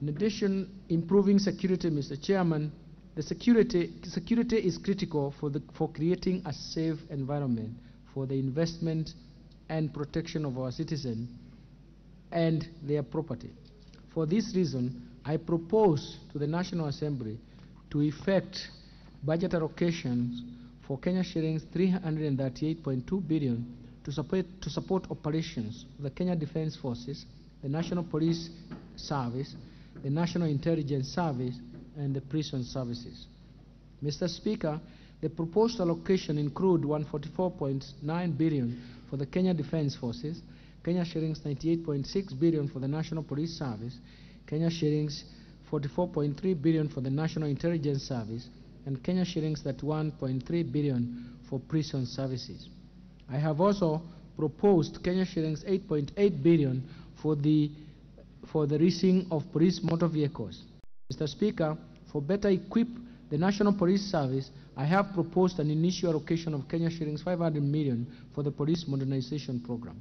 In addition, improving security, Mr. Chairman, the security is critical for creating a safe environment for the investment and protection of our citizens and their property. For this reason, I propose to the National Assembly to effect budget allocations for Kenya shillings 338.2 billion to support operations of the Kenya Defence Forces, the National Police Service, the National Intelligence Service, and the prison services. Mr. Speaker, the proposed allocation include 144.9 billion for the Kenya Defence Forces, Kenya shillings 98.6 billion for the National Police Service, Kenya shillings 44.3 billion for the National Intelligence Service, and Kenya shillings 31.3 billion for prison services. I have also proposed Kenya shillings 8.8 billion for the leasing of police motor vehicles. Mr. Speaker, for better equip the National Police Service, I have proposed an initial allocation of Kenya shillings 500 million for the police modernization program.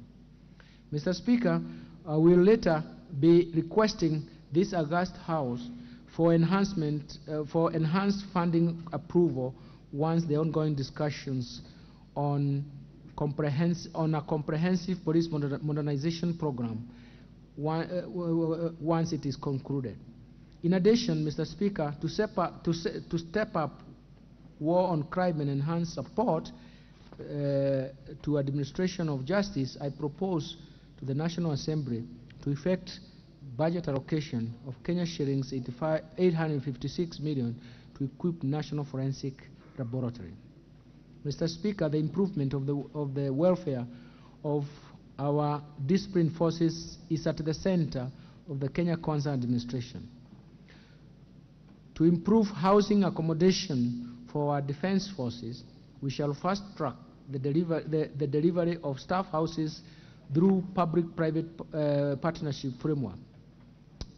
Mr. Speaker, I will later be requesting this august House for enhanced funding approval once the ongoing discussions on a comprehensive police modernization program once it is concluded. In addition, Mr. Speaker, to step up war on crime and enhance support to administration of justice, I propose to the National Assembly to effect budget allocation of Kenya shillings 856 million to equip National Forensic Laboratory. Mr. Speaker, the improvement of the welfare of our disciplined forces is at the center of the Kenya Kwanza administration. To improve housing accommodation for our defense forces, we shall fast track the delivery of staff houses through public-private partnership framework.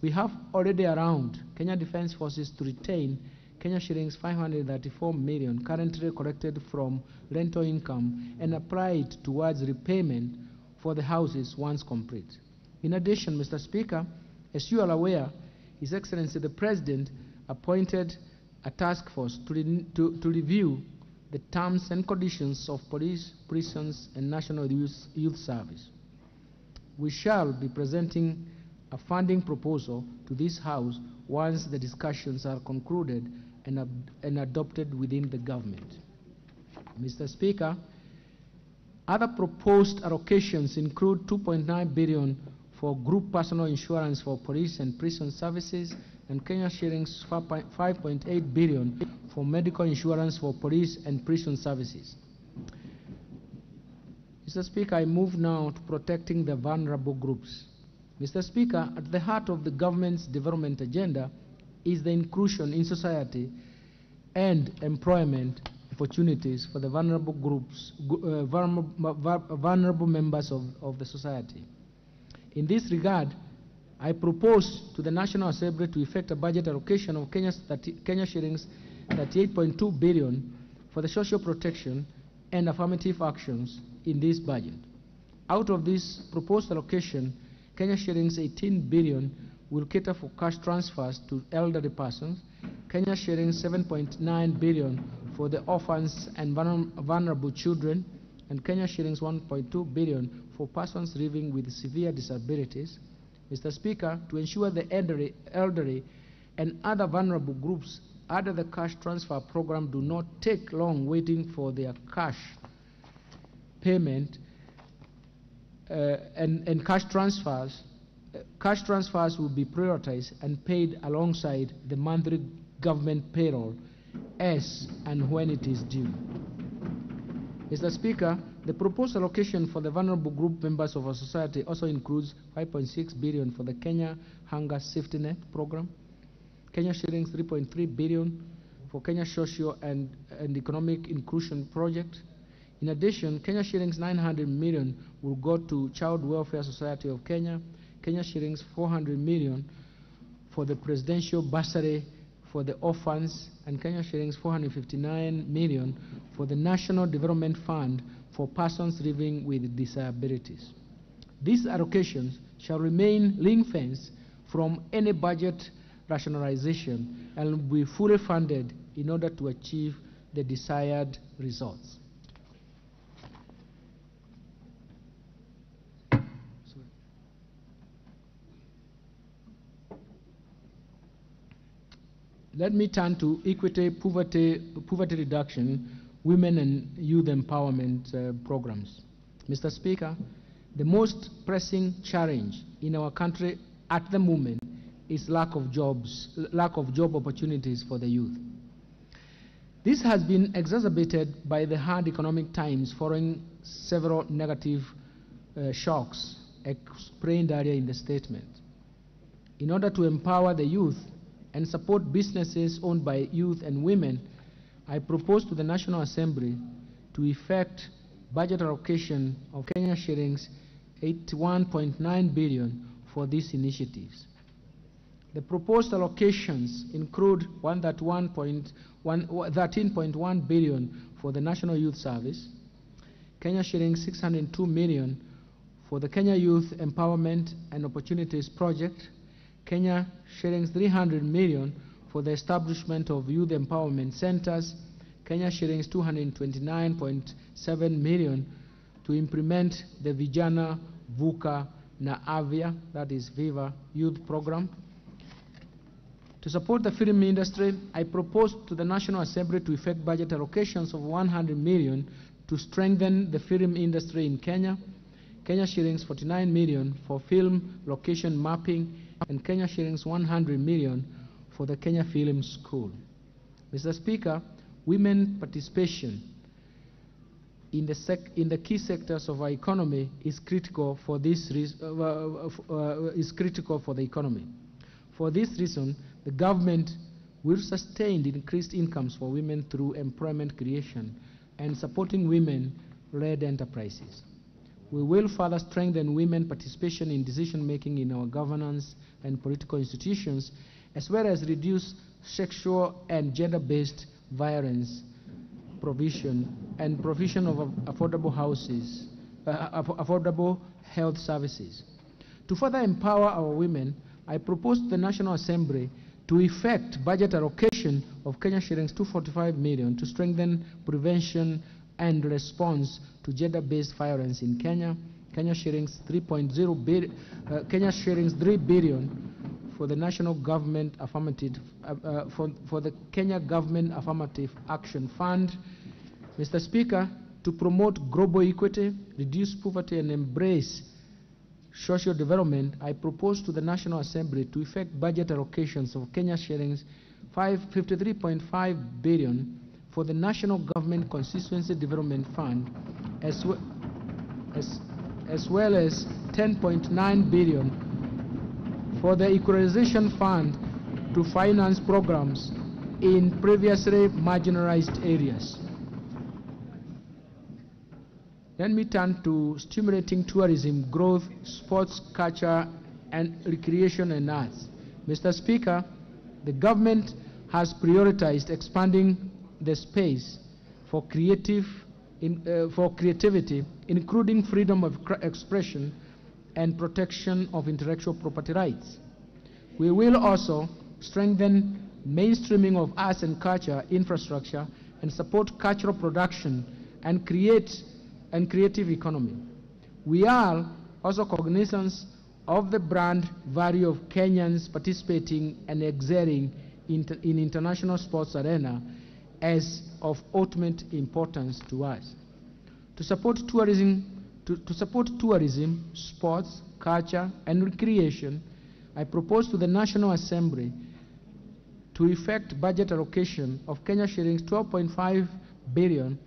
We have already around Kenya Defence Forces to retain Kenya shillings 534 million currently collected from rental income and applied towards repayment for the houses once complete. In addition, Mr. Speaker, as you are aware, His Excellency the President appointed a task force to review the terms and conditions of police, prisons, and national youth service. We shall be presenting a funding proposal to this House once the discussions are concluded and adopted within the government. Mr. Speaker, other proposed allocations include 2.9 billion for group personal insurance for police and prison services, and Kenya shillings 5.8 billion for medical insurance for police and prison services. Mr. Speaker, I move now to protecting the vulnerable groups. Mr. Speaker, at the heart of the government's development agenda is the inclusion in society and employment opportunities for the vulnerable groups, vulnerable members of the society. In this regard, I propose to the National Assembly to effect a budget allocation of Kenya shillings 38.2 billion for the social protection and affirmative actions in this budget. Out of this proposed allocation, Kenya shillings 18 billion will cater for cash transfers to elderly persons, Kenya shillings 7.9 billion for the orphans and vulnerable children, and Kenya shillings 1.2 billion for persons living with severe disabilities. Mr. Speaker, to ensure the elderly and other vulnerable groups under the cash transfer program do not take long waiting for their cash, payment and cash transfers. Cash transfers will be prioritized and paid alongside the monthly government payroll as and when it is due. Mr. Speaker, the proposed allocation for the vulnerable group members of our society also includes 5.6 billion for the Kenya Hunger Safety Net program, Kenya shillings 3.3 billion for Kenya Social and Economic Inclusion Project. In addition, Kenya shillings 900 million will go to Child Welfare Society of Kenya, Kenya shillings 400 million for the Presidential Bursary for the Orphans, and Kenya shillings 459 million for the National Development Fund for persons living with disabilities. These allocations shall remain ring-fenced from any budget rationalization and will be fully funded in order to achieve the desired results. Let me turn to equity, poverty reduction, women and youth empowerment programs. Mr. Speaker, the most pressing challenge in our country at the moment is lack of job opportunities for the youth. This has been exacerbated by the hard economic times following several negative shocks explained earlier in the statement. In order to empower the youth and support businesses owned by youth and women, I propose to the National Assembly to effect budget allocation of Kenya shillings 81.9 billion for these initiatives. The proposed allocations include 13.1 billion for the National Youth Service, Kenya shillings 602 million for the Kenya Youth Empowerment and Opportunities Project, Kenya shillings 300 million for the establishment of youth empowerment centers, Kenya shillings 229.7 million to implement the Vijana Vuka na Avya, that is Viva youth program. To support the film industry, I propose to the National Assembly to effect budget allocations of 100 million to strengthen the film industry in Kenya, Kenya shillings 49 million for film location mapping, and Kenya shillings 100 million for the Kenya Film School. Mr. Speaker, women participation in the key sectors of our economy is critical for the economy. For this reason, the government will sustain the increased incomes for women through employment creation and supporting women-led enterprises. We will further strengthen women participation in decision-making in our governance and political institutions, as well as reduce sexual and gender-based violence provision of affordable houses, affordable health services. To further empower our women, I propose to the National Assembly to effect budget allocation of Kenya shillings 245 million to strengthen prevention and response to gender-based violence in Kenya, Kenya shillings 3 billion for the national government affirmative for the Kenya Government Affirmative Action Fund. Mr. Speaker, to promote global equity, reduce poverty, and embrace social development, I propose to the National Assembly to effect budget allocations of Kenya shillings 53.5 billion for the National Government Constituency Development Fund, as well as 10.9 billion for the Equalization Fund to finance programs in previously marginalized areas. Let me turn to stimulating tourism, growth, sports, culture, and recreation and arts. Mr. Speaker, the government has prioritized expanding the space for creativity, including freedom of expression and protection of intellectual property rights. We will also strengthen mainstreaming of arts and culture infrastructure and support cultural production and creative economy. We are also cognizant of the brand value of Kenyans participating and excelling in international sports arena as of ultimate importance to us. To support tourism, sports, culture, and recreation, I propose to the National Assembly to effect budget allocation of Kenya shillings 12.5 billion.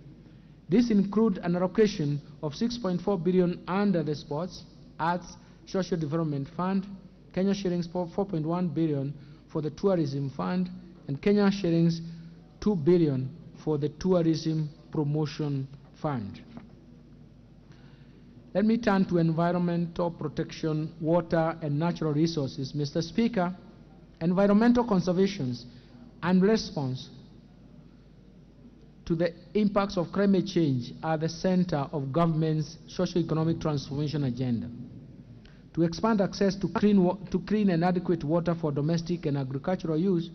This includes an allocation of 6.4 billion under the Sports, Arts, Social Development Fund, Kenya shillings 4.1 billion for the Tourism Fund, and Kenya shillings 2 billion for the Tourism Promotion Fund. Let me turn to environmental protection, water, and natural resources. Mr. Speaker, environmental conservation and response to the impacts of climate change are the center of government's socio-economic transformation agenda. To expand access to clean and adequate water for domestic and agricultural use,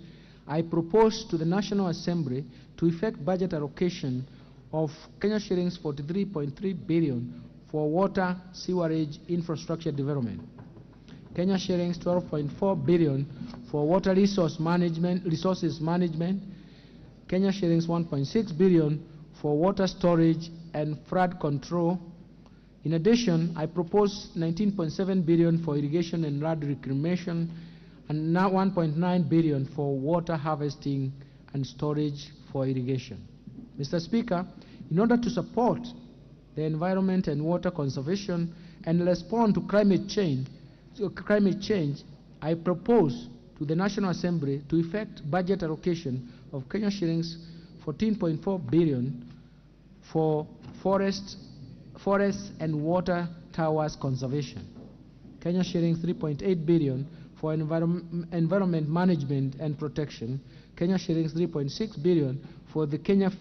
I propose to the National Assembly to effect budget allocation of Kenya shillings 43.3 billion for water sewerage infrastructure development, Kenya shillings 12.4 billion for water resources management, Kenya shillings 1.6 billion for water storage and flood control. In addition, I propose 19.7 billion for irrigation and flood reclamation, and now 1.9 billion for water harvesting and storage for irrigation. Mr. Speaker, in order to support the environment and water conservation and respond to climate change, I propose to the National Assembly to effect budget allocation of Kenya shillings 14.4 billion for forests and water towers conservation, Kenya shillings 3.8 billion for environment management and protection, Kenya shillings 3.6 billion for the Kenya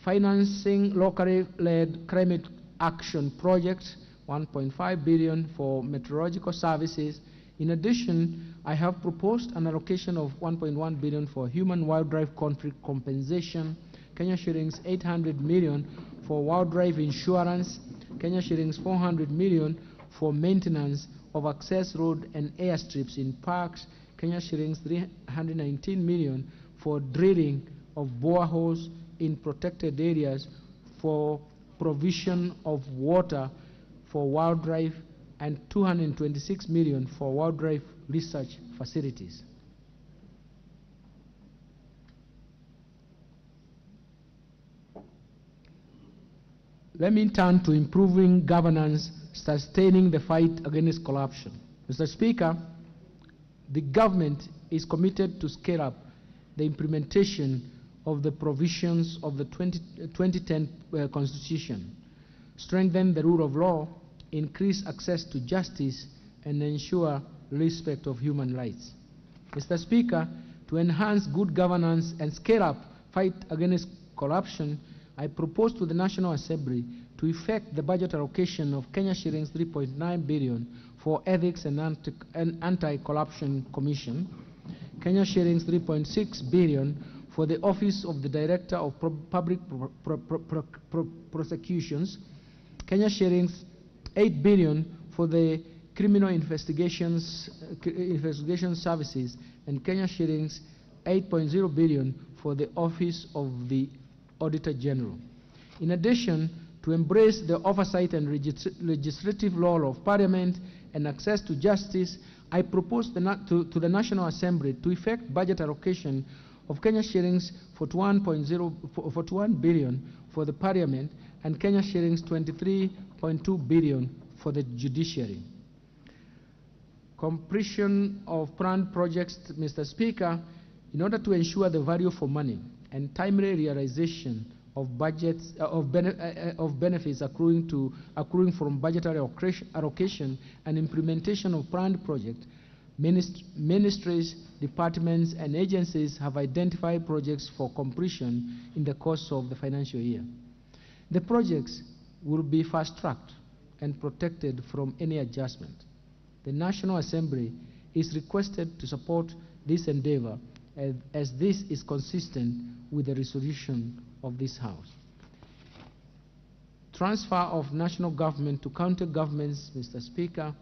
financing locally led climate action projects, 1.5 billion for meteorological services. In addition, I have proposed an allocation of 1.1 billion for human wildlife conflict compensation, Kenya shillings 800 million for wildlife insurance, Kenya shillings 400 million for maintenance of access road and airstrips in parks, Kenya shillings 319 million for drilling of boreholes in protected areas for provision of water for wildlife, and 226 million for wildlife research facilities. Let me turn to improving governance, sustaining the fight against corruption. Mr. Speaker, the government is committed to scale up the implementation of the provisions of the 2010 Constitution, strengthen the rule of law, increase access to justice, and ensure respect of human rights. Mr. Speaker, to enhance good governance and scale up fight against corruption, I propose to the National Assembly to effect the budget allocation of Kenya shillings 3.9 billion for Ethics and Anti-Corruption Commission, Kenya shillings 3.6 billion for the Office of the Director of Public Prosecutions, Kenya shillings 8 billion for the Criminal Investigation Services, and Kenya shillings 8.0 billion for the Office of the Auditor General. In addition, to embrace the oversight and legislative role of Parliament and access to justice, I propose to the National Assembly to effect budget allocation of Kenya shillings 41 billion for the Parliament and Kenya shillings 23.2 billion for the judiciary. Completion of planned projects, Mr. Speaker, in order to ensure the value for money and timely realization of budgets of benefits accruing from budgetary allocation and implementation of planned projects, ministries, departments, and agencies have identified projects for completion in the course of the financial year. The projects will be fast-tracked and protected from any adjustment. The National Assembly is requested to support this endeavor as this is consistent with the resolution of this House. Transfer of national government to county governments, Mr. Speaker.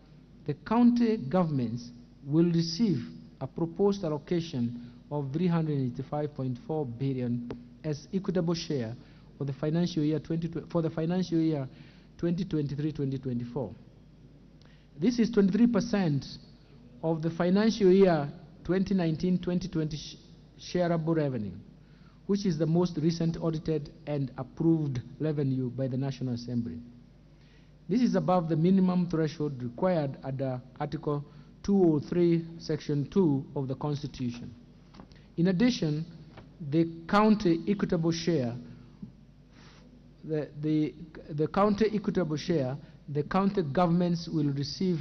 The county governments will receive a proposed allocation of 385.4 billion as equitable share for the financial year 2023-2024. This is 23% of the financial year 2019-2020 shareable revenue, which is the most recent audited and approved revenue by the National Assembly. This is above the minimum threshold required under Article 203, Section 2 of the Constitution. In addition, the county equitable share, the county governments will receive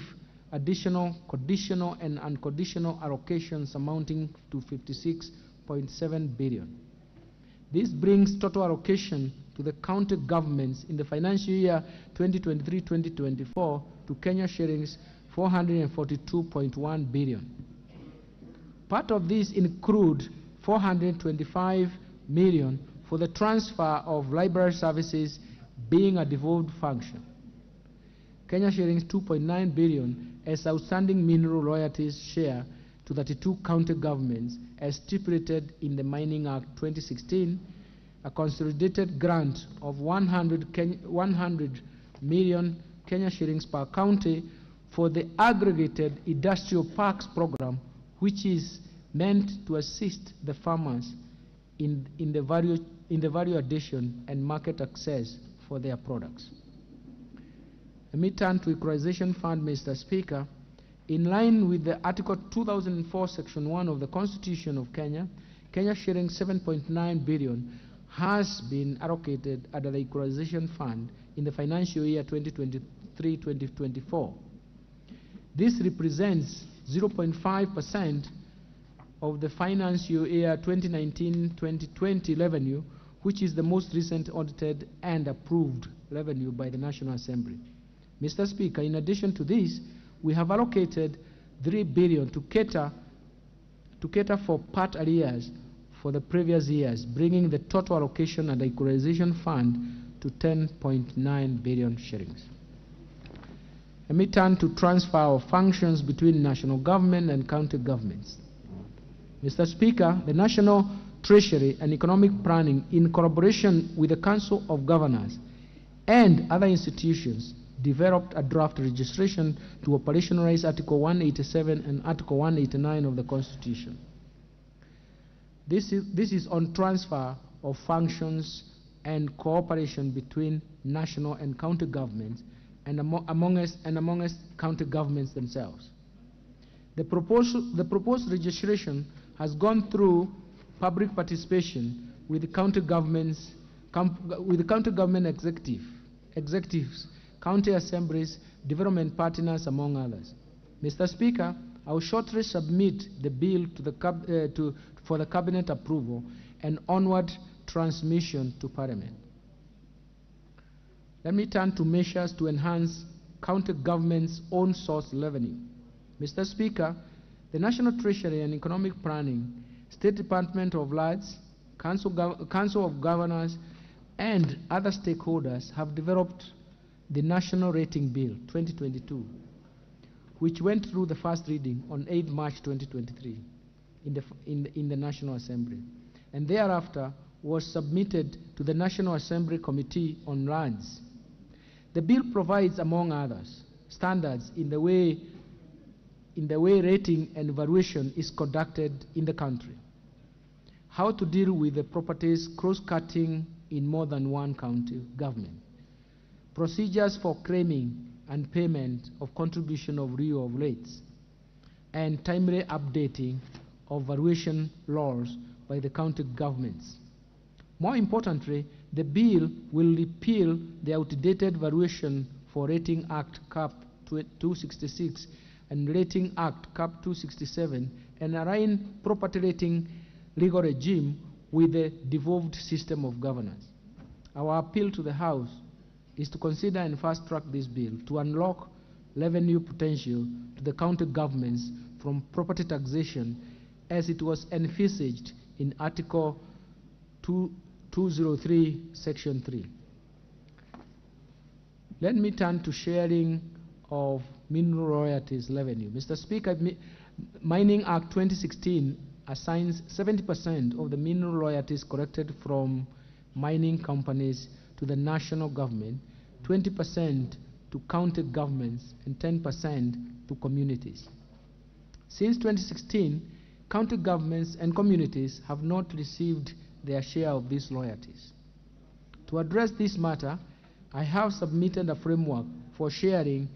additional conditional and unconditional allocations amounting to 56.7 billion. This brings total allocation to the county governments in the financial year 2023-2024 to Kenya shillings 442.1 billion. Part of this include 425 million for the transfer of library services being a devolved function. Kenya shillings 2.9 billion as outstanding mineral royalties share to 32 county governments as stipulated in the Mining Act 2016, a consolidated grant of 100 million Kenya shillings per county for the aggregated industrial parks program, which is meant to assist the farmers in the value addition and market access for their products. Let me turn to Equalization Fund, Mr. Speaker. In line with the Article 2004, Section 1 of the Constitution of Kenya, Kenya sharing 7.9 billion has been allocated under the Equalization Fund in the financial year 2023-2024. This represents 0.5% of the financial year 2019-2020 revenue, which is the most recent audited and approved revenue by the National Assembly. Mr. Speaker, in addition to this, we have allocated 3 billion to cater for part arrears for the previous years, bringing the total allocation at the Equalization Fund to 10.9 billion shillings. Let me turn to transfer of functions between national government and county governments. Mr. Speaker, the National Treasury and Economic Planning, in collaboration with the Council of Governors and other institutions, developed a draft registration to operationalize Article 187 and Article 189 of the Constitution. This is on transfer of functions and cooperation between national and county governments and amongst county governments themselves. The proposed registration has gone through public participation with the county government executives, county assemblies, development partners, among others. Mr. Speaker, I will shortly submit the bill for the Cabinet approval and onward transmission to Parliament. Let me turn to measures to enhance county government's own source revenue. Mr. Speaker, the National Treasury and Economic Planning, State Department of Lands, Council of Governors, and other stakeholders have developed the National Rating Bill 2022, which went through the first reading on 8 March 2023 in the National Assembly, and thereafter was submitted to the National Assembly Committee on Lands. The bill provides, among others, standards in the way rating and evaluation is conducted in the country, how to deal with the properties cross-cutting in more than one county government, procedures for claiming and payment of contribution of real rates, and timely updating of valuation laws by the county governments. More importantly, the bill will repeal the outdated Valuation for Rating Act Cap 266 and Rating Act Cap 267 and align property rating legal regime with the devolved system of governance. Our appeal to the House is to consider and fast-track this bill to unlock revenue potential to the county governments from property taxation as it was envisaged in Article 203, Section 3. Let me turn to sharing of mineral royalties revenue. Mr. Speaker, Mining Act 2016 assigns 70% of the mineral royalties collected from mining companies to the national government, 20% to county governments, and 10% to communities. Since 2016, county governments and communities have not received their share of these royalties. To address this matter, I have submitted a framework for sharing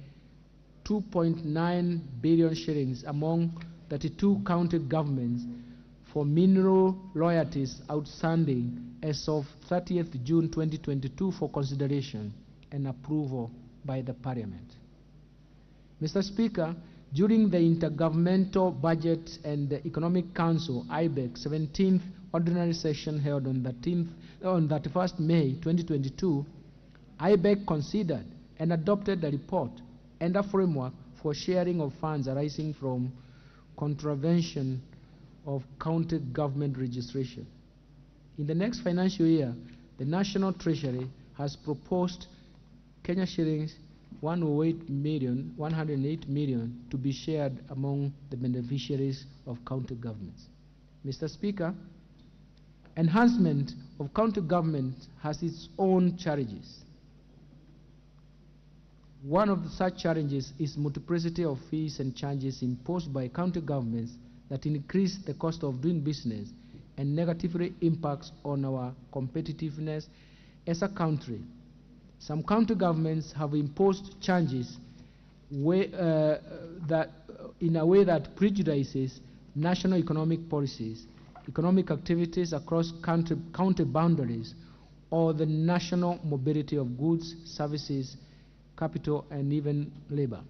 2.9 billion shillings among 32 county governments for mineral royalties outstanding as of 30th June 2022 for consideration and approval by the Parliament. Mr. Speaker, during the Intergovernmental Budget and the Economic Council IBEC 17th Ordinary Session held on 31st May 2022, IBEC considered and adopted a report and a framework for sharing of funds arising from contravention of county government registration. In the next financial year, the National Treasury has proposed Kenya shillings 108 million to be shared among the beneficiaries of county governments. Mr. Speaker, enhancement of county government has its own challenges. One of such challenges is multiplicity of fees and charges imposed by county governments that increase the cost of doing business and negatively impacts on our competitiveness as a country. Some county governments have imposed charges in a way that prejudices national economic policies, economic activities across county boundaries, or the national mobility of goods, services, capital, and even labor.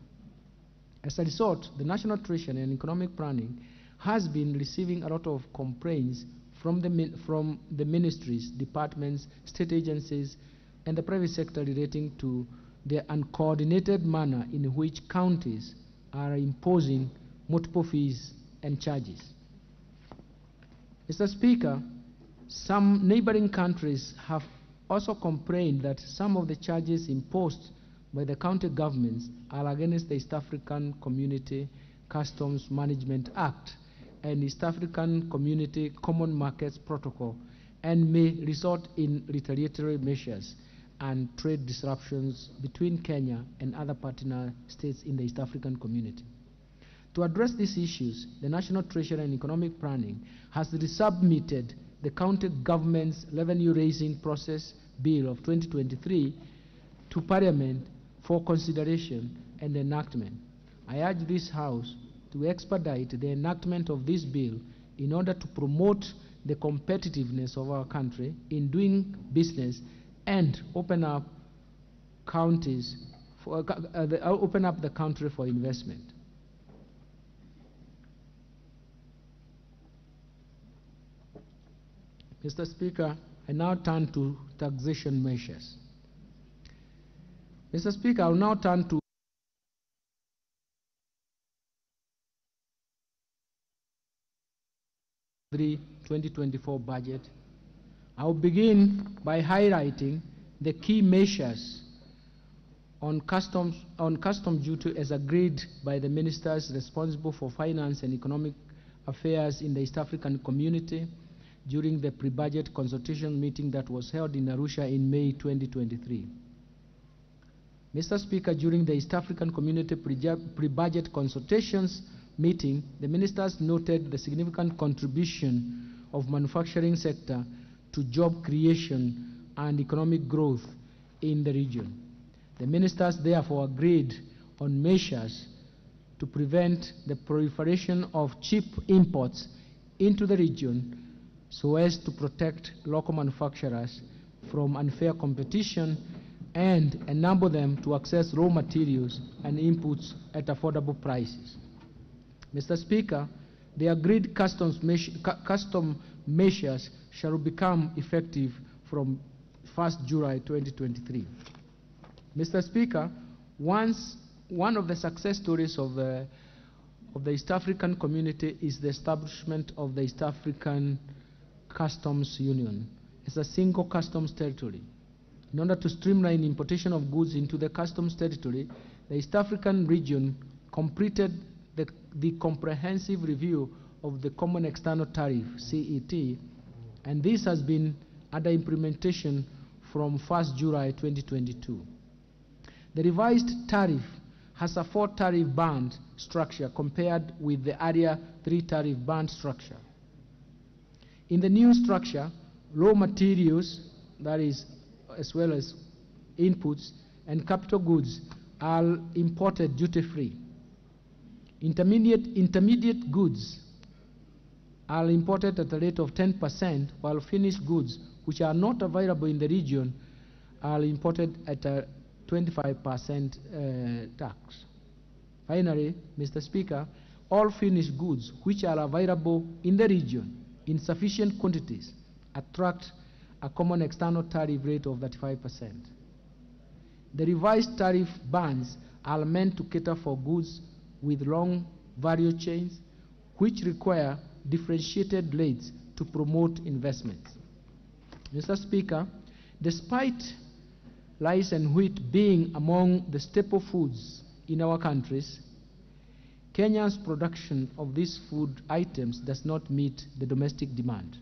As a result, the National Treasury and Economic Planning has been receiving a lot of complaints from the ministries, departments, state agencies, and the private sector relating to the uncoordinated manner in which counties are imposing multiple fees and charges. Mr. Speaker, some neighboring countries have also complained that some of the charges imposed by the county governments are against the East African Community Customs Management Act and East African Community Common Markets Protocol, and may result in retaliatory measures and trade disruptions between Kenya and other partner states in the East African community. To address these issues, the National Treasury and Economic Planning has resubmitted the county government's revenue raising process bill of 2023 to Parliament for consideration and enactment. I urge this House to expedite the enactment of this bill in order to promote the competitiveness of our country in doing business and open up the country for investment. Mr. Speaker, I now turn to taxation measures. Mr. Speaker, I will now turn to 2024 budget. I will begin by highlighting the key measures on custom duty as agreed by the ministers responsible for finance and economic affairs in the East African community during the pre-budget consultation meeting that was held in Arusha in May 2023. Mr. Speaker, during the East African Community pre-budget consultations meeting, the ministers noted the significant contribution of manufacturing sector to job creation and economic growth in the region. The ministers therefore agreed on measures to prevent the proliferation of cheap imports into the region so as to protect local manufacturers from unfair competition and enable them to access raw materials and inputs at affordable prices. Mr. Speaker, the agreed custom measures shall become effective from 1st July 2023. Mr. Speaker, one of the success stories of the East African community is the establishment of the East African Customs Union as a single customs territory. In order to streamline importation of goods into the customs territory, the East African region completed the comprehensive review of the Common External Tariff, CET, and this has been under implementation from 1st July 2022. The revised tariff has a 4-tariff band structure compared with the earlier 3-tariff band structure. In the new structure, raw materials, that is, as well as inputs and capital goods, are imported duty-free. Intermediate goods are imported at a rate of 10%, while finished goods, which are not available in the region, are imported at a 25% tax. Finally, Mr. Speaker, all finished goods which are available in the region in sufficient quantities attract a common external tariff rate of 35%. The revised tariff bands are meant to cater for goods with long value chains which require differentiated rates to promote investments. Mr. Speaker, despite rice and wheat being among the staple foods in our countries, Kenya's production of these food items does not meet the domestic demand.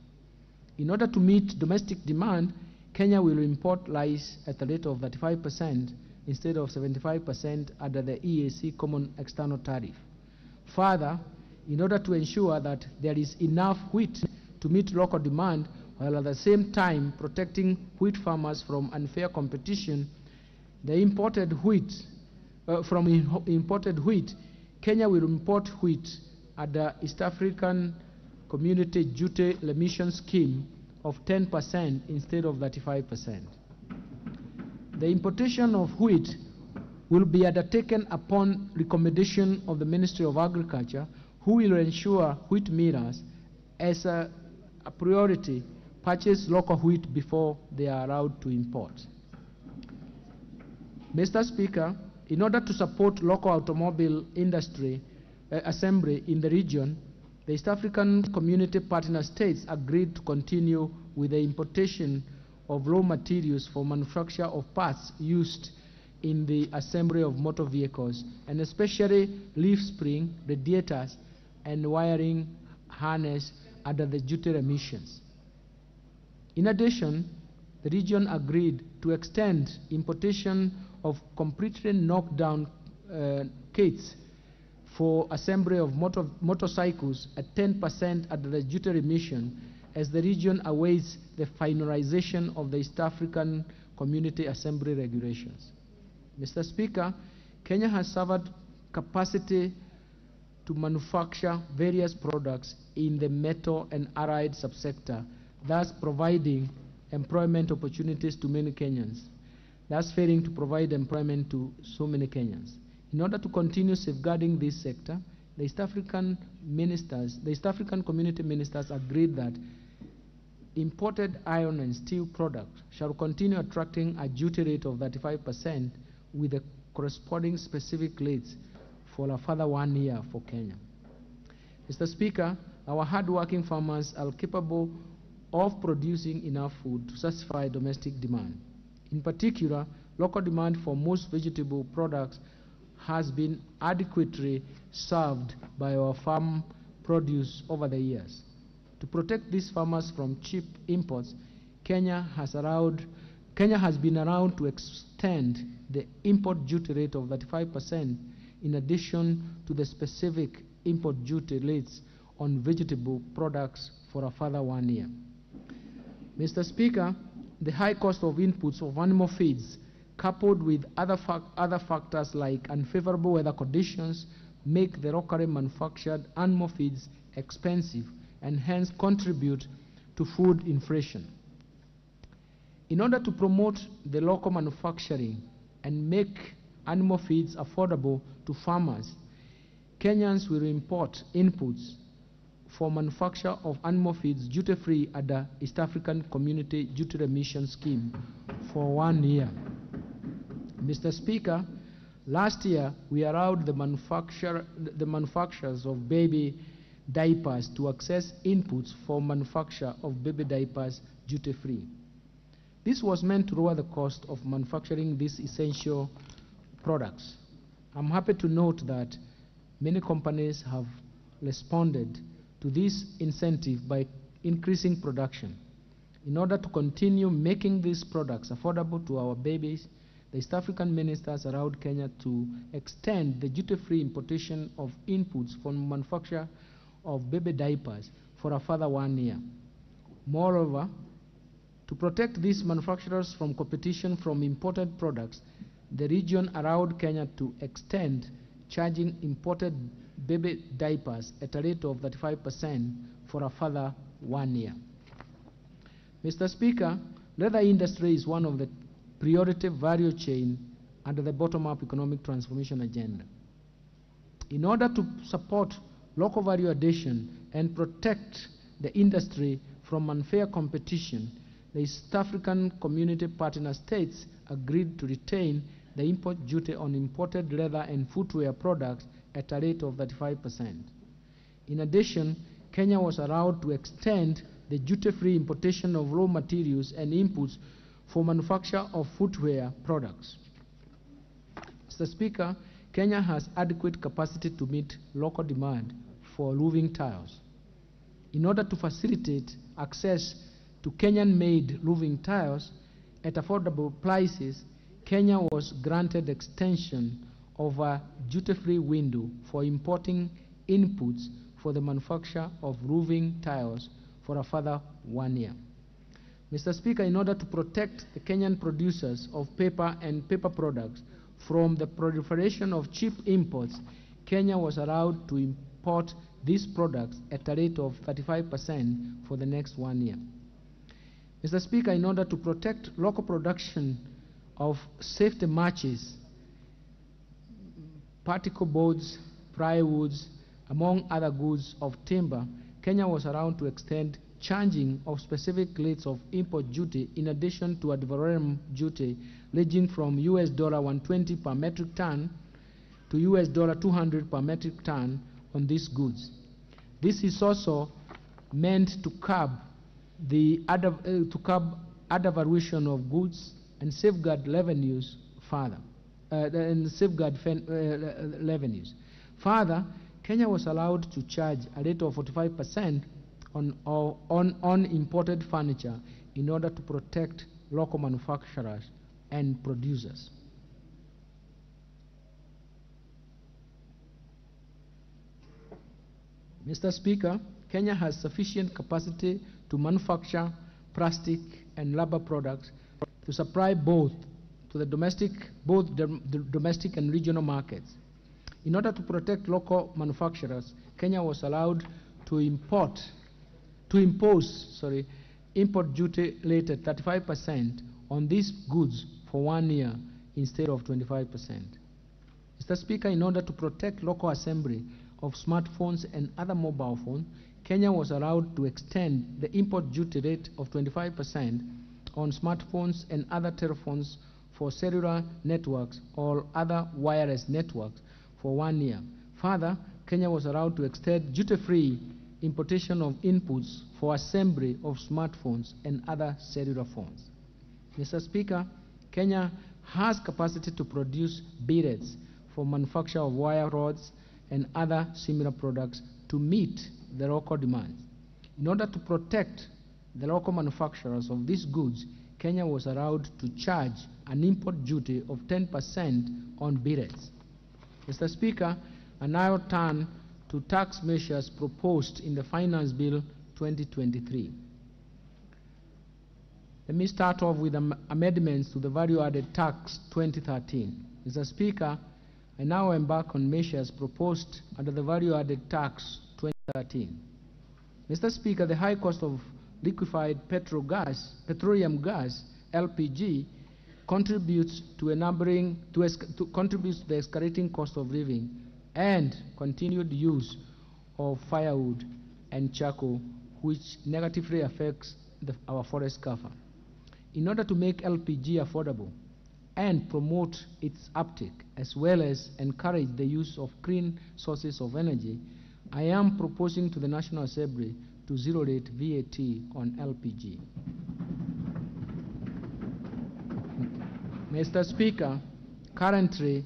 In order to meet domestic demand, Kenya will import rice at a rate of 35% instead of 75% under the EAC Common External Tariff. Further, in order to ensure that there is enough wheat to meet local demand, while at the same time protecting wheat farmers from unfair competition, imported wheat, Kenya will import wheat at the East African Community Duty Remission Scheme of 10% instead of 35%. The importation of wheat will be undertaken upon recommendation of the Ministry of Agriculture, who will ensure wheat millers, as a priority, purchase local wheat before they are allowed to import. Mr. Speaker, in order to support local automobile industry assembly in the region, the East African Community Partner States agreed to continue with the importation of raw materials for manufacture of parts used in the assembly of motor vehicles, and especially leaf spring, radiators, and wiring harness under the duty remissions. In addition, the region agreed to extend importation of completely knocked down kits for assembly of motorcycles at 10% under the duty remission, as the region awaits the finalization of the East African Community Assembly regulations. Mr. Speaker, Kenya has suffered capacity to manufacture various products in the metal and allied subsector, thus providing employment opportunities to many Kenyans, thus failing to provide employment to so many Kenyans. In order to continue safeguarding this sector, the East African Community Ministers agreed that imported iron and steel products shall continue attracting a duty rate of 35% with the corresponding specific rates for a further 1 year for Kenya. Mr. Speaker, our hard-working farmers are capable of producing enough food to satisfy domestic demand. In particular, local demand for most vegetable products has been adequately served by our farm produce over the years. To protect these farmers from cheap imports, Kenya has been around to extend the import duty rate of 35% in addition to the specific import duty rates on vegetable products for a further 1 year. Mr. Speaker, the high cost of inputs of animal feeds, coupled with other factors like unfavorable weather conditions, make the locally manufactured animal feeds expensive and hence contribute to food inflation. In order to promote the local manufacturing and make animal feeds affordable to farmers, Kenyans will import inputs for manufacture of animal feeds duty-free at the East African Community Duty Remission Scheme for 1 year. Mr. Speaker, last year we allowed the manufacturers of baby diapers to access inputs for manufacture of baby diapers duty-free. This was meant to lower the cost of manufacturing these essential products. I'm happy to note that many companies have responded to this incentive by increasing production. In order to continue making these products affordable to our babies, the East African ministers allowed Kenya to extend the duty-free importation of inputs from manufacture of baby diapers for a further 1 year. Moreover, to protect these manufacturers from competition from imported products, the region allowed Kenya to extend charging imported baby diapers at a rate of 35% for a further 1 year. Mr. Speaker, leather industry is one of the priority value chain under the bottom-up economic transformation agenda. In order to support local value addition and protect the industry from unfair competition, the East African Community Partner States agreed to retain the import duty on imported leather and footwear products at a rate of 35%. In addition, Kenya was allowed to extend the duty-free importation of raw materials and inputs for manufacture of footwear products. Mr. Speaker, Kenya has adequate capacity to meet local demand for roofing tiles. In order to facilitate access to Kenyan-made roofing tiles at affordable prices, Kenya was granted extension of a duty-free window for importing inputs for the manufacture of roofing tiles for a further 1 year. Mr. Speaker, in order to protect the Kenyan producers of paper and paper products from the proliferation of cheap imports, Kenya was allowed to import these products at a rate of 35% for the next 1 year. Mr. Speaker, in order to protect local production of safety matches, particle boards, plywoods, among other goods of timber, Kenya was allowed to extend charging of specific rates of import duty in addition to ad valorem duty ranging from US $120 per metric ton to US $200 per metric ton on these goods. This is also meant to curb the other valuation of goods and safeguard revenues further. Revenues. Further, Kenya was allowed to charge a rate of 45% on imported furniture in order to protect local manufacturers and producers. Mr. Speaker, Kenya has sufficient capacity to manufacture plastic and rubber products to supply both the domestic and regional markets. In order to protect local manufacturers, Kenya was allowed to impose import duty rate at 35% on these goods for 1 year instead of 25%. Mr. Speaker, in order to protect local assembly of smartphones and other mobile phones, Kenya was allowed to extend the import duty rate of 25% on smartphones and other telephones for cellular networks or other wireless networks for 1 year. Further, Kenya was allowed to extend duty-free importation of inputs for assembly of smartphones and other cellular phones. Mr. Speaker, Kenya has capacity to produce billets for manufacture of wire rods and other similar products to meet the local demands. In order to protect the local manufacturers of these goods, Kenya was allowed to charge an import duty of 10% on billets. Mr. Speaker, I now turn to tax measures proposed in the Finance Bill 2023. Let me start off with amendments to the Value-Added Tax 2013. Mr. Speaker, I now embark on measures proposed under the Value-Added Tax 2013. Mr. Speaker, the high cost of liquefied petroleum gas, LPG, contributes to the escalating cost of living and continued use of firewood and charcoal, which negatively affects our forest cover. In order to make LPG affordable and promote its uptake, as well as encourage the use of clean sources of energy, I am proposing to the National Assembly to zero-rate VAT on LPG. Mr. Speaker, currently,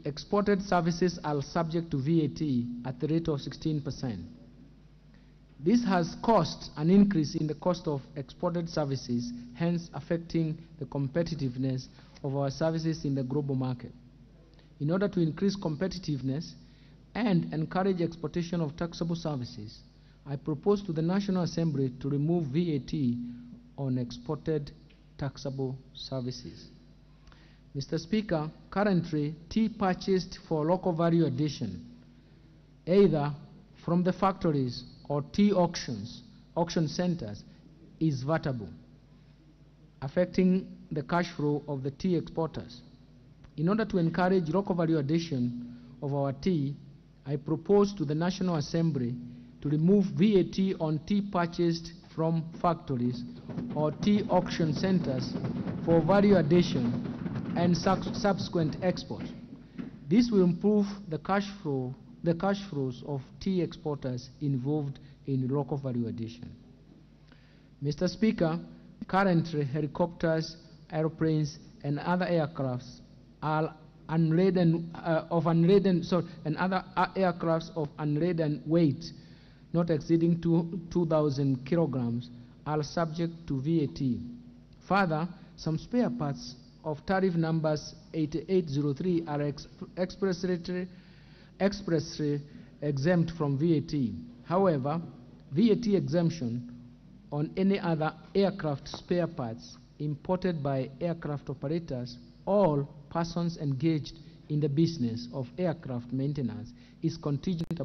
exported services are subject to VAT at the rate of 16%. This has caused an increase in the cost of exported services, hence affecting the competitiveness of our services in the global market. In order to increase competitiveness and encourage exportation of taxable services, I propose to the National Assembly to remove VAT on exported taxable services. Mr. Speaker, currently, tea purchased for local value addition, either from the factories or tea auction centers, is VATable, affecting the cash flow of the tea exporters. In order to encourage local value addition of our tea, I propose to the National Assembly to remove VAT on tea purchased from factories or tea auction centers for value addition and subsequent export. This will improve the cash flows of tea exporters involved in local value addition. Mr. Speaker, currently helicopters, airplanes, and other aircrafts are unladen and other aircrafts of unladen weight not exceeding 2,000 kilograms are subject to VAT. Further, some spare parts of tariff numbers 8803 are expressly exempt from VAT. However, VAT exemption on any other aircraft spare parts imported by aircraft operators, all persons engaged in the business of aircraft maintenance, is contingent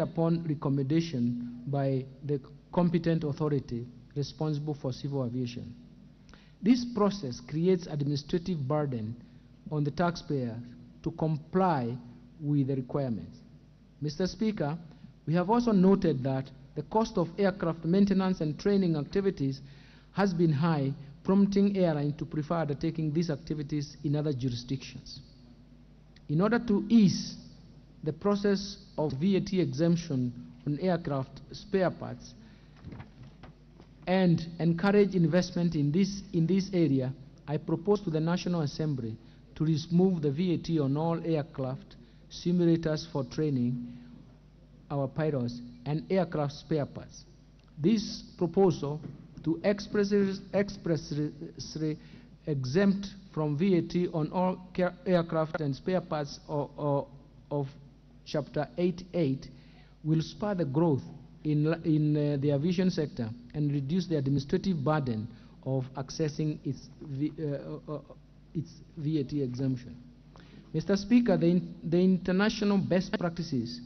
upon recommendation by the competent authority responsible for civil aviation. This process creates administrative burden on the taxpayer to comply with the requirements. Mr. Speaker, we have also noted that the cost of aircraft maintenance and training activities has been high, prompting airlines to prefer undertaking these activities in other jurisdictions. In order to ease the process of VAT exemption on aircraft spare parts and encourage investment in this area, I propose to the National Assembly to remove the VAT on all aircraft simulators for training our pilots and aircraft spare parts. This proposal to expressly exempt from VAT on all aircraft and spare parts of Chapter 88 will spur the growth in the aviation sector and reduce the administrative burden of accessing its VAT exemption. Mr. Speaker, the international best practices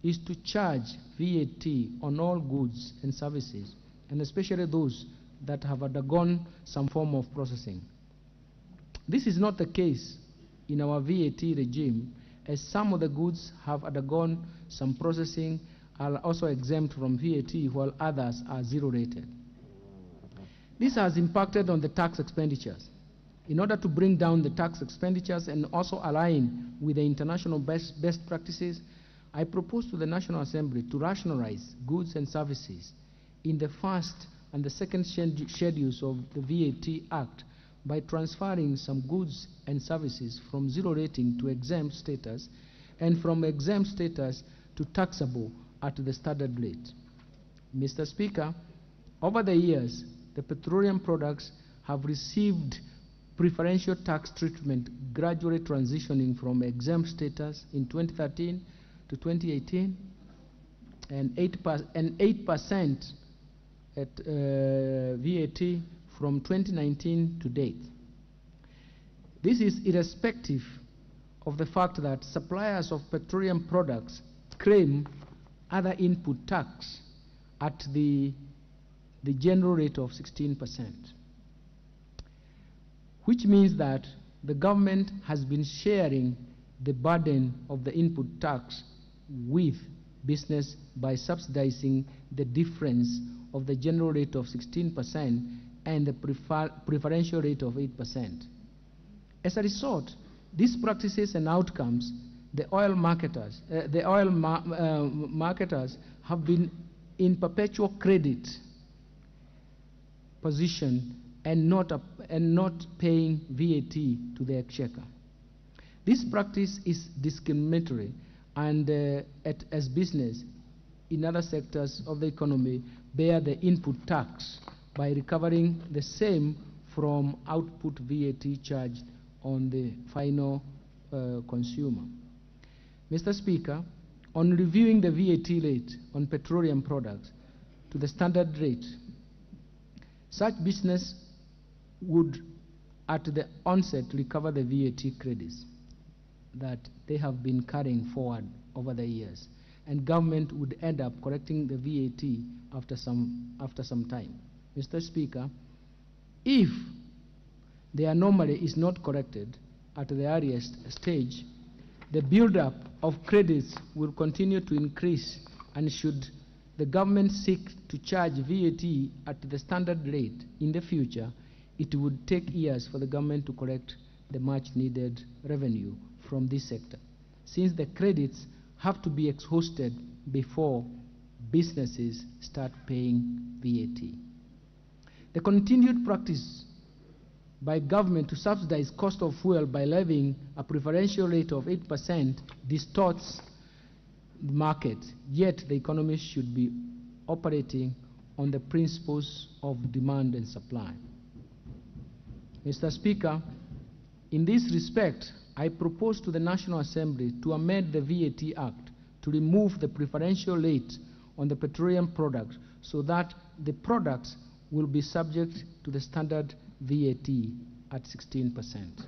is to charge VAT on all goods and services, and especially those that have undergone some form of processing. This is not the case in our VAT regime, as some of the goods have undergone some processing are also exempt from VAT, while others are zero-rated. This has impacted on the tax expenditures. In order to bring down the tax expenditures and also align with the international best practices, I propose to the National Assembly to rationalize goods and services in the first and the second schedules of the VAT Act by transferring some goods and services from zero rating to exempt status and from exempt status to taxable at the standard rate. Mr. Speaker, over the years, the petroleum products have received preferential tax treatment, gradually transitioning from exempt status in 2013 to 2018 and 8% at VAT from 2019 to date. This is irrespective of the fact that suppliers of petroleum products claim other input tax at the general rate of 16%, which means that the government has been sharing the burden of the input tax with business by subsidizing the difference of the general rate of 16% and the preferential rate of 8%. As a result, these practices and outcomes, the oil marketers have been in perpetual credit position and not paying VAT to the exchequer. This practice is discriminatory and as business in other sectors of the economy bear the input tax by recovering the same from output VAT charged on the final consumer. Mr. Speaker, on reviewing the VAT rate on petroleum products to the standard rate, such business would at the onset recover the VAT credits that they have been carrying forward over the years, and government would end up correcting the VAT after some time. Mr. Speaker, if the anomaly is not corrected at the earliest stage, the build-up of credits will continue to increase, and should the government seek to charge VAT at the standard rate in the future, it would take years for the government to collect the much-needed revenue from this sector, since the credits have to be exhausted before businesses start paying VAT. The continued practice by government to subsidize cost of fuel by levying a preferential rate of 8% distorts the market, yet the economy should be operating on the principles of demand and supply. Mr. Speaker, in this respect, I propose to the National Assembly to amend the VAT Act to remove the preferential rate on the petroleum products so that the products will be subject to the standard VAT at 16%.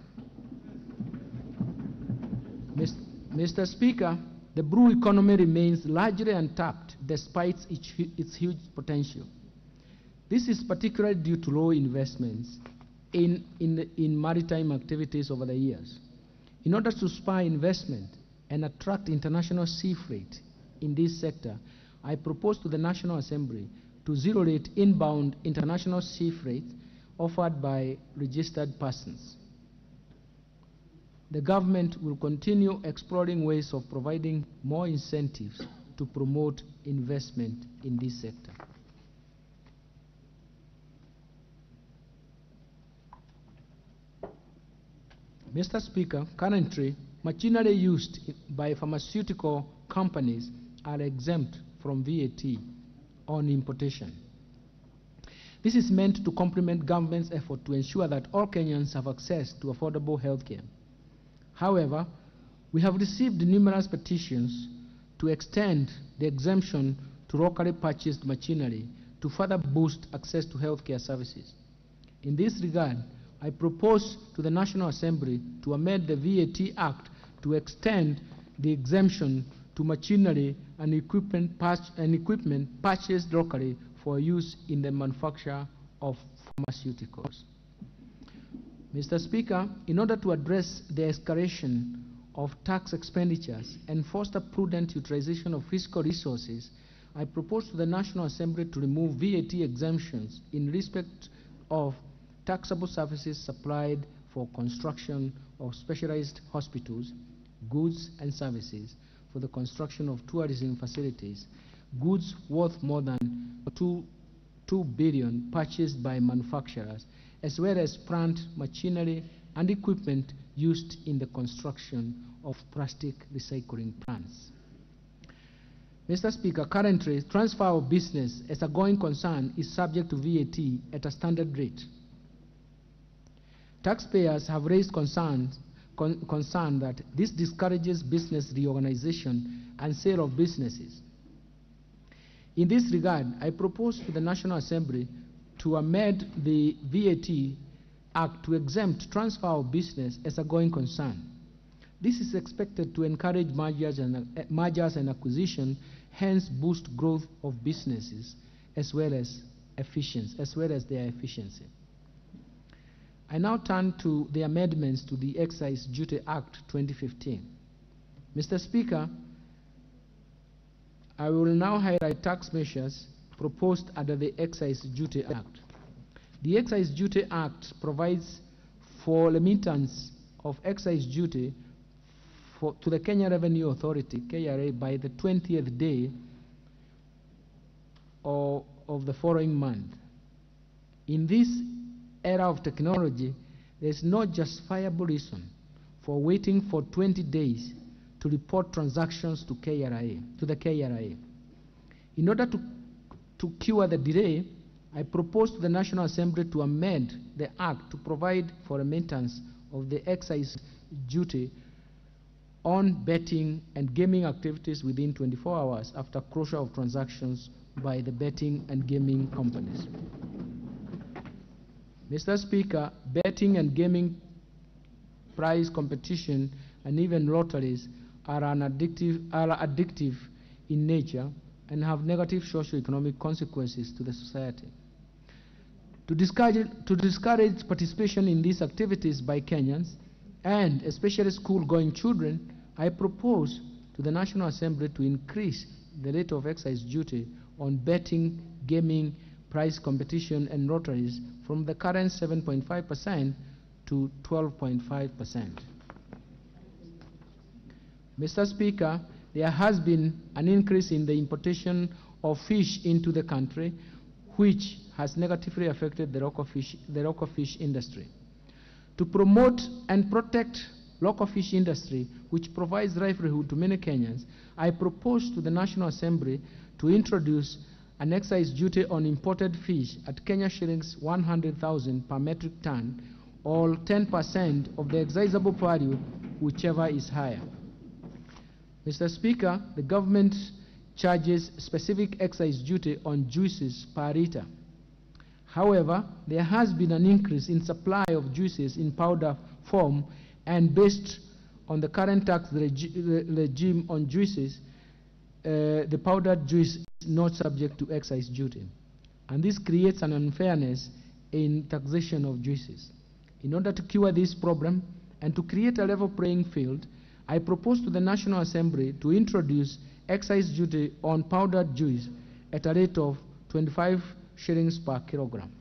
Mr. Speaker, the brew economy remains largely untapped despite its huge potential. This is particularly due to low investments in maritime activities over the years. In order to spur investment and attract international sea freight in this sector, I propose to the National Assembly to zero-rate inbound international sea freight offered by registered persons. The government will continue exploring ways of providing more incentives to promote investment in this sector. Mr. Speaker, currently, machinery used by pharmaceutical companies are exempt from VAT on importation. This is meant to complement government's effort to ensure that all Kenyans have access to affordable health care. However, we have received numerous petitions to extend the exemption to locally purchased machinery to further boost access to health care services. In this regard, I propose to the National Assembly to amend the VAT Act to extend the exemption to machinery and equipment purchased locally for use in the manufacture of pharmaceuticals. Mr. Speaker, in order to address the escalation of tax expenditures and foster prudent utilization of fiscal resources, I propose to the National Assembly to remove VAT exemptions in respect of taxable services supplied for construction of specialized hospitals, goods and services for the construction of tourism facilities, goods worth more than 2 billion purchased by manufacturers, as well as plant, machinery and equipment used in the construction of plastic recycling plants. Mr. Speaker, currently, transfer of business as a going concern is subject to VAT at a standard rate. Taxpayers have raised concern that this discourages business reorganization and sale of businesses. In this regard, I propose to the National Assembly to amend the VAT Act to exempt transfer of business as a going concern. This is expected to encourage mergers and acquisition, hence boost growth of businesses as well as their efficiency. I now turn to the amendments to the Excise Duty Act 2015. Mr. Speaker, I will now highlight tax measures proposed under the Excise Duty Act. The Excise Duty Act provides for remittance of excise duty to the Kenya Revenue Authority, KRA, by the 20th day of the following month. In this era of technology, there is no justifiable reason for waiting for 20 days to report transactions to the KRA. In order to cure the delay, I propose to the National Assembly to amend the Act to provide for a maintenance of the excise duty on betting and gaming activities within 24 hours after closure of transactions by the betting and gaming companies. Mr. Speaker, betting and gaming prize competition and even lotteries are addictive in nature and have negative socio-economic consequences to the society. To discourage participation in these activities by Kenyans, and especially school-going children, I propose to the National Assembly to increase the rate of excise duty on betting, gaming, prize competition, and lotteries from the current 7.5% to 12.5%. Mr. Speaker, there has been an increase in the importation of fish into the country, which has negatively affected the local fish industry. To promote and protect local fish industry, which provides livelihood to many Kenyans, I propose to the National Assembly to introduce an excise duty on imported fish at Kenya shillings 100,000 per metric ton, or 10% of the excisable value, whichever is higher. Mr. Speaker, the government charges specific excise duty on juices per litre. However, there has been an increase in supply of juices in powder form, and based on the current tax regime on juices, the powdered juice is not subject to excise duty. And this creates an unfairness in taxation of juices. In order to cure this problem and to create a level playing field, I propose to the National Assembly to introduce excise duty on powdered juice at a rate of 25 shillings per kilogram.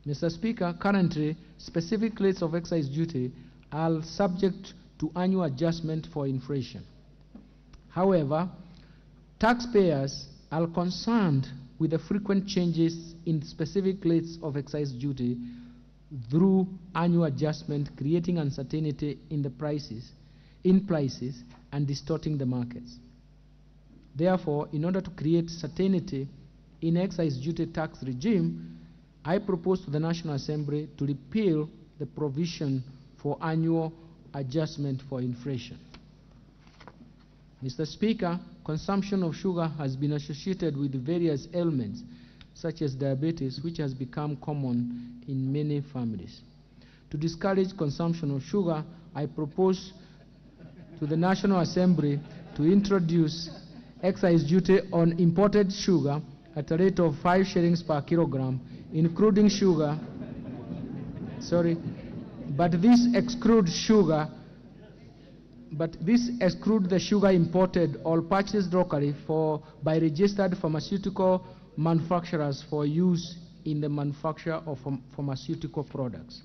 Mr. Speaker, currently, specific rates of excise duty are subject to annual adjustment for inflation. However, taxpayers are concerned with the frequent changes in specific rates of excise duty through annual adjustment, creating uncertainty in the prices and distorting the markets. Therefore, in order to create certainty in excise duty tax regime, I propose to the National Assembly to repeal the provision for annual adjustment for inflation. Mr. Speaker, consumption of sugar has been associated with various ailments, such as diabetes, which has become common in many families. To discourage consumption of sugar, I propose to the National Assembly to introduce excise duty on imported sugar at a rate of 5 shillings per kilogram, including sugar, but this excludes the sugar imported or purchased locally by registered pharmaceutical manufacturers for use in the manufacture of pharmaceutical products.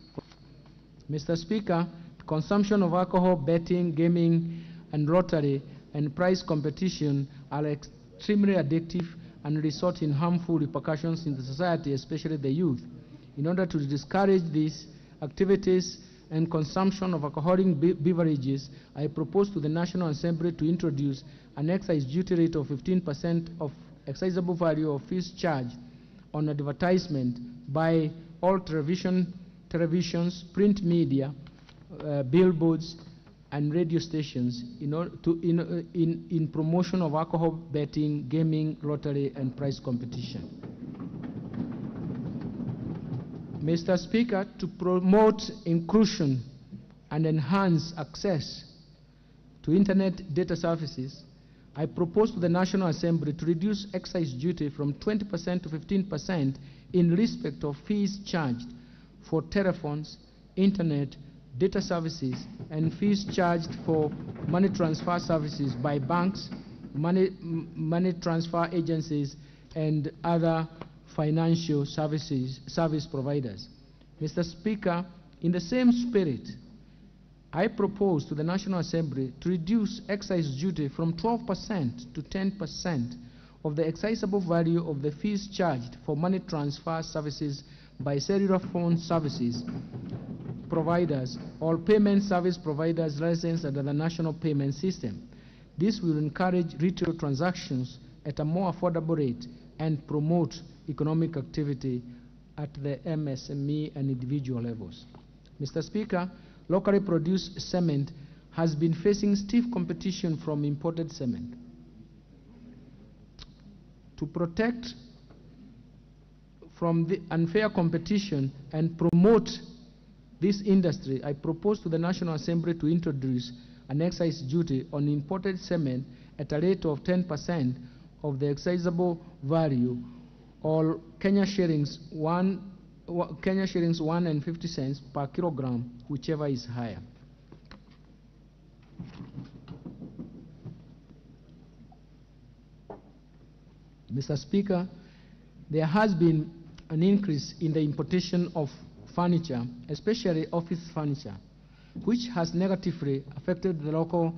Mr. Speaker, consumption of alcohol, betting, gaming, and lottery and prize competition are extremely addictive and result in harmful repercussions in the society, especially the youth. In order to discourage these activities and consumption of alcoholic beverages, I propose to the National Assembly to introduce an excise duty rate of 15% of excisable value of fees charged on advertisement by all televisions, print media, billboards, and radio stations in promotion of alcohol, betting, gaming, lottery, and prize competition. Mr. Speaker, to promote inclusion and enhance access to Internet data services, I propose to the National Assembly to reduce excise duty from 20% to 15% in respect of fees charged for telephones, Internet, data services, and fees charged for money transfer services by banks, money transfer agencies, and other financial service providers. Mr. Speaker, in the same spirit, I propose to the National Assembly to reduce excise duty from 12% to 10% of the excisable value of the fees charged for money transfer services by cellular phone services providers or payment service providers licensed under the national payment system. This will encourage retail transactions at a more affordable rate and promote economic activity at the MSME and individual levels. Mr. Speaker, locally produced cement has been facing stiff competition from imported cement. To protect from the unfair competition and promote this industry, I propose to the National Assembly to introduce an excise duty on imported cement at a rate of 10% of the excisable value, or Kenya shillings 1.50 cents per kilogram, whichever is higher. Mr. Speaker, there has been an increase in the importation of furniture, especially office furniture, which has negatively affected the local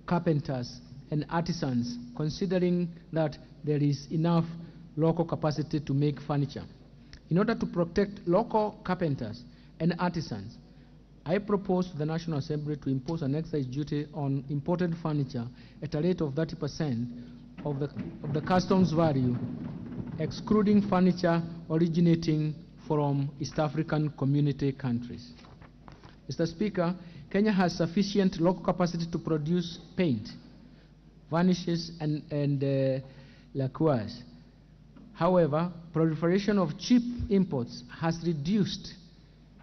carpenters and artisans, considering that there is enough local capacity to make furniture. In order to protect local carpenters and artisans, I propose to the National Assembly to impose an excise duty on imported furniture at a rate of 30% of the customs value, excluding furniture originating from East African community countries. Mr. Speaker, Kenya has sufficient local capacity to produce paint, varnishes, and lacquers. However, proliferation of cheap imports has reduced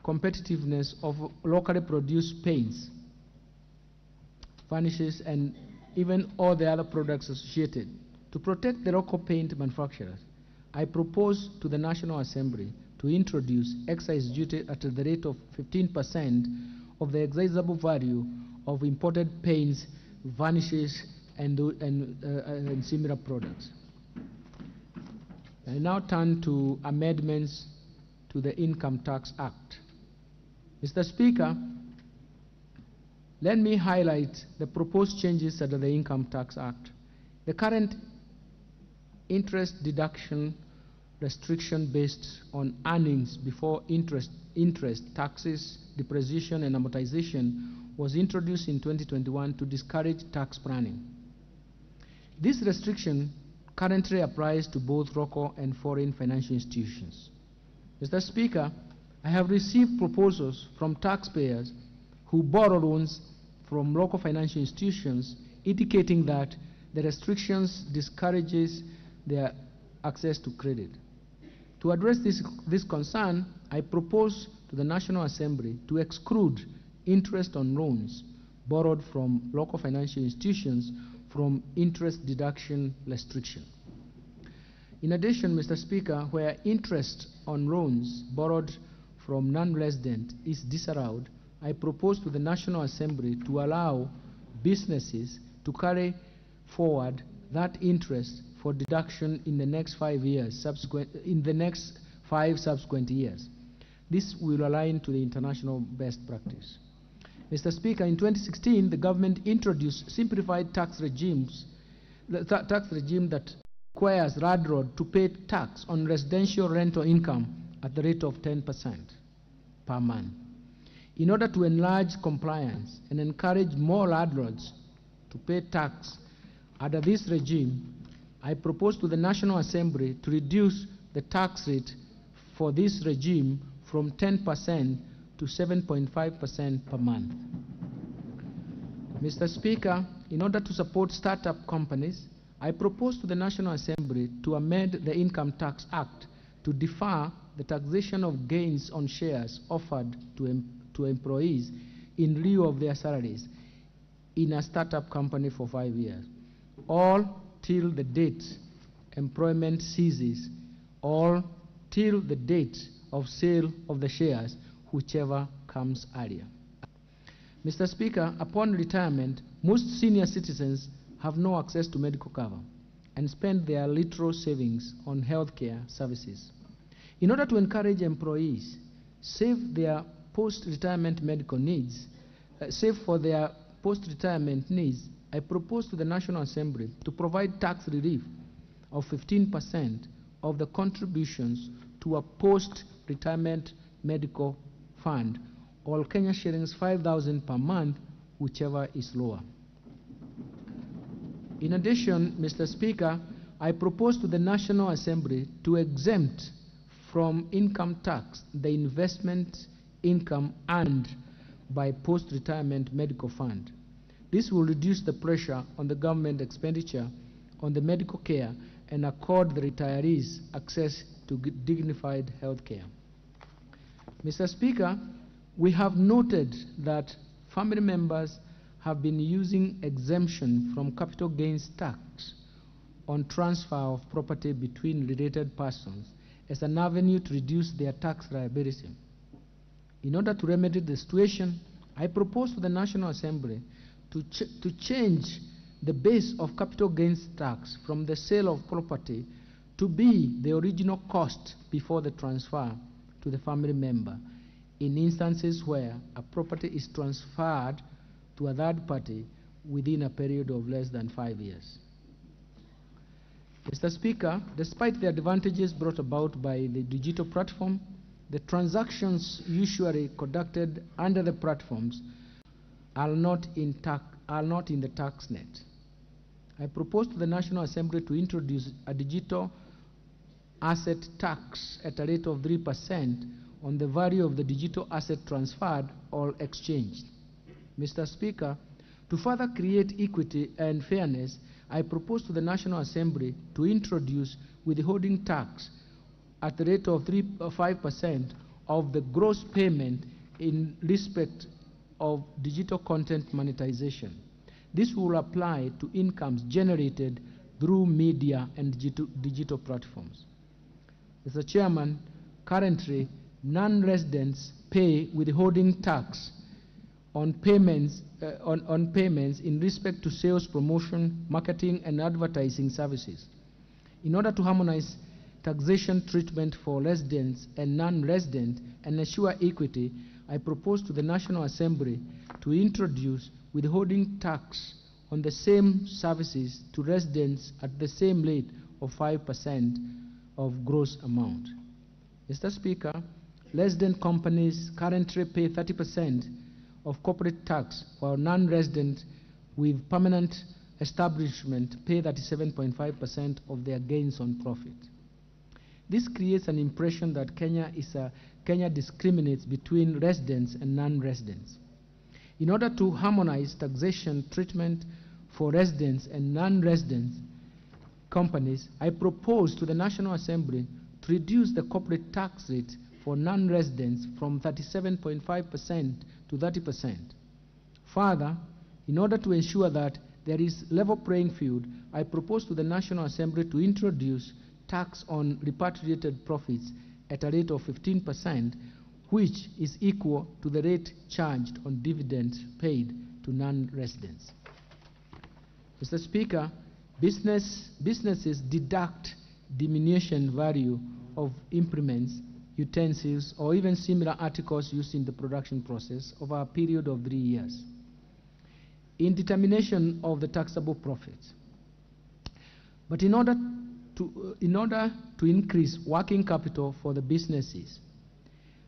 competitiveness of locally produced paints, varnishes, and even all the other products associated. To protect the local paint manufacturers, I propose to the National Assembly to introduce excise duty at the rate of 15% of the excisable value of imported paints, varnishes, and similar products. I now turn to amendments to the Income Tax Act. Mr. Speaker, let me highlight the proposed changes under the Income Tax Act. The current interest deduction restriction based on earnings before interest, taxes, depreciation, and amortization was introduced in 2021 to discourage tax planning. This restriction currently applies to both local and foreign financial institutions. Mr. Speaker, I have received proposals from taxpayers who borrow loans from local financial institutions indicating that the restrictions discourages their access to credit. To address this concern, I propose to the National Assembly to exclude interest on loans borrowed from local financial institutions from interest deduction restriction. In addition, Mr. Speaker, where interest on loans borrowed from non-resident is disallowed, I propose to the National Assembly to allow businesses to carry forward that interest for deduction in the next 5 years, in the next 5 subsequent years. This will align to the international best practice. Mr. Speaker, in 2016, the government introduced simplified tax regimes, tax regime that requires landlord to pay tax on residential rental income at the rate of 10% per month. In order to enlarge compliance and encourage more landlords to pay tax under this regime, I propose to the National Assembly to reduce the tax rate for this regime from 10% to 7.5% per month. Mr. Speaker, in order to support startup companies, I propose to the National Assembly to amend the Income Tax Act to defer the taxation of gains on shares offered to employees in lieu of their salaries in a startup company for 5 years, all till the date employment ceases, or till the date of sale of the shares, whichever comes earlier. Mr. Speaker, upon retirement, most senior citizens have no access to medical cover and spend their little savings on healthcare services. In order to encourage employees save for their post-retirement needs, I propose to the National Assembly to provide tax relief of 15% of the contributions to a post-retirement medical fund or Kenya shillings 5,000 per month, whichever is lower. In addition, Mr. Speaker, I propose to the National Assembly to exempt from income tax the investment income earned by post-retirement medical fund. This will reduce the pressure on the government expenditure on the medical care and accord the retirees access to dignified health care. Mr. Speaker, we have noted that family members have been using exemption from capital gains tax on transfer of property between related persons as an avenue to reduce their tax liability. In order to remedy the situation, I propose to the National Assembly to change the base of capital gains tax from the sale of property to be the original cost before the transfer to the family member in instances where a property is transferred to a third party within a period of less than 5 years. Mr. Speaker, despite the advantages brought about by the digital platform, the transactions usually conducted under the platforms are not in the tax net. I propose to the National Assembly to introduce a digital asset tax at a rate of 3% on the value of the digital asset transferred or exchanged. Mr. Speaker, to further create equity and fairness, I propose to the National Assembly to introduce withholding tax at the rate of 5% of the gross payment in respect of digital content monetization. This will apply to incomes generated through media and digital platforms. Mr. Chairman, currently, non-residents pay withholding tax on payments in respect to sales, promotion, marketing, and advertising services. In order to harmonize taxation treatment for residents and non-residents and ensure equity, I propose to the National Assembly to introduce withholding tax on the same services to residents at the same rate of 5% of gross amount. Mr. Speaker, resident companies currently pay 30% of corporate tax, while non-residents with permanent establishment pay 37.5% of their gains on profit. This creates an impression that Kenya discriminates between residents and non-residents. In order to harmonize taxation treatment for residents and non-residents companies, I propose to the National Assembly to reduce the corporate tax rate for non-residents from 37.5% to 30%. Further, in order to ensure that there is level playing field, I propose to the National Assembly to introduce tax on repatriated profits at a rate of 15%, which is equal to the rate charged on dividends paid to non-residents. Mr. Speaker, businesses deduct diminution value of implements, utensils, or even similar articles used in the production process over a period of 3 years in determination of the taxable profits. But in order to increase working capital for the businesses,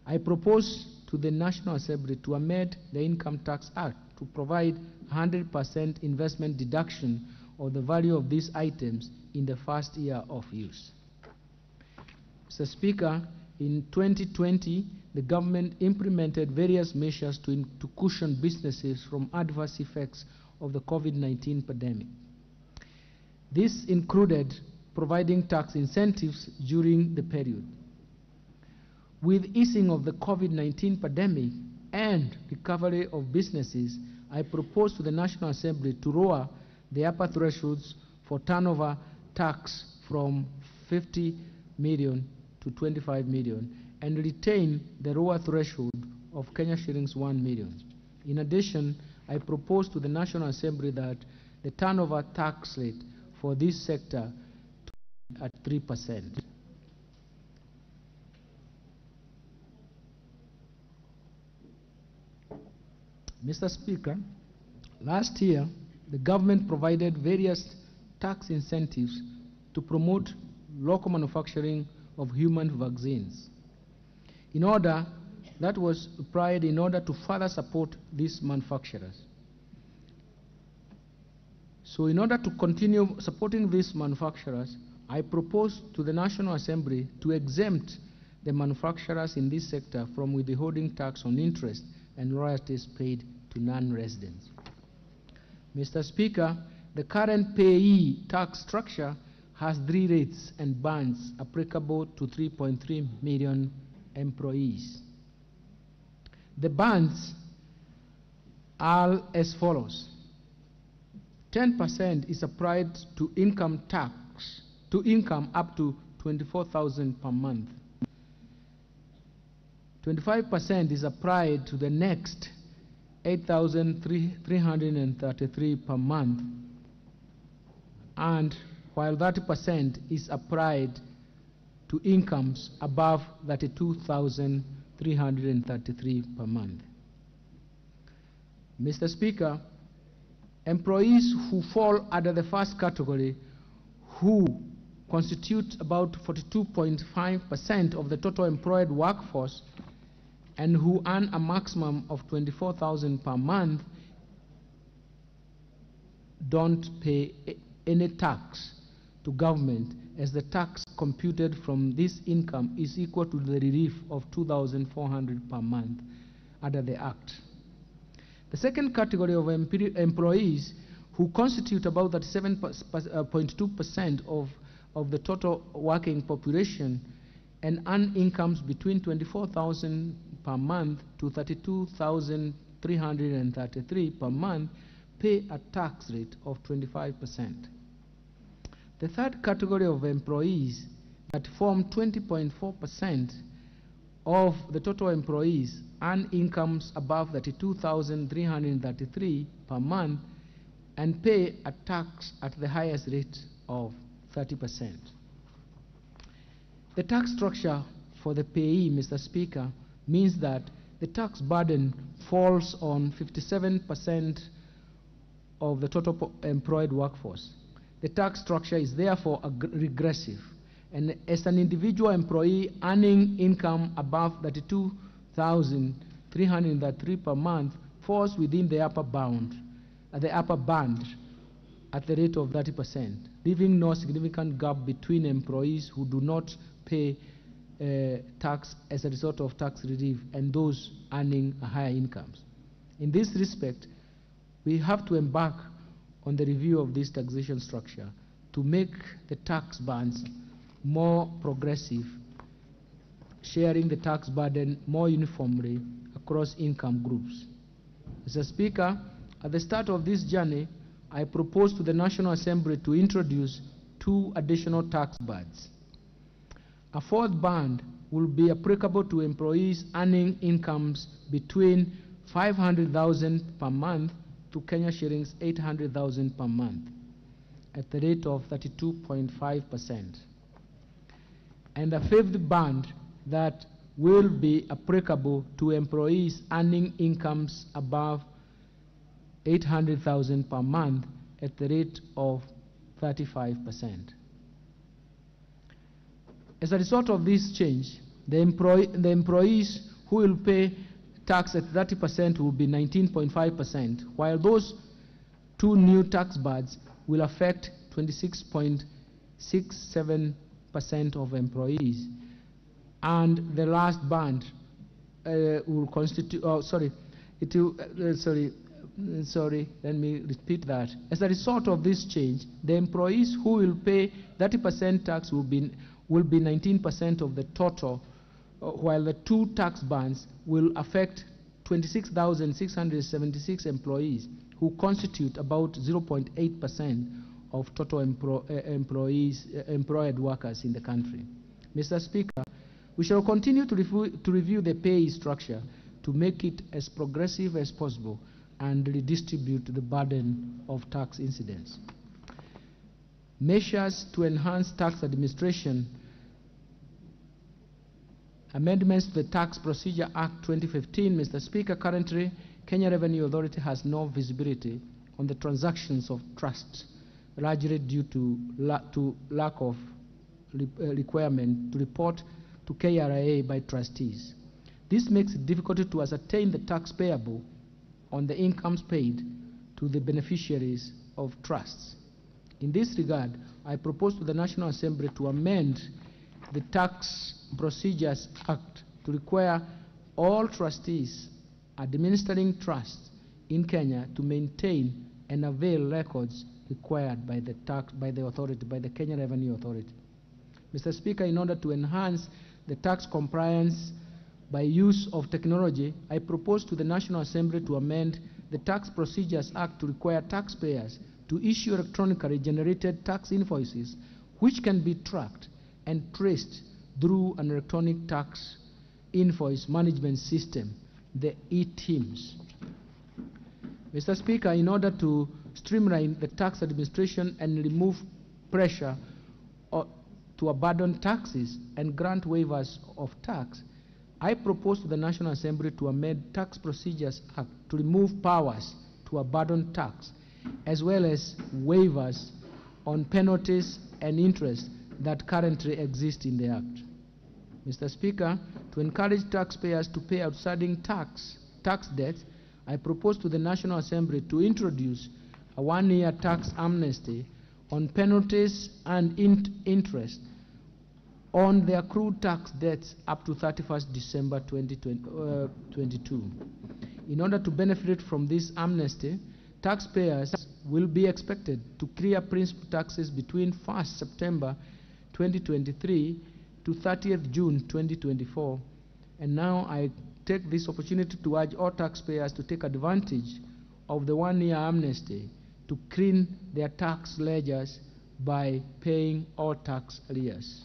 I propose to the National Assembly to amend the Income Tax Act to provide 100% investment deduction of the value of these items in the first year of use. Mr. Speaker, in 2020, the government implemented various measures to cushion businesses from adverse effects of the COVID-19 pandemic. This included providing tax incentives during the period. With easing of the COVID-19 pandemic and recovery of businesses, I propose to the National Assembly to lower the upper thresholds for turnover tax from 50 million to 25 million and retain the lower threshold of Kenya shillings 1 million. In addition, I propose to the National Assembly that the turnover tax rate for this sector at 3%. Mr. Speaker, last year, the government provided various tax incentives to promote local manufacturing of human vaccines. In order that was applied in order to further support these manufacturers. So in order to continue supporting these manufacturers, I propose to the National Assembly to exempt the manufacturers in this sector from withholding tax on interest and royalties paid to non-residents. Mr. Speaker, the current payee tax structure has 3 rates and bands applicable to 3.3 million employees. The bands are as follows. 10% is applied to income tax, to income up to 24,000 per month. 25% is applied to the next 8,333 per month, and while 30% is applied to incomes above 32,333 per month. Mr. Speaker, employees who fall under the first category, who constitute about 42.5% of the total employed workforce and who earn a maximum of 24,000 per month, don't pay any tax to government, as the tax computed from this income is equal to the relief of 2,400 per month under the Act. The second category of employees, who constitute about 37.2% of the total working population and earn incomes between 24,000 per month to 32,333 per month, pay a tax rate of 25%. The third category of employees, that form 20.4% of the total employees, earn incomes above 32,333 per month and pay a tax at the highest rate of 30%. The tax structure for the payee, Mr. Speaker, means that the tax burden falls on 57% of the total employed workforce. The tax structure is therefore regressive, and as an individual employee earning income above 32,333 per month falls within the upper band at the rate of 30%, leaving no significant gap between employees who do not pay tax as a result of tax relief and those earning higher incomes. In this respect, we have to embark on the review of this taxation structure to make the tax bands more progressive, sharing the tax burden more uniformly across income groups. Mr. Speaker, at the start of this journey, I propose to the National Assembly to introduce 2 additional tax bands. A 4th band will be applicable to employees earning incomes between 500,000 per month to Kenya shillings 800,000 per month at the rate of 32.5%. And a 5th band that will be applicable to employees earning incomes above 800,000 per month at the rate of 35%. As a result of this change, the employees who will pay tax at 30% will be 19.5%, while those 2 new tax bands will affect 26.67% of employees. And the last band will constitute, let me repeat that. As a result of this change, the employees who will pay 30% tax will be 19% of the total, while the 2 tax bands will affect 26,676 employees, who constitute about 0.8% of total employed workers in the country. Mr. Speaker, we shall continue to review the pay structure to make it as progressive as possible and redistribute the burden of tax incidents. Measures to enhance tax administration. Amendments to the Tax Procedure Act 2015, Mr. Speaker. Currently, Kenya Revenue Authority has no visibility on the transactions of trusts, largely due to lack of requirement to report to KRA by trustees. This makes it difficult to ascertain the tax payable on the incomes paid to the beneficiaries of trusts. In this regard, I propose to the National Assembly to amend the Tax Procedures Act to require all trustees administering trusts in Kenya to maintain and avail records required by the Kenya Revenue Authority. Mr. Speaker, in order to enhance the tax compliance by use of technology, I propose to the National Assembly to amend the Tax Procedures Act to require taxpayers to issue electronically generated tax invoices which can be tracked and traced through an electronic tax invoice management system, the e-TIMS. Mr. Speaker, in order to streamline the tax administration and remove pressure to abandon taxes and grant waivers of tax, I propose to the National Assembly to amend Tax Procedures Act to remove powers to abandon tax, as well as waivers on penalties and interest that currently exist in the Act. Mr. Speaker, to encourage taxpayers to pay outstanding tax debts, I propose to the National Assembly to introduce a one-year tax amnesty on penalties and interest on the accrued tax debts up to 31st December 2022. In order to benefit from this amnesty, taxpayers will be expected to clear principal taxes between 1st September 2023 to 30th June 2024. And now I take this opportunity to urge all taxpayers to take advantage of the one-year amnesty to clean their tax ledgers by paying all tax arrears.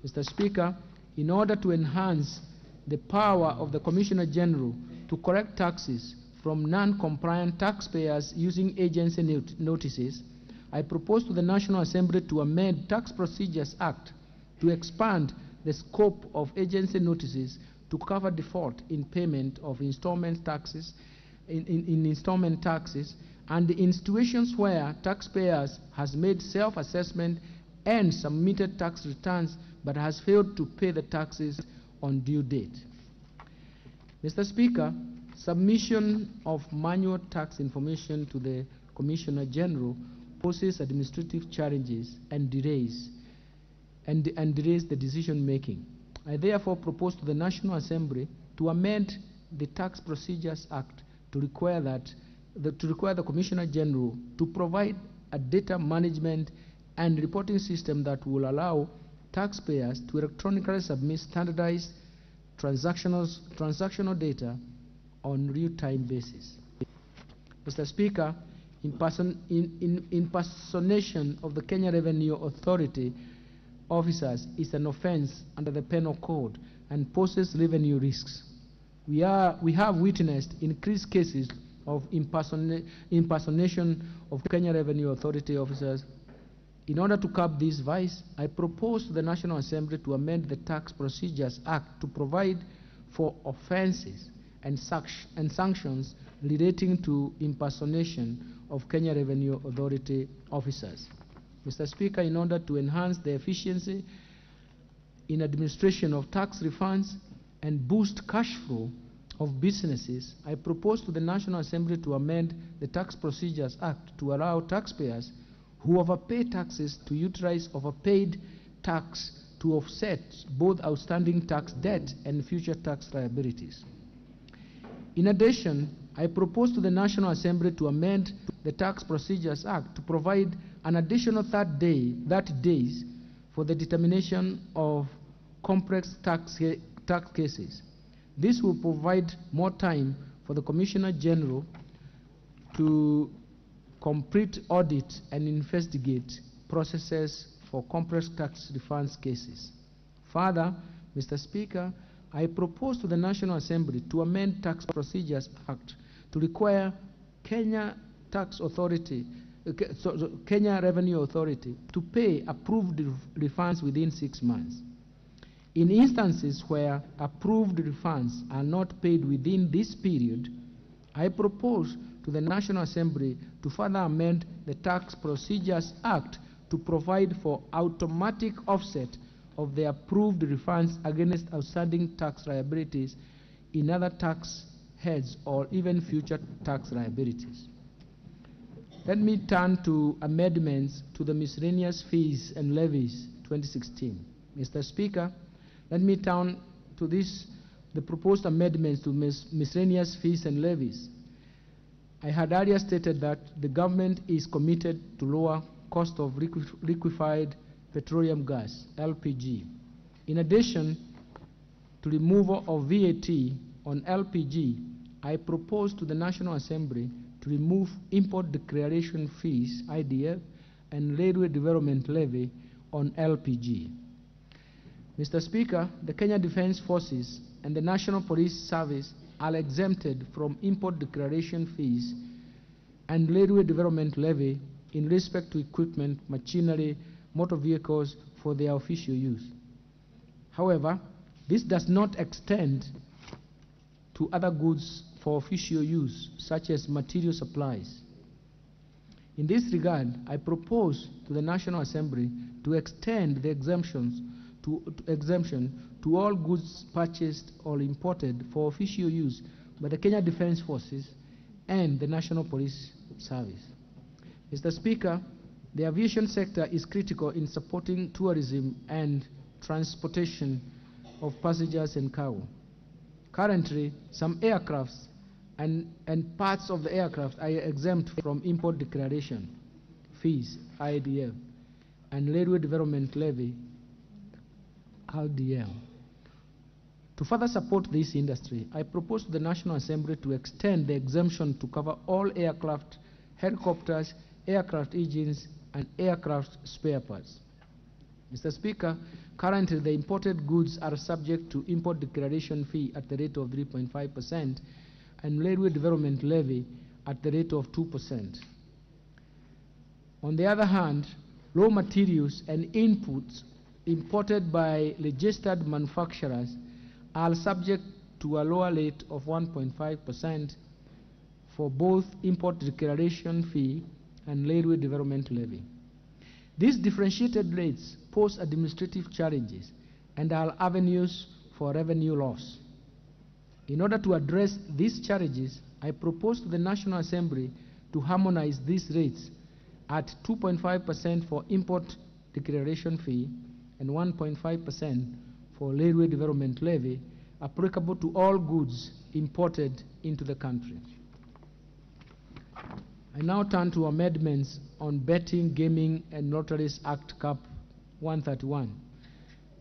Mr. Speaker, in order to enhance the power of the Commissioner General to correct taxes from non-compliant taxpayers using agency notices, I propose to the National Assembly to amend Tax Procedures Act to expand the scope of agency notices to cover default in payment of installment taxes, installment taxes, and in situations where taxpayers has made self-assessment and submitted tax returns but has failed to pay the taxes on due date. Mr. Speaker, submission of manual tax information to the Commissioner General poses administrative challenges and delays the decision making. I therefore propose to the National Assembly to amend the Tax Procedures Act to require the Commissioner General to provide a data management and reporting system that will allow taxpayers to electronically submit standardized transactional data on real-time basis. Mr. Speaker, impersonation of the Kenya Revenue Authority officers is an offense under the Penal Code and poses revenue risks. We have witnessed increased cases of impersonation of Kenya Revenue Authority officers. In order to curb this vice, I propose to the National Assembly to amend the Tax Procedures Act to provide for offenses and sanctions relating to impersonation of Kenya Revenue Authority officers. Mr. Speaker, in order to enhance the efficiency in administration of tax refunds and boost cash flow of businesses, I propose to the National Assembly to amend the Tax Procedures Act to allow taxpayers who overpay taxes to utilize overpaid tax to offset both outstanding tax debt and future tax liabilities. In addition, I propose to the National Assembly to amend the Tax Procedures Act to provide an additional 30 days for the determination of complex tax cases. This will provide more time for the Commissioner General to complete audit and investigate processes for complex tax refunds cases. Further, Mr. Speaker, I propose to the National Assembly to amend Tax Procedures Act to require Kenya Revenue Authority to pay approved refunds within 6 months. In instances where approved refunds are not paid within this period, I propose to the National Assembly to further amend the Tax Procedures Act to provide for automatic offset of the approved refunds against outstanding tax liabilities in other tax heads or even future tax liabilities. Let me turn to amendments to the miscellaneous fees and levies 2016. Mr. Speaker, let me turn to the proposed amendments to miscellaneous fees and levies. I had earlier stated that the government is committed to lower cost of liquefied petroleum gas, LPG. In addition to removal of VAT on LPG, I propose to the National Assembly to remove import declaration fees, IDF, and railway development levy on LPG. Mr. Speaker, the Kenya Defence Forces and the National Police Service are exempted from import declaration fees and railway development levy in respect to equipment, machinery, motor vehicles for their official use. However, this does not extend to other goods for official use, such as material supplies. In this regard, I propose to the National Assembly to extend the exemption to all goods purchased or imported for official use by the Kenya Defence Forces and the National Police Service. Mr. Speaker, the aviation sector is critical in supporting tourism and transportation of passengers and cargo. Currently, some aircrafts and parts of the aircraft are exempt from import declaration fees, IDF, and railway development levy, RDL. To further support this industry, I propose to the National Assembly to extend the exemption to cover all aircraft, helicopters, aircraft engines, and aircraft spare parts. Mr. Speaker, currently the imported goods are subject to import declaration fee at the rate of 3.5% and railway development levy at the rate of 2%. On the other hand, raw materials and inputs imported by registered manufacturers are subject to a lower rate of 1.5% for both import declaration fee and railway development levy. These differentiated rates pose administrative challenges and are avenues for revenue loss. In order to address these challenges, I propose to the National Assembly to harmonize these rates at 2.5% for import declaration fee and 1.5% for railway development levy applicable to all goods imported into the country. I now turn to amendments on Betting, Gaming and Lotteries Act Cap 131.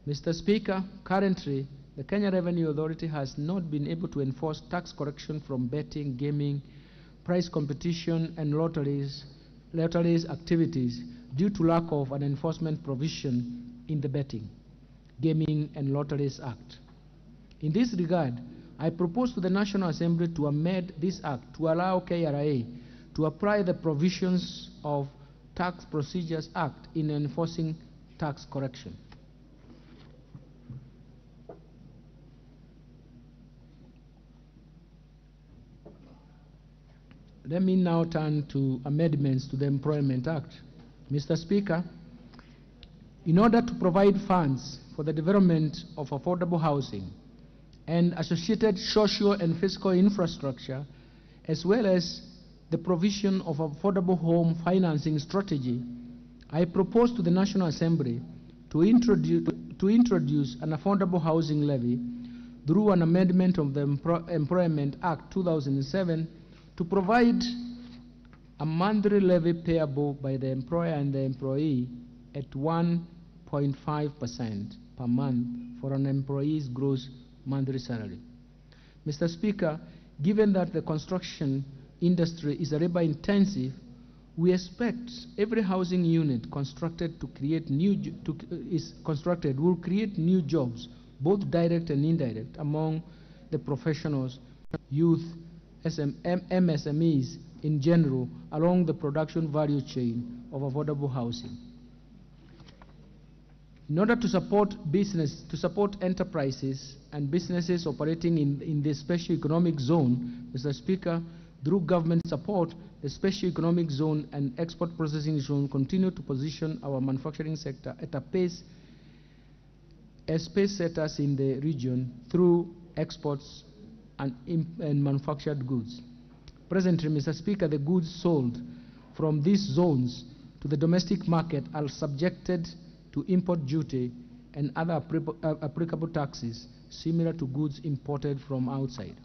Mr. Speaker, currently the Kenya Revenue Authority has not been able to enforce tax collection from betting, gaming, prize competition and lotteries activities due to lack of an enforcement provision in the Betting, Gaming and Lotteries Act. In this regard, I propose to the National Assembly to amend this act to allow KRA to apply the provisions of Tax Procedures Act in enforcing tax correction. Let me now turn to amendments to the Employment Act. Mr. Speaker, in order to provide funds for the development of affordable housing and associated social and physical infrastructure, as well as the provision of affordable home financing strategy, I propose to the National Assembly to introduce an affordable housing levy through an amendment of the Employment Act 2007 to provide a monthly levy payable by the employer and the employee at 1.5% per month for an employee's gross monthly salary. Mr. Speaker, given that the construction industry is labor intensive, we expect every housing unit constructed will create new jobs, both direct and indirect, among the professionals, youth, MSMEs in general, along the production value chain of affordable housing. In order to support enterprises and businesses operating in the special economic zone, Mr. Speaker, through government support, the special economic zone and export processing zone continue to position our manufacturing sector at a pace as pace setters in the region through exports and manufactured goods. Presently, Mr. Speaker, the goods sold from these zones to the domestic market are subjected to import duty and other applicable taxes similar to goods imported from outside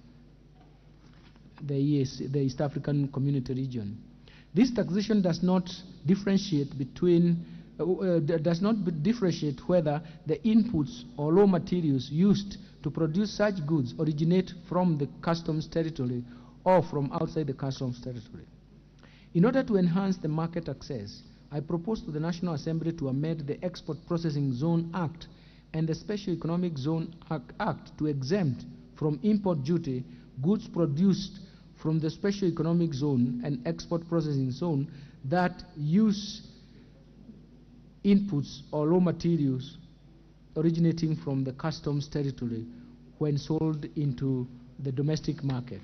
the East African Community region. This taxation does not differentiate between differentiate whether the inputs or raw materials used to produce such goods originate from the customs territory or from outside the customs territory. In order to enhance the market access, I propose to the National Assembly to amend the Export Processing Zone Act and the Special Economic Zone Act to exempt from import duty goods produced from the Special Economic Zone and Export Processing Zone that use inputs or raw materials originating from the customs territory when sold into the domestic market.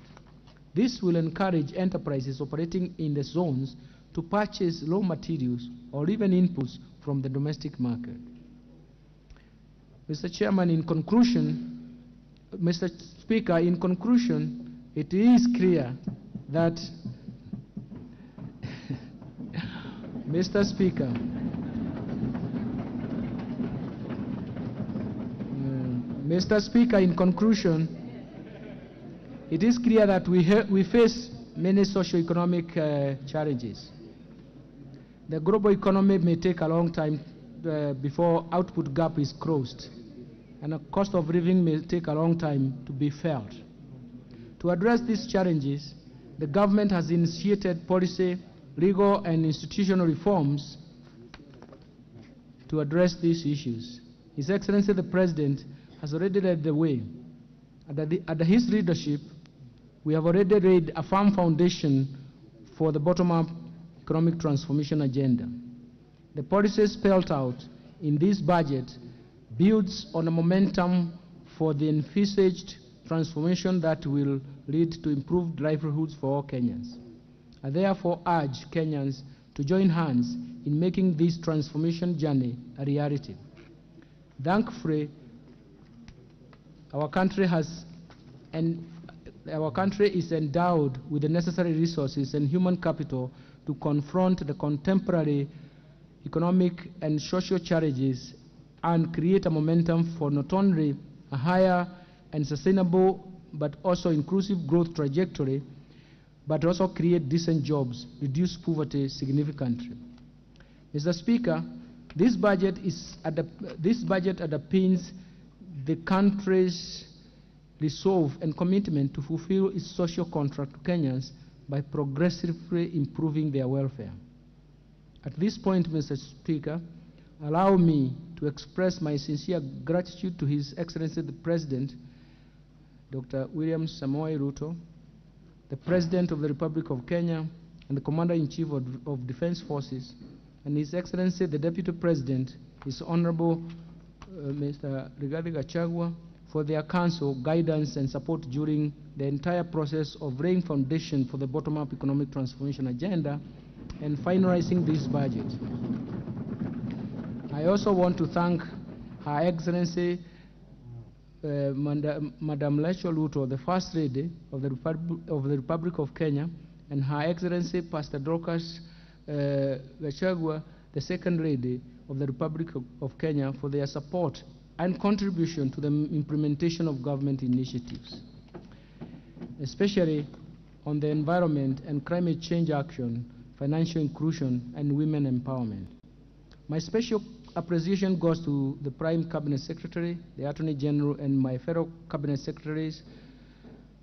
This will encourage enterprises operating in the zones to purchase raw materials or even inputs from the domestic market. Mr. Chairman, in conclusion, Mr. Speaker, in conclusion, it is clear that Mr. Speaker, Mr. Speaker, in conclusion, it is clear that we face many socio-economic challenges. The global economy may take a long time before output gap is closed, and the cost of living may take a long time to be felt. To address these challenges, the government has initiated policy, legal, and institutional reforms to address these issues. His Excellency the President has already led the way. Under his leadership, we have already laid a firm foundation for the bottom-up economic transformation agenda. The policies spelled out in this budget builds on a momentum for the envisaged transformation that will lead to improved livelihoods for all Kenyans. I therefore urge Kenyans to join hands in making this transformation journey a reality. Thankfully, our country is endowed with the necessary resources and human capital to confront the contemporary economic and social challenges and create a momentum for not only a higher and sustainable but also inclusive growth trajectory, but also create decent jobs, reduce poverty significantly. Mr. Speaker, this budget underpins the country's resolve and commitment to fulfill its social contract to Kenyans by progressively improving their welfare. At this point, Mr. Speaker, allow me to express my sincere gratitude to His Excellency the President, Dr. William Samoei Ruto, the President of the Republic of Kenya, and the Commander-in-Chief of Defense Forces, and His Excellency the Deputy President, His Honorable Mr. Rigathi Gachagua, for their counsel, guidance, and support during the entire process of laying foundation for the bottom-up economic transformation agenda and finalizing this budget. I also want to thank Her Excellency Madam Rachel Ruto, the First Lady of the Republic of Kenya, and Her Excellency Pastor Dorcas Gachagua, the Second Lady of the Republic of Kenya, for their support and contribution to the implementation of government initiatives, especially on the environment and climate change action, financial inclusion, and women empowerment. My special appreciation goes to the Prime Cabinet Secretary, the Attorney General, and my fellow Cabinet Secretaries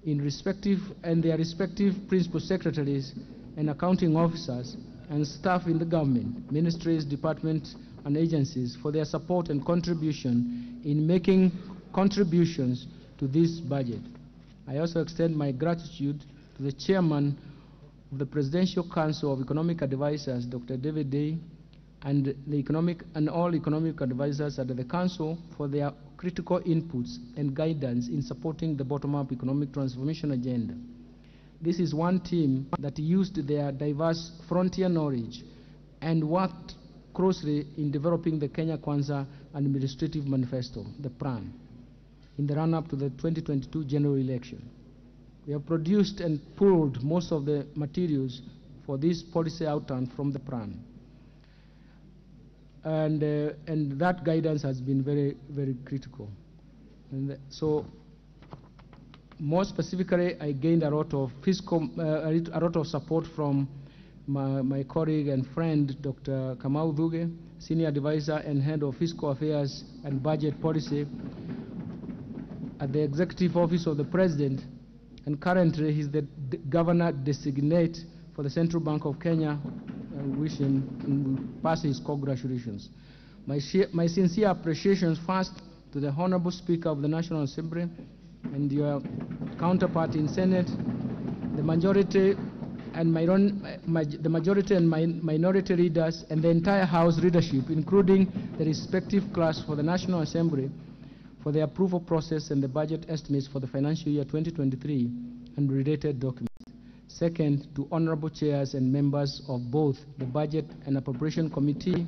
in their respective Principal Secretaries and accounting officers and staff in the government, ministries, departments, and agencies for their support and contribution in making contributions to this budget. I also extend my gratitude to the Chairman of the Presidential Council of Economic Advisors, Dr. David Day, and all economic advisors under the Council for their critical inputs and guidance in supporting the bottom-up economic transformation agenda. This is one team that used their diverse frontier knowledge and worked closely in developing the Kenya Kwanza Administrative Manifesto, the PRAN, in the run-up to the 2022 general election. We have produced and pulled most of the materials for this policy outturn from the PRAN. And that guidance has been very, very critical. And so, more specifically, I gained a lot of a lot of support from my colleague and friend, Dr. Kamau Dhuge, Senior Advisor and Head of Fiscal Affairs and Budget Policy at the Executive Office of the President, and currently he's the Governor Designate for the Central Bank of Kenya. I wish him and pass his congratulations. My sincere appreciations first to the Honorable Speaker of the National Assembly and your counterpart in Senate, the majority and minority leaders, and the entire House leadership, including the respective class for the National Assembly, for the approval process and the budget estimates for the financial year 2023 and related documents. Second, to honorable chairs and members of both the Budget and Appropriation Committee,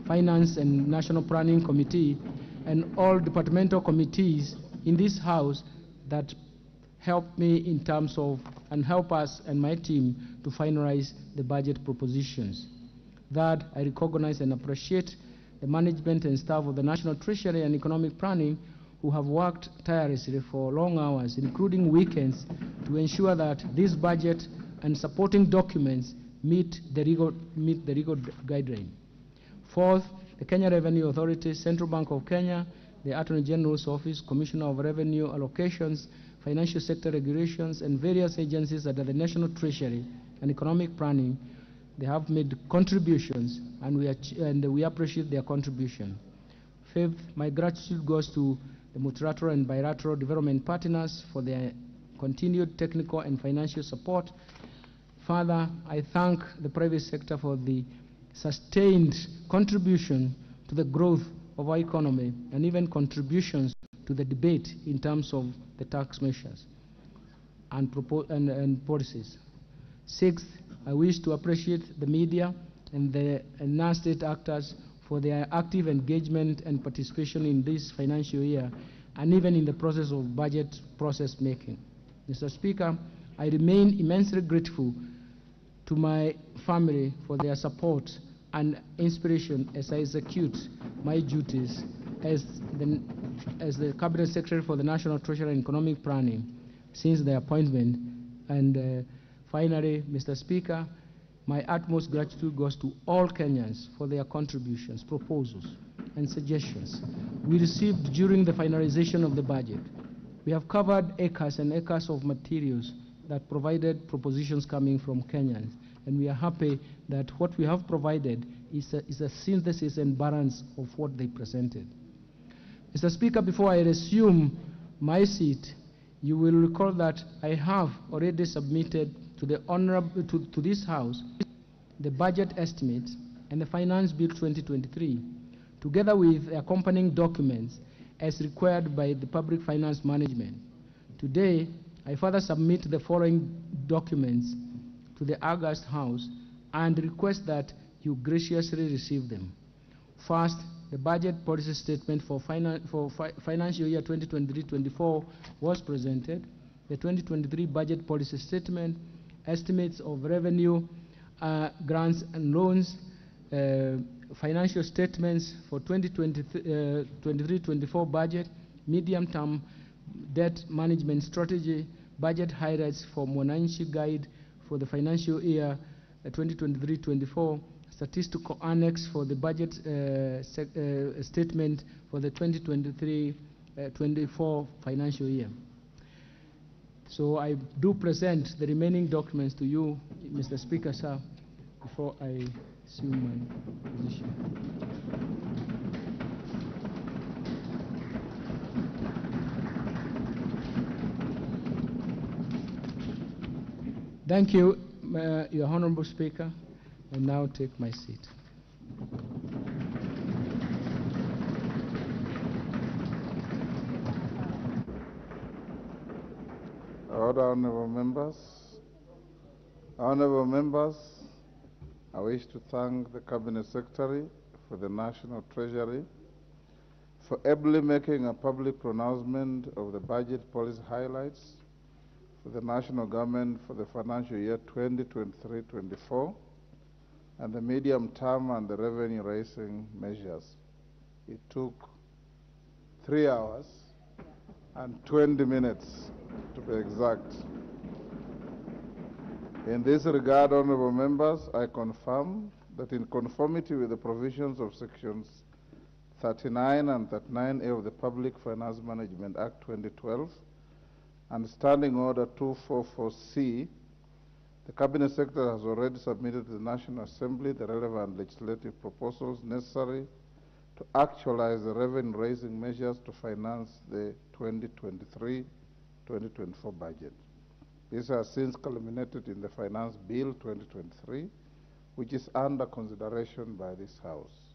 Finance and National Planning Committee, and all departmental committees in this House that helped me in terms of, and help us and my team to finalize the budget propositions. Third, I recognize and appreciate the management and staff of the National Treasury and Economic Planning who have worked tirelessly for long hours, including weekends, to ensure that this budget and supporting documents meet the legal guideline. Fourth, the Kenya Revenue Authority, Central Bank of Kenya, the Attorney General's Office, Commissioner of Revenue Allocations, Financial Sector Regulations, and various agencies under the National Treasury and Economic Planning. They have made contributions, and we appreciate their contribution. Fifth, my gratitude goes to the multilateral and bilateral development partners for their continued technical and financial support. Further, I thank the private sector for the sustained contribution to the growth of our economy and even contributions to the debate in terms of the tax measures and policies. Sixth, I wish to appreciate the media and the non-state actors for their active engagement and participation in this financial year and even in the process of budget process making. Mr. Speaker, I remain immensely grateful to my family for their support and inspiration as I execute my duties as the Cabinet Secretary for the National Treasury and Economic Planning since the appointment. And finally, Mr. Speaker, my utmost gratitude goes to all Kenyans for their contributions, proposals, and suggestions we received during the finalization of the budget. We have covered acres and acres of materials that provided propositions coming from Kenyans, and we are happy that what we have provided is a synthesis and balance of what they presented. Mr. Speaker, before I resume my seat, you will recall that I have already submitted to this House the budget estimates and the Finance Bill 2023, together with accompanying documents as required by the Public Finance Management. Today, I further submit the following documents to the August House and request that you graciously receive them. First, the budget policy statement for financial year 2023-24 was presented. The 2023 budget policy statement, estimates of revenue, grants and loans, financial statements for 2023-24 budget, medium-term debt management strategy, budget highlights for Mwananchi Guide for the financial year 2023-24, statistical annex for the budget statement for the 2023-24 financial year. So I do present the remaining documents to you, Mr. Speaker, sir, before I assume my position. Thank you, Your Honorable Speaker. I now take my seat. Honorable members. Honorable members, I wish to thank the Cabinet Secretary for the National Treasury for ably making a public pronouncement of the budget policy highlights for the national government for the financial year 2023-24 and the medium term and the revenue raising measures. It took 3 hours and 20 minutes to be exact. In this regard, honorable members, I confirm that in conformity with the provisions of sections 39 and 39A of the Public Finance Management Act 2012 and Standing Order 244C, the Cabinet Secretary has already submitted to the National Assembly the relevant legislative proposals necessary to actualize the revenue-raising measures to finance the 2023-2024 budget. These are since culminated in the Finance Bill 2023, which is under consideration by this House.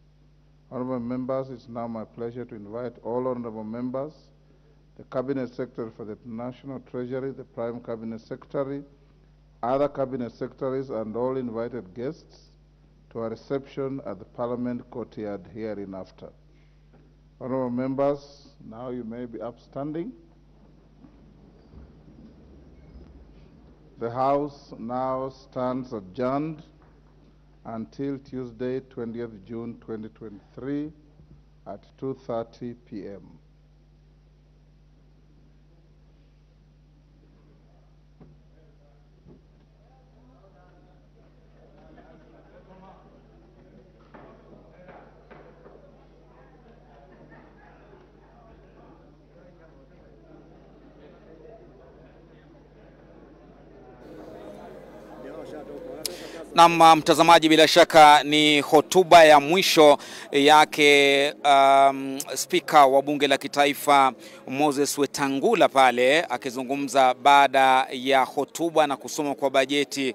Honorable members, it's now my pleasure to invite all honorable members, the Cabinet Secretary for the National Treasury, the Prime Cabinet Secretary, other Cabinet Secretaries, and all invited guests to a reception at the Parliament courtyard hereinafter. Honorable members, now you may be upstanding. The House now stands adjourned until Tuesday, 20th June 2023 at 2:30 p.m. Na mtazamaji, bila shaka ni hotuba ya mwisho yake Spika wa Bunge la Kitaifa Moses Wetangula pale akizungumza baada ya hotuba na kusoma kwa bajeti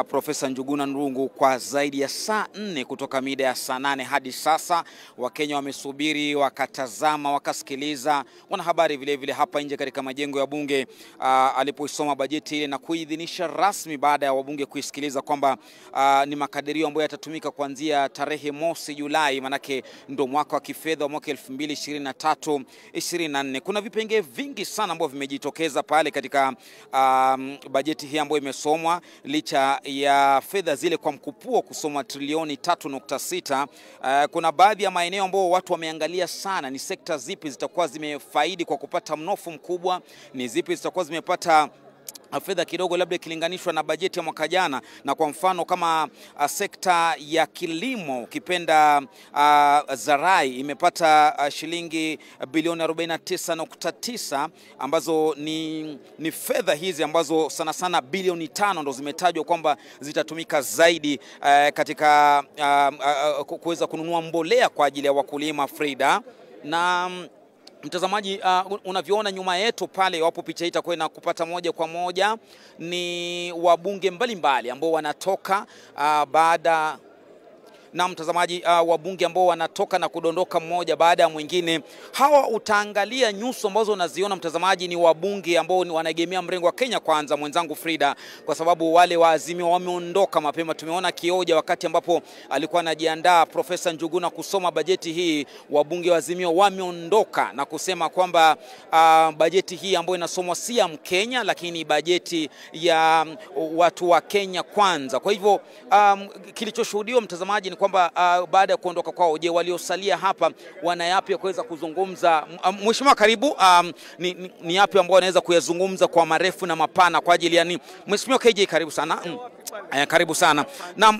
Profesa Njuguna Ndung'u kwa zaidi ya saa 4 kutoka mida ya saa 8 hadi sasa. Wakenya wamesubiri, wakatazama, wakasikiliza. Wanahabari vile vile hapa nje katika majengo ya bunge alipoisoma bajeti ile na kuidhinisha rasmi baada ya wabunge kuisikiliza kwamba ni makadirio ambayo yatatumika kuanzia tarehe 1 Julai, manake ndo mwaka wa kifedha wa mwaka 2023-24. Kuna vipengee vingi sana ambavyo vimejitokeza pale katika bajeti hii ambayo imesomwa, licha ya fedha zile kwa mkupuo kusoma trilioni 3.6. Kuna baadhi ya maeneo ambao watu wameangalia sana, ni sekta zipi zitakuwa zimefaidi kwa kupata mnofu mkubwa, ni zipi zitakuwa zimepata fedha kidogo labda ikilinganishwa na bajeti ya mwaka jana. Na kwa mfano kama sekta ya kilimo ukipenda zarai imepata shilingi bilioni 49.9 ambazo ni fedha hizi ambazo sana sana bilioni 5 ndo zimetajwa kwamba zitatumika zaidi katika kuweza kununua mbolea kwa ajili ya wakulima Frida. Na mtazamaji, unavyoona nyuma yetu pale, wapo picha hii itakuwa na kupata moja kwa moja ni wabunge mbalimbali ambao wanatoka baada na mtazamaji, wabunge ambao wanatoka na kudondoka mmoja baada ya mwingine. Hawa utaangalia nyuso ambazo unaziona mtazamaji ni wabunge ambao wanaegemea mrengo wa Kenya Kwanza, mwenzangu Frida, kwa sababu wale wa Azimio wameondoka mapema. Tumeona kioja wakati ambapo alikuwa anajiandaa Profesa Njuguna kusoma bajeti hii, wabunge wa Azimio wameondoka na kusema kwamba bajeti hii ambayo inasomwa si ya Mkenya lakini bajeti ya watu wa Kenya Kwanza. Kwa hivyo kilichoshuhudiwa mtazamaji ni kwamba baada ya kuondoka kwao, je, waliosalia hapa wana yapi ya kuweza kuzungumza? Mheshimiwa karibu, ni yapi ambao wanaweza kuyazungumza kwa marefu na mapana kwa ajili ya nini? Mheshimiwa KJ karibu sana. Karibu sana. Na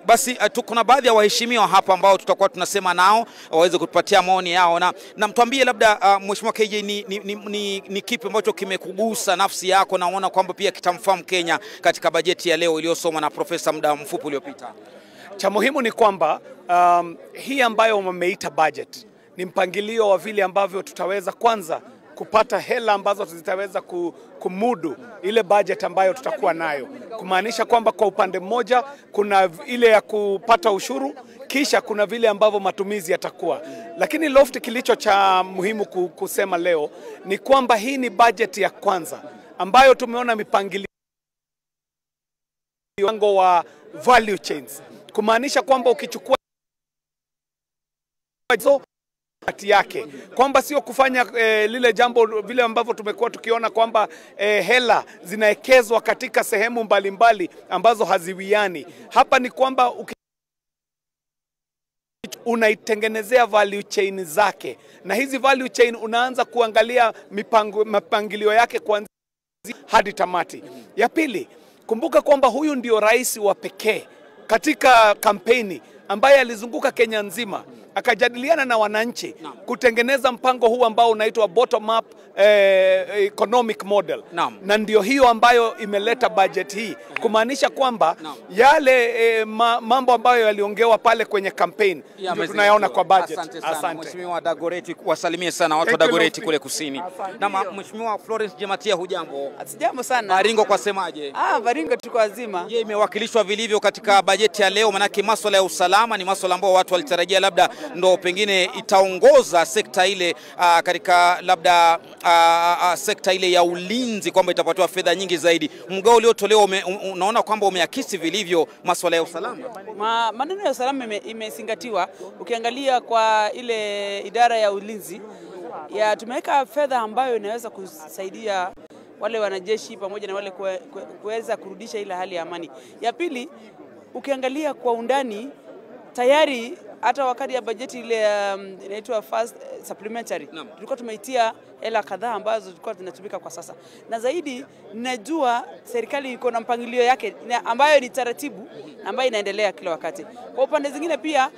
basi kuna baadhi ya waheshimiwa hapa ambao tutakuwa tunasema nao waweze kutupatia maoni yao, na mtuambie labda Mheshimiwa KJ ni kipi ambacho kimekugusa nafsi yako na unaona kwamba pia kitamfahamu Kenya katika bajeti ya leo iliyosomwa na profesa muda mfupi uliopita? Cha muhimu ni kwamba hii ambayo wameita budget ni mpangilio wa vile ambavyo tutaweza kwanza kupata hela ambazo zitaweza kumudu ile budget ambayo tutakuwa nayo. Kumaanisha kwamba kwa upande mmoja kuna ile ya kupata ushuru, kisha kuna vile ambavyo matumizi yatakuwa. Lakini lofti kilicho cha muhimu kusema leo ni kwamba hii ni budget ya kwanza ambayo tumeona mipangilio wa value chains. Kumaanisha kwamba ukichukua kati yake, kwamba sio kufanya lile jambo vile ambavyo tumekuwa tukiona kwamba hela zinaekezwa katika sehemu mbalimbali ambazo haziwiani. Hapa ni kwamba unaitengenezea value chain zake, na hizi value chain unaanza kuangalia mipangilio yake kuanzia hadi tamati. Ya pili, kumbuka kwamba huyu ndio rais wa pekee katika kampeni ambaye alizunguka Kenya nzima akajadiliana na wananchi kutengeneza mpango huu ambao unaitwa bottom up economic model. Na ndio hiyo ambayo imeleta budget hii, kumaanisha kwamba yale mambo ambayo yaliongewa pale kwenye campaign ndio tunayaona kwa budget. Asante. Mheshimiwa Dagoretti, wasalimie sana watu wa Dagoretti kule kusini. Na Mheshimiwa Florence Jematia, hujambo? Sijambo sana. Baringo kwa semaje? Baringo tuko wazima. Je, imewakilishwa vilivyo katika bajeti ya leo? Manake masuala ya usalama ni masuala ambayo watu walitarajia labda ndo pengine itaongoza sekta ile katika labda sekta ile ya ulinzi, kwamba itapatiwa fedha nyingi zaidi. Mgao uliotolewa unaona kwamba umeakisi vilivyo masuala ya usalama? Maneno ya usalama imesingatiwa. Ukiangalia kwa ile idara ya ulinzi tumeweka fedha ambayo inaweza kusaidia wale wanajeshi pamoja na wale kuweza kurudisha ile hali ya amani. Ya pili, ukiangalia kwa undani tayari hata wakati ya bajeti ile inaitwa first supplementary tulikuwa tumeitia hela kadhaa ambazo zilikuwa zinatumika kwa sasa. Na zaidi ninajua serikali iko na mpangilio yake ambayo ni taratibu ambayo inaendelea kila wakati. Kwa upande zingine pia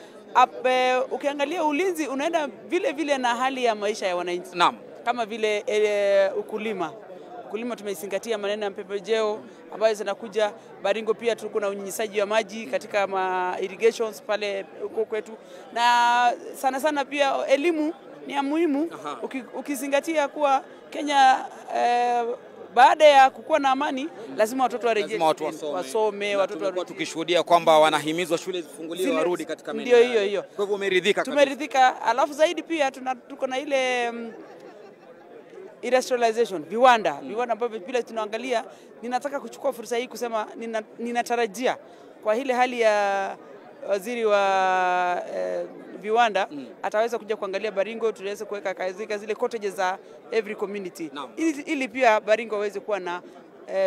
ukiangalia ulinzi unaenda vile vile na hali ya maisha ya wananchi. Kama vile ukulima tumeizingatia maneno ya pembejeo ambayo zinakuja. Baringo pia tuko na unyunyizaji wa maji katika irrigations pale huko kwetu, na sana pia elimu ni ya muhimu. Ukizingatia kuwa Kenya baada ya kukuwa na amani lazima watoto warejee, wasome, watoto warudi. Tukishuhudia kwamba wanahimizwa shule zifunguliwe warudi katika maeneo. Ndio hiyo. Kwa hivyo umeridhika kabisa? Tumeridhika. Alafu zaidi pia tuko na ile industrialization, viwanda ambavyo pia tunaangalia. Ninataka kuchukua fursa hii kusema ninatarajia kwa ile hali ya waziri wa viwanda ataweza kuja kuangalia Baringo, tuweze kuweka katika zile cottages za every community ili pia Baringo waweze kuwa na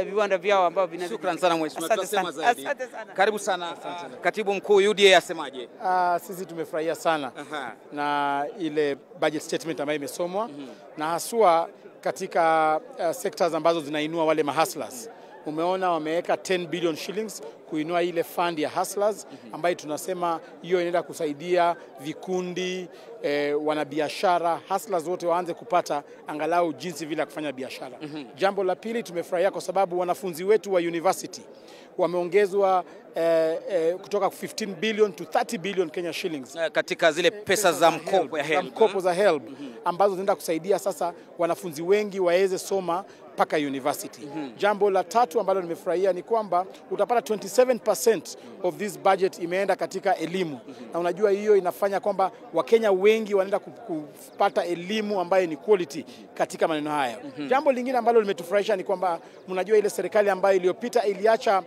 viwanda vyao ambavyo vinaweza. Shukrani sana mheshimiwa, tunasema zaidi. Asante sana. Karibu sana. Katibu mkuu UDA asemaje? Sisi tumefurahia sana na ile budget statement ambayo imesomwa na haswa katika sectors ambazo zinainua wale mahustlers. Umeona wameweka 10 billion shillings kuinua ile fund ya hustlers ambayo tunasema hiyo inaenda kusaidia vikundi, wanabiashara, hustlers wote waanze kupata angalau jinsi vile kufanya biashara. Jambo la pili tumefurahia kwa sababu wanafunzi wetu wa university wameongezwa kutoka 15 billion to 30 billion Kenya shillings katika zile pesa za mkopo ya HELB, mkopo za HELB ambazo zinaenda kusaidia sasa wanafunzi wengi waweze soma paka university. Jambo la tatu ambalo nimefurahia ni kwamba utapata 27% of this budget imeenda katika elimu. Na unajua hiyo inafanya kwamba Wakenya wengi wanaenda kupata elimu ambayo ni quality katika maneno haya. Jambo lingine ambalo limetufurahisha ni kwamba mnajua ile serikali ambayo iliyopita iliacha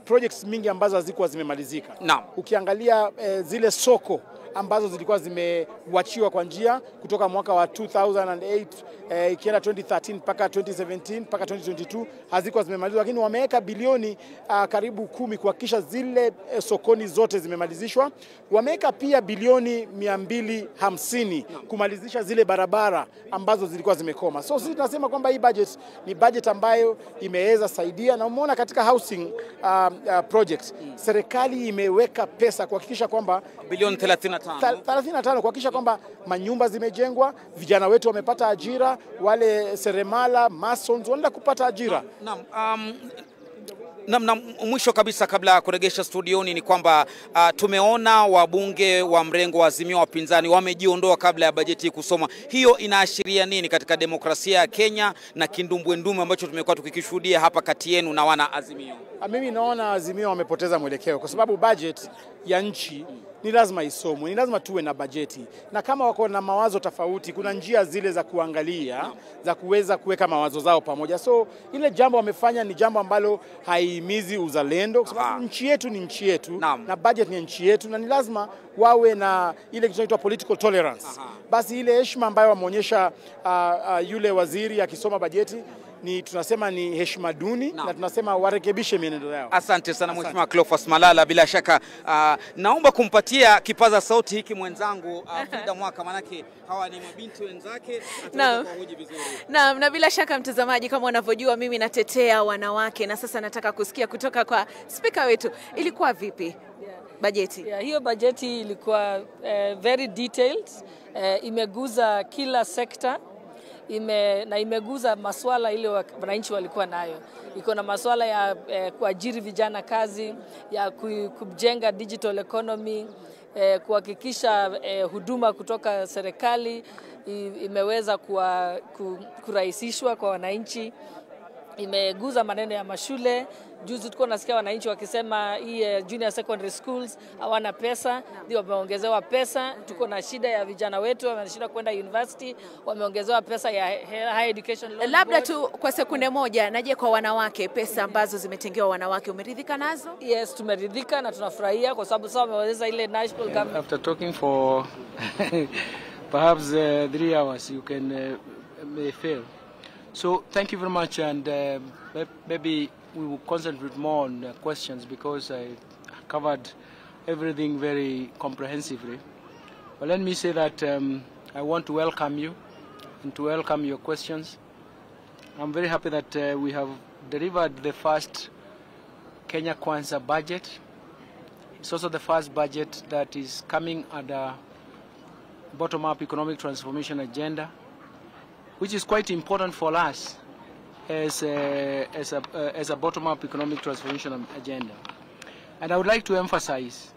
projects mingi ambazo hazikuwa zimemalizika. Ukiangalia zile soko ambazo zilikuwa zimewachiwa kwa njia kutoka mwaka wa 2008 ikienda 2013 mpaka 2017 mpaka 2022 hazikuwa zimemalizwa, lakini wameweka bilioni karibu 10 kuhakikisha zile sokoni zote zimemalizishwa. Wameweka pia bilioni 250 kumalizisha zile barabara ambazo zilikuwa zimekoma. So sisi tunasema kwamba hii budget ni budget ambayo imeweza saidia, na umeona katika housing projects serikali imeweka pesa kuhakikisha kwamba bilioni 35 kuhakikisha kwamba manyumba zimejengwa, vijana wetu wamepata ajira, wale seremala, masons wanaenda kupata ajira. Mwisho kabisa kabla ya kuregesha studioni ni kwamba tumeona wabunge wa mrengo wa Azimio wapinzani wamejiondoa kabla ya bajeti kusoma. Hiyo inaashiria nini katika demokrasia ya Kenya na kindumbwendume ambacho tumekuwa tukikishuhudia hapa kati yenu na wana Azimio? Mimi naona Azimio wamepoteza mwelekeo kwa sababu budget ya nchi ni lazima isomwe, ni lazima tuwe na bajeti. Na kama wako na mawazo tofauti, kuna njia zile za kuangalia, za kuweza kuweka mawazo zao pamoja. So ile jambo wamefanya ni jambo ambalo haihimizi uzalendo, kwa sababu nchi yetu ni nchi yetu, na budget ni nchi yetu, na ni lazima wawe na ile kinaitwa political tolerance. Basi ile heshima ambayo wameonyesha yule waziri akisoma bajeti, ni tunasema ni heshima duni, na tunasema warekebishe mienendo yao. Asante sana Mheshimiwa Cleophas Malala. Bila shaka naomba kumpatia kipaza sauti hiki mwenzangu Frida Mwaka, manake hawa ni mabinti wenzake, ataweza kuhoji vizuri. Naam, na bila shaka mtazamaji, kama unavyojua mimi natetea wanawake, na sasa nataka kusikia kutoka kwa speaker wetu, ilikuwa vipi bajeti? Hiyo bajeti ilikuwa very detailed, imeguza kila sekta. Imeguza masuala ile wananchi walikuwa nayo. Iko na masuala ya kuajiri vijana kazi, ya kujenga digital economy, kuhakikisha huduma kutoka serikali imeweza kurahisishwa kwa wananchi. Imeguza maneno ya mashule. Juzi tulikuwa nasikia wananchi wakisema hii junior secondary schools hawana pesa, ndio wameongezewa pesa. Tuko na shida ya vijana wetu, wameshinda kwenda university, wameongezewa pesa ya higher education loan. Labda tu kwa sekunde moja, naje kwa wanawake, pesa ambazo zimetengewa wanawake, umeridhika nazo? Yes, tumeridhika na tunafurahia kwa sababu sasa wameweza ile national government. After talking for perhaps 3 hours, you can may fail. So thank you very much, and maybe we will concentrate more on questions because I covered everything very comprehensively. But let me say that I want to welcome you and to welcome your questions. I'm very happy that we have delivered the first Kenya Kwanza budget. It's also the first budget that is coming under bottom-up economic transformation agenda, which is quite important for us as a bottom-up economic transformation agenda. And I would like to emphasize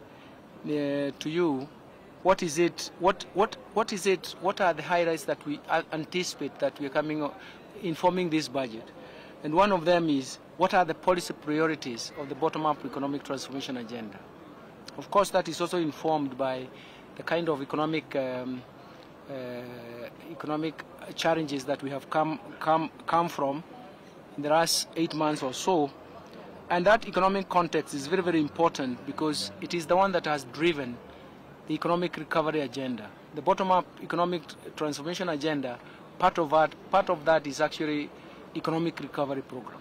to you what is it, what are the highlights that we anticipate that we are coming in forming this budget. And one of them is, what are the policy priorities of the bottom-up economic transformation agenda? Of course, that is also informed by the kind of economic challenges that we have come from in the last 8 months or so. And that economic context is very, very important because it is the one that has driven the economic recovery agenda. The bottom-up economic transformation agenda, part of that is actually economic recovery program.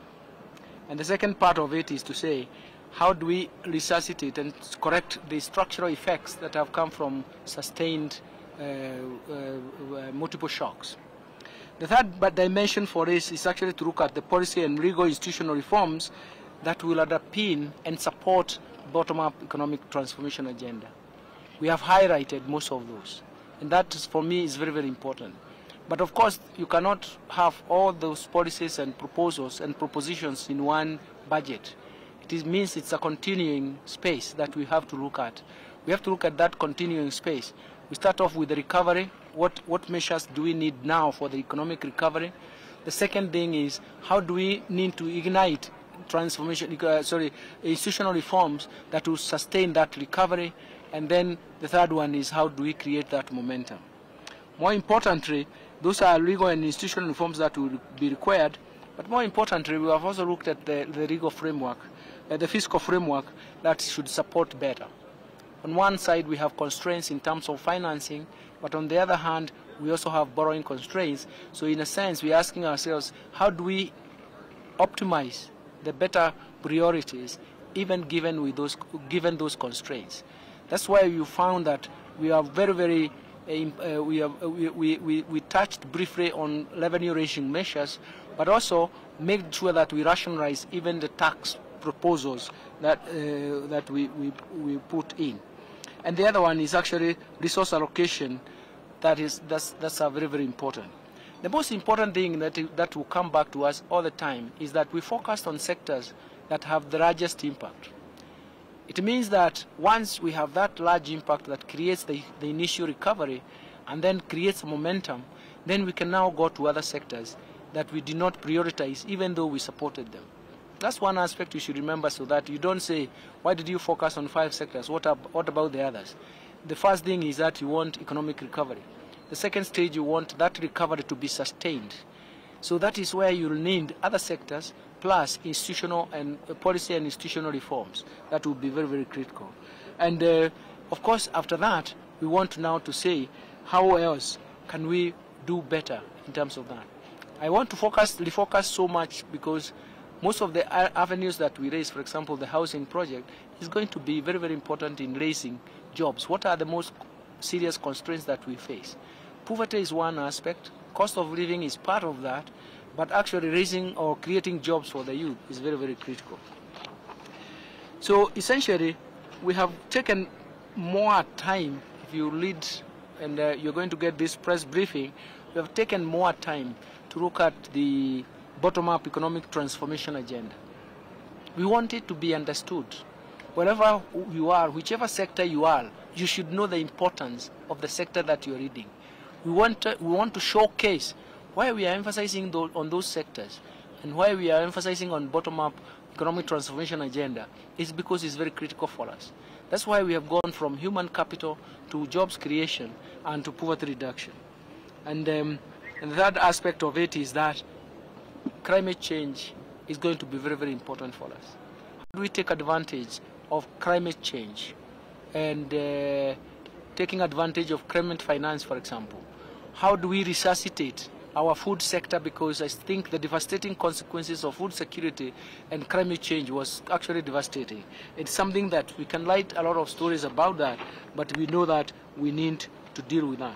And the second part of it is to say, how do we resuscitate and correct the structural effects that have come from sustained multiple shocks. The third dimension for this is actually to look at the policy and legal institutional reforms that will underpin and support bottom-up economic transformation agenda. We have highlighted most of those, and that for me is very, very important. But of course, you cannot have all those policies and proposals and propositions in one budget. It means it's a continuing space that we have to look at. We have to look at that continuing space. We start off with the recovery. What measures do we need now for the economic recovery? The second thing is, how do we need to ignite institutional reforms that will sustain that recovery? And then the third one is, how do we create that momentum? More importantly, those are legal and institutional reforms that will be required. But more importantly, we have also looked at the legal framework, the fiscal framework that should support better. On one side, we have constraints in terms of financing, but on the other hand, we also have borrowing constraints. So in a sense, we're asking ourselves, how do we optimize the better priorities, even given those constraints? That's why you found that we are very, very, we touched briefly on revenue-raising measures, but also made sure that we rationalize even the tax proposals that we put in. And the other one is actually resource allocation. That's very, very important. The most important thing that will come back to us all the time is that we focused on sectors that have the largest impact. It means that once we have that large impact that creates the initial recovery and then creates momentum, then we can now go to other sectors that we did not prioritize even though we supported them. That's one aspect you should remember, so that you don't say, why did you focus on 5 sectors? What about the others? The first thing is that you want economic recovery. The second stage, you want that recovery to be sustained. So that is where you'll need other sectors plus institutional and policy and institutional reforms. That will be very, very critical. And of course, after that, we want now to say, how else can we do better in terms of that? I want to refocus so much because most of the avenues that we raise, for example, the housing project, is going to be very, very important in raising jobs. What are the most serious constraints that we face? Poverty is one aspect. Cost of living is part of that. But actually raising or creating jobs for the youth is very, very critical. So essentially, we have taken more time. If you read, and you're going to get this press briefing, we have taken more time to look at the bottom-up economic transformation agenda. We want it to be understood. Wherever you are, whichever sector you are, you should know the importance of the sector that you're reading. We want to showcase why we are emphasizing on those sectors and why we are emphasizing on bottom-up economic transformation agenda is because it's very critical for us. That's why we have gone from human capital to jobs creation and to poverty reduction. And the third aspect of it is that climate change is going to be very, very important for us. How do we take advantage of climate change and taking advantage of climate finance, for example? How do we resuscitate our food sector, because I think the devastating consequences of food security and climate change was actually devastating. It's something that we can write a lot of stories about that, but we know that we need to deal with that.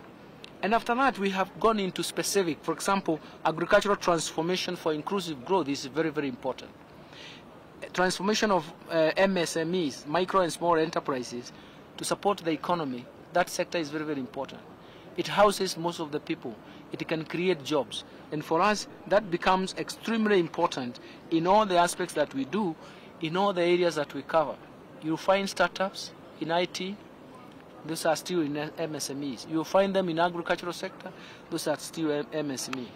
And after that, we have gone into specific. For example, agricultural transformation for inclusive growth is very, very important. Transformation of MSMEs, micro and small enterprises, to support the economy, that sector is very, very important. It houses most of the people. It can create jobs. And for us, that becomes extremely important in all the aspects that we do, in all the areas that we cover. You'll find startups in IT, those are still in MSMEs. You'll find them in agricultural sector, those are still MSME.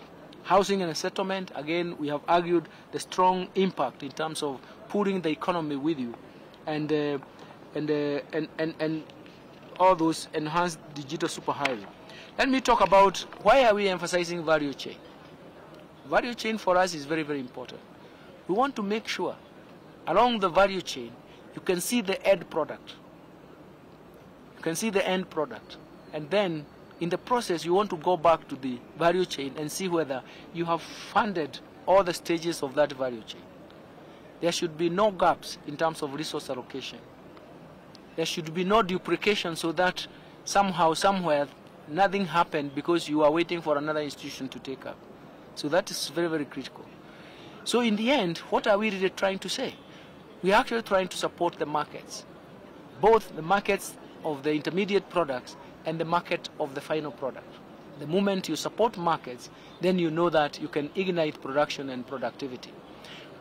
Housing and settlement, again, we have argued the strong impact in terms of pulling the economy with you, and all those enhanced digital superhighway. Let me talk about why are we emphasizing value chain. Value chain for us is very, very important. We want to make sure along the value chain you can see the end product. You can see the end product. And then in the process you want to go back to the value chain and see whether you have funded all the stages of that value chain. There should be no gaps in terms of resource allocation. There should be no duplication, so that somehow, somewhere, nothing happened because you are waiting for another institution to take up. So that is very, very critical. So in the end, what are we really trying to say? We are actually trying to support the markets, both the markets of the intermediate products and the market of the final product. The moment you support markets, then you know that you can ignite production and productivity.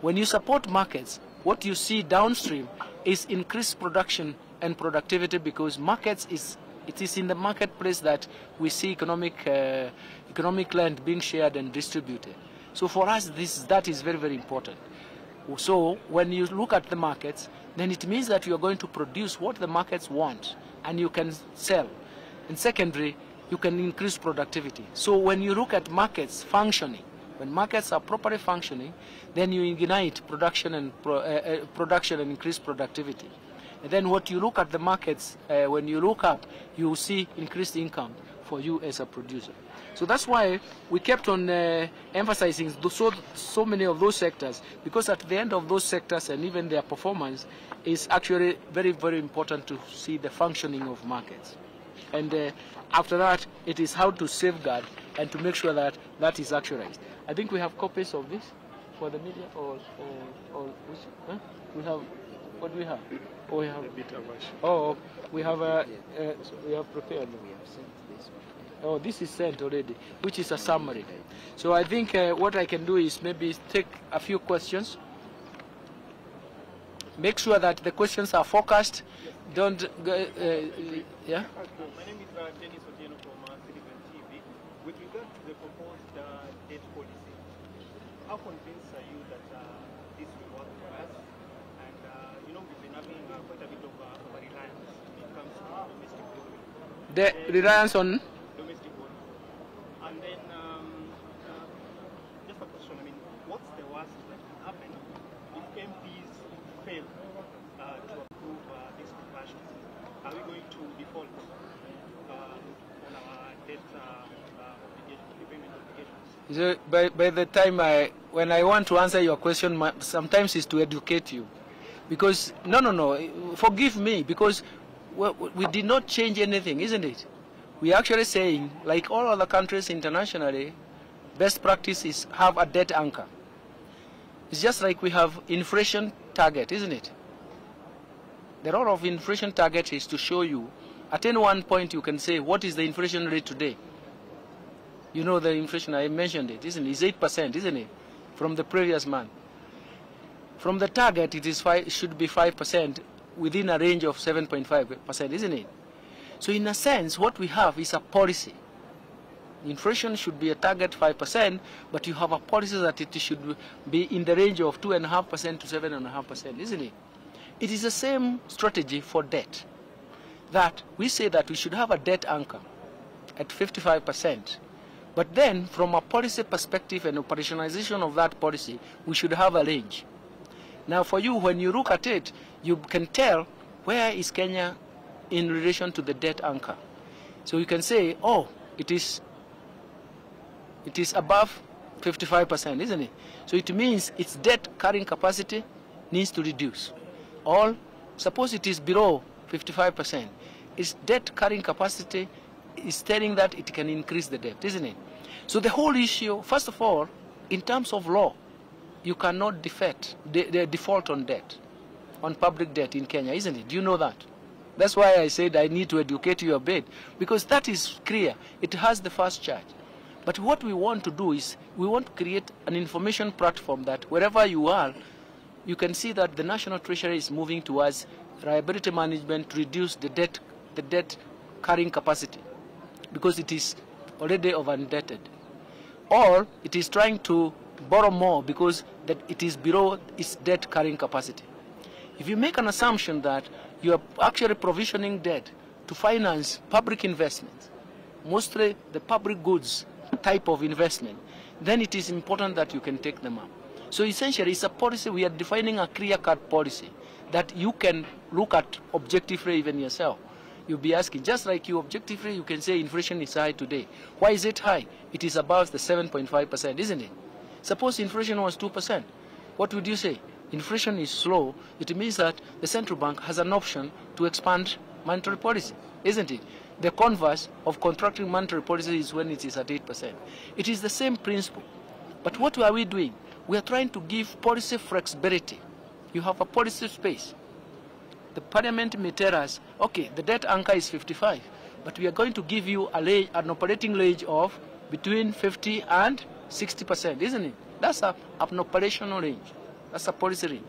When you support markets, what you see downstream is increased production and productivity, because it is in the marketplace that we see economic land being shared and distributed. So for us, that is very, very important. So when you look at the markets, then it means that you are going to produce what the markets want, and you can sell. And secondly, you can increase productivity. So when you look at markets functioning, when markets are properly functioning, then you ignite production and increase productivity. And then what you look at the markets, when you look up, you see increased income for you as a producer. So that's why we kept on emphasizing so many of those sectors, because at the end of those sectors and even their performance is actually very, very important to see the functioning of markets. And after that, it is how to safeguard and to make sure that that is actualized. I think we have copies of this for the media, or which, huh? We have, what do we have? Oh, we have a bit of oh, we have prepared. Oh, this is sent already, which is a summary. So I think what I can do is maybe take a few questions. Make sure that the questions are focused. Don't yeah. My name is Dennis Otieno from Citizen TV. With regard to the proposed debt policy, how convinced are you that this will work the reliance on domestic one. And then, just a question, I mean, what's the worst that can happen if MPs fail to approve these conversions? Are we going to default on our debt repayment obligations? So by the time when I want to answer your question, sometimes it's to educate you. Because, no, forgive me, because we did not change anything, isn't it? We are actually saying, like all other countries internationally, best practice is have a debt anchor. It's just like we have inflation target, isn't it? The role of inflation target is to show you, at any one point you can say, what is the inflation rate today? You know the inflation, I mentioned it, isn't it? It's 8%, isn't it? From the previous month. From the target, it should be 5% within a range of 7.5%, isn't it? So in a sense, what we have is a policy. Inflation should be a target 5%, but you have a policy that it should be in the range of 2.5% to 7.5%, isn't it? It is the same strategy for debt. That we say that we should have a debt anchor at 55%. But then, from a policy perspective and operationalization of that policy, we should have a range. Now for you, when you look at it, you can tell where is Kenya in relation to the debt anchor. So you can say, oh, it is above 55%, isn't it? So it means its debt carrying capacity needs to reduce. Or suppose it is below 55%, its debt carrying capacity is telling that it can increase the debt, isn't it? So the whole issue, first of all, in terms of law, you cannot default on debt, on public debt in Kenya, isn't it? Do you know that? That's why I said I need to educate you a bit, because that is clear. It has the first charge. But what we want to do is we want to create an information platform that wherever you are, you can see that the National Treasury is moving towards liability management to reduce the debt carrying capacity, because it is already over-indebted. Or it is trying to borrow more because that it is below its debt carrying capacity. If you make an assumption that you are actually provisioning debt to finance public investments, mostly the public goods type of investment, then it is important that you can take them up. So essentially it's a policy, we are defining a clear-cut policy that you can look at objectively even yourself. You'll be asking, just like you objectively, you can say inflation is high today. Why is it high? It is above the 7.5%, isn't it? Suppose inflation was 2%. What would you say? Inflation is slow. It means that the central bank has an option to expand monetary policy, isn't it? The converse of contracting monetary policy is when it is at 8%. It is the same principle. But what are we doing? We are trying to give policy flexibility. You have a policy space. The parliament may tell us, okay, the debt anchor is 55, but we are going to give you an operating range of between 50 and 60%, isn't it? That's an operational range. That's a policy range.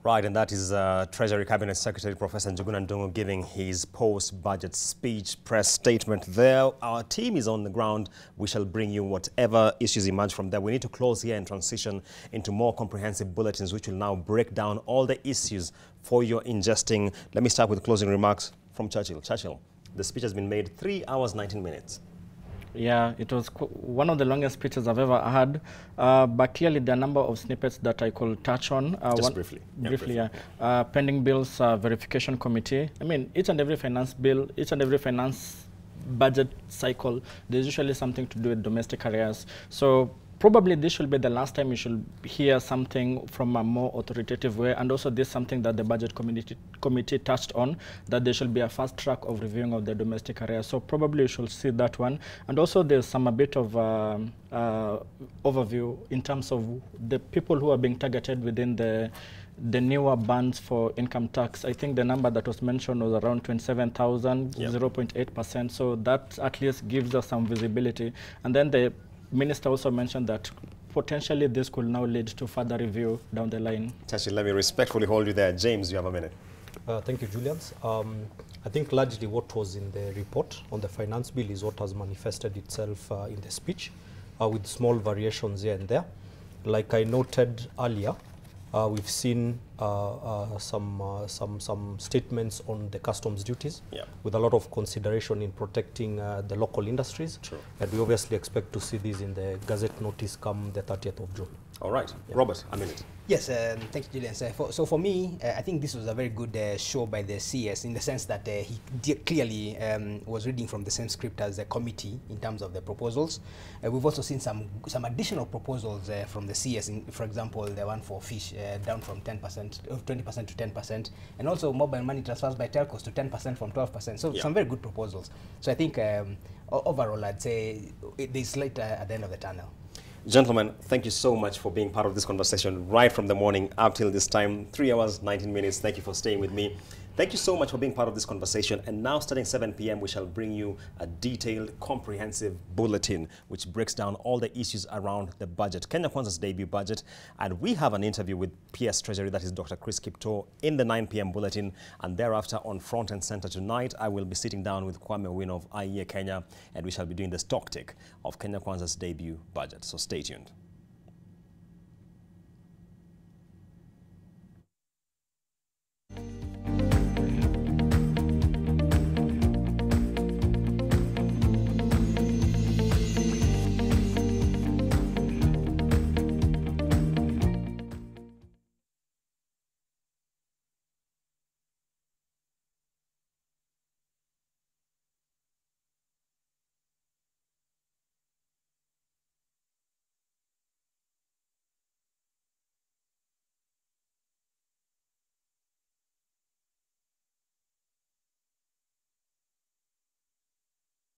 Right, and that is Treasury Cabinet Secretary Professor Njuguna Ndung'u giving his post-budget speech press statement there. Our team is on the ground. We shall bring you whatever issues emerge from there. We need to close here and transition into more comprehensive bulletins, which will now break down all the issues for your ingesting. Let me start with closing remarks from Churchill. Churchill, the speech has been made 3 hours, 19 minutes. Yeah, it was one of the longest speeches I've ever had, but clearly there are a number of snippets that I could touch on. Just briefly. Briefly, yeah. Pending bills verification committee. I mean, each and every finance bill, each and every finance budget cycle, there's usually something to do with domestic areas. So probably this should be the last time you should hear something from a more authoritative way, and also this is something that the budget committee touched on, that there should be a fast track of reviewing of the domestic area. So probably you should see that one. And also there's a bit of overview in terms of the people who are being targeted within the newer bands for income tax. I think the number that was mentioned was around 27,000, 0.8%. So that at least gives us some visibility. And then the Minister also mentioned that potentially this could now lead to further review down the line. Chachi, let me respectfully hold you there. James, you have a minute. Thank you, Julians. I think largely what was in the report on the finance bill is what has manifested itself in the speech, with small variations here and there. Like I noted earlier, we've seen some statements on the customs duties, yeah, with a lot of consideration in protecting the local industries. True. And we obviously expect to see this in the Gazette notice come the 30th of June. All right. Yeah. Robert, a minute. Yes, thank you, Julian. So for me, I think this was a very good show by the CS in the sense that he clearly was reading from the same script as the committee in terms of the proposals. We've also seen some additional proposals from the CS, for example, the one for fish down from 20% to 10%, and also mobile money transfers by telcos to 10% from 12%. So some very good proposals. So I think overall, I'd say there's light at the end of the tunnel. Gentlemen, thank you so much for being part of this conversation right from the morning up till this time, 3 hours, 19 minutes. Thank you for staying with me. Thank you so much for being part of this conversation. And now, starting 7 p.m., we shall bring you a detailed, comprehensive bulletin which breaks down all the issues around the budget, Kenya Kwanza's debut budget. And we have an interview with PS Treasury, that is Dr. Chris Kipto, in the 9 p.m. bulletin. And thereafter, on Front and Center tonight, I will be sitting down with Kwame Owino of IEA Kenya, and we shall be doing the stock take of Kenya Kwanza's debut budget. So stay tuned.